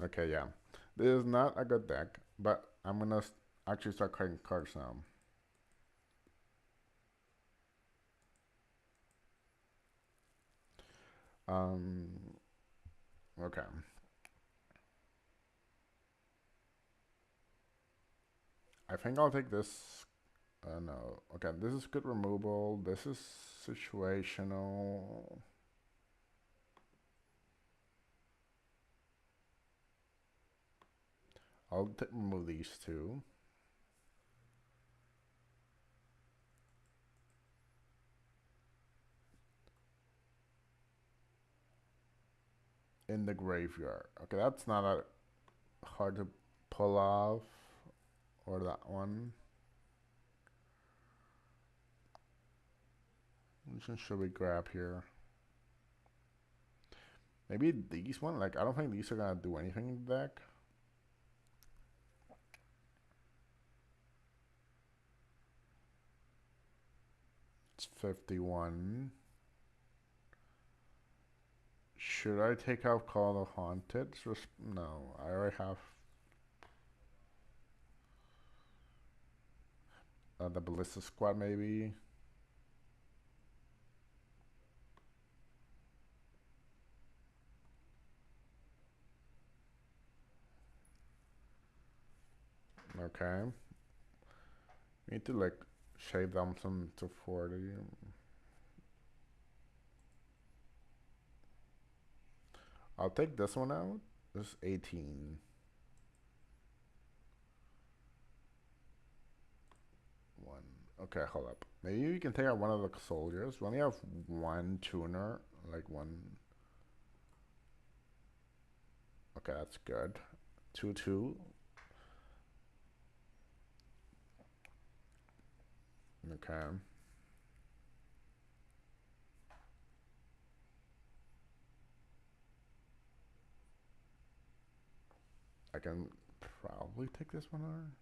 Okay, yeah. This is not a good deck, but I'm gonna actually start cutting cards now. Um, okay. I think I'll take this. No. Okay, this is good removal. This is situational. I'll remove these two. In the graveyard. Okay, that's not a hard to pull off. Or that one. Which one should we grab here? Maybe these one? Like, I don't think these are gonna do anything in the deck. It's 51. Should I take out Call of Haunted? No, I already have the Ballista Squad maybe. Okay. Need to like shave them some to 40. I'll take this one out. This is 18. One. Okay, hold up. Maybe we can take out one of the soldiers. We only have one tuner. Like one. Okay, that's good. 2-2. Okay. I can probably take this one out.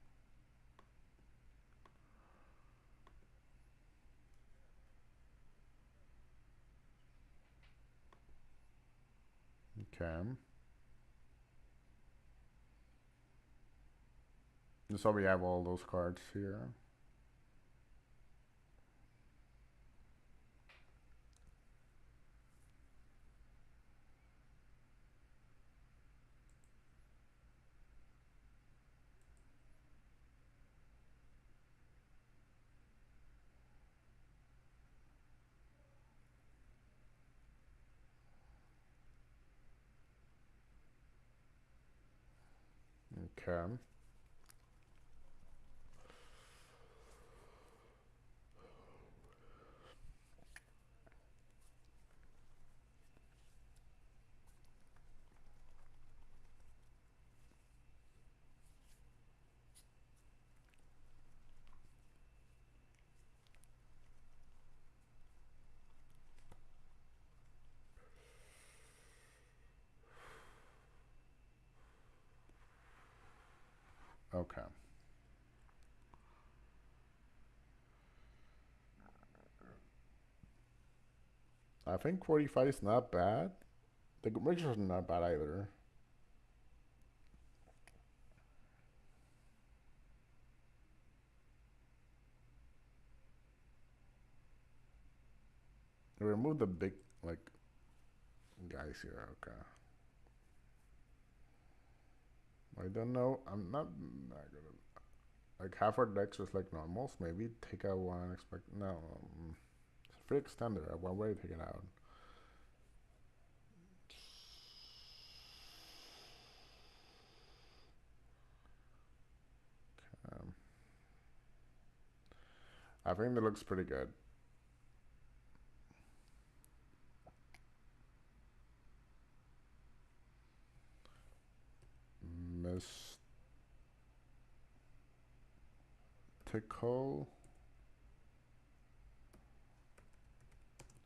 Okay. So we have all those cards here. Okay. Okay. I think 45 is not bad. The Rangers are not bad either. Remove the big, like, guys here. Okay. I don't know. I'm not that good. Like half our decks just like normals. Maybe take out one. Expect no. It's free extender. One way to take it out. Um, I think that looks pretty good. Mystical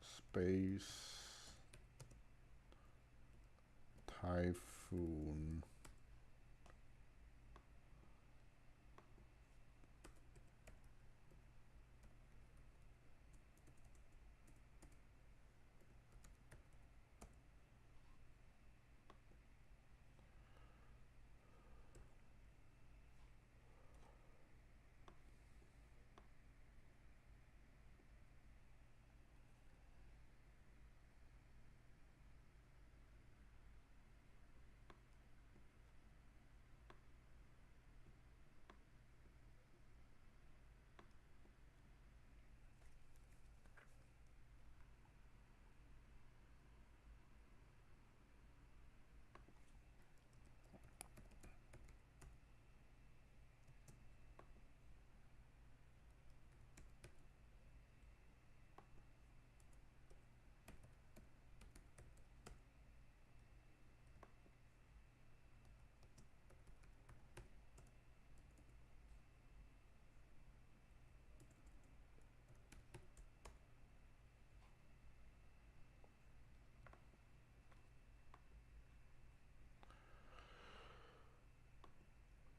space typhoon.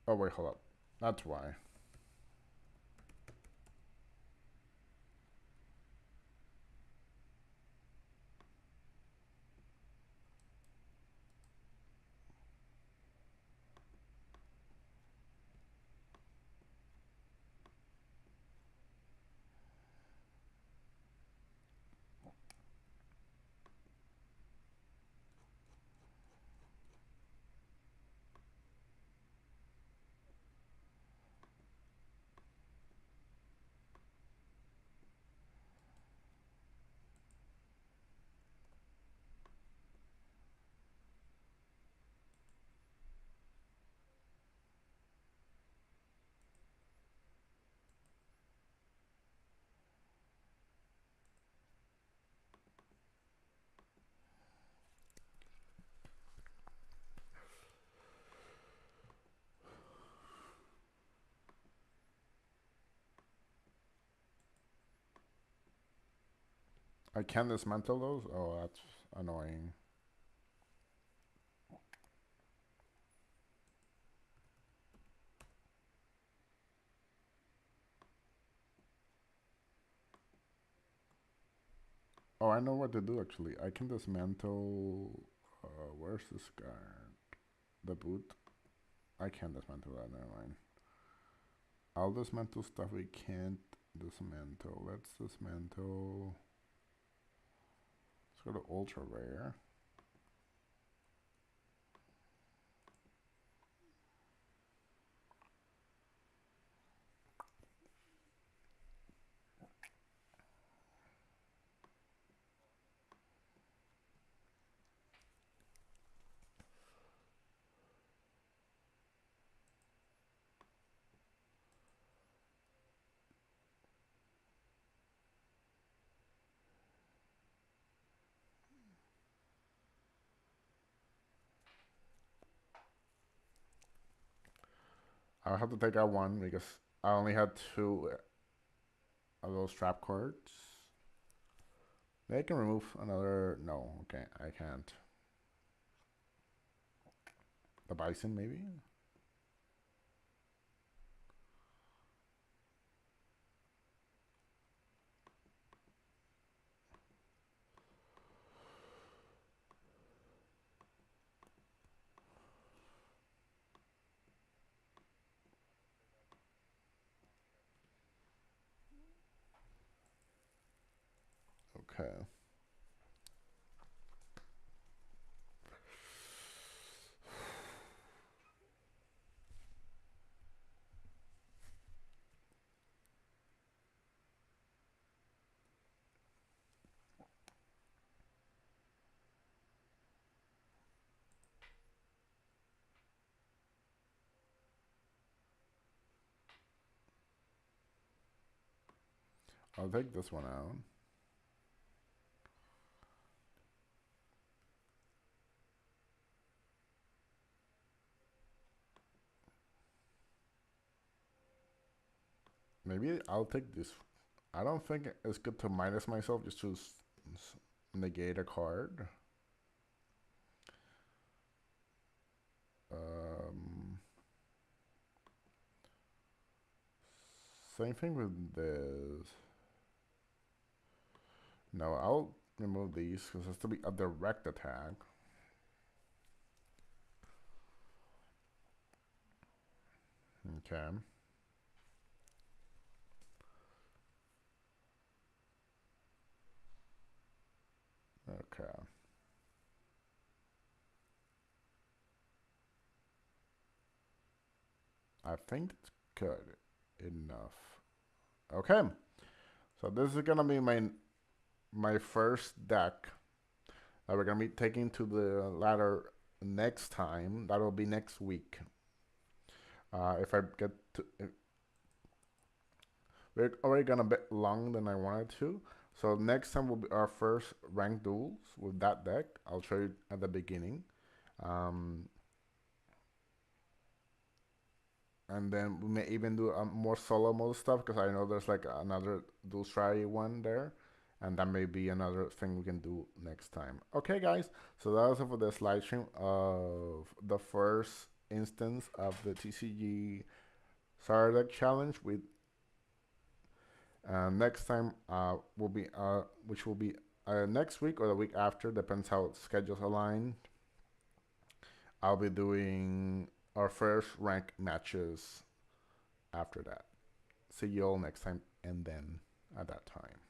Oh wait, hold up. That's why. I can dismantle those? Oh, that's annoying. Oh, I know what to do actually. I can dismantle. Where's this guy? The boot? I can't dismantle that, never mind. I'll dismantle stuff we can't dismantle. Let's dismantle. Let's go to ultra rare. I'll have to take out one because I only had two of those trap cards. They can remove another. No, okay, I can't. The bison, maybe? Okay. I'll take this one out. Maybe I'll take this. I don't think it's good to minus myself just to negate a card. Um, Same thing with this. No, I'll remove these because it's to be a direct attack. Okay. Okay. I think it's good enough. Okay. So this is gonna be my first deck that we're gonna be taking to the ladder next time. That'll be next week. If I get to, we're already gone a bit long than I wanted to. So next time will be our first ranked duels with that deck. I'll show you at the beginning. Um, and then we may even do more solo mode stuff because I know there's like another dual strategy one there. And that may be another thing we can do next time. Okay, guys. So that was it for this live stream of the first instance of the TCG Starter Deck Challenge with next time will be which will be next week or the week after, depends how schedules align. I'll be doing our first rank matches after that. See you all next time, and then at that time.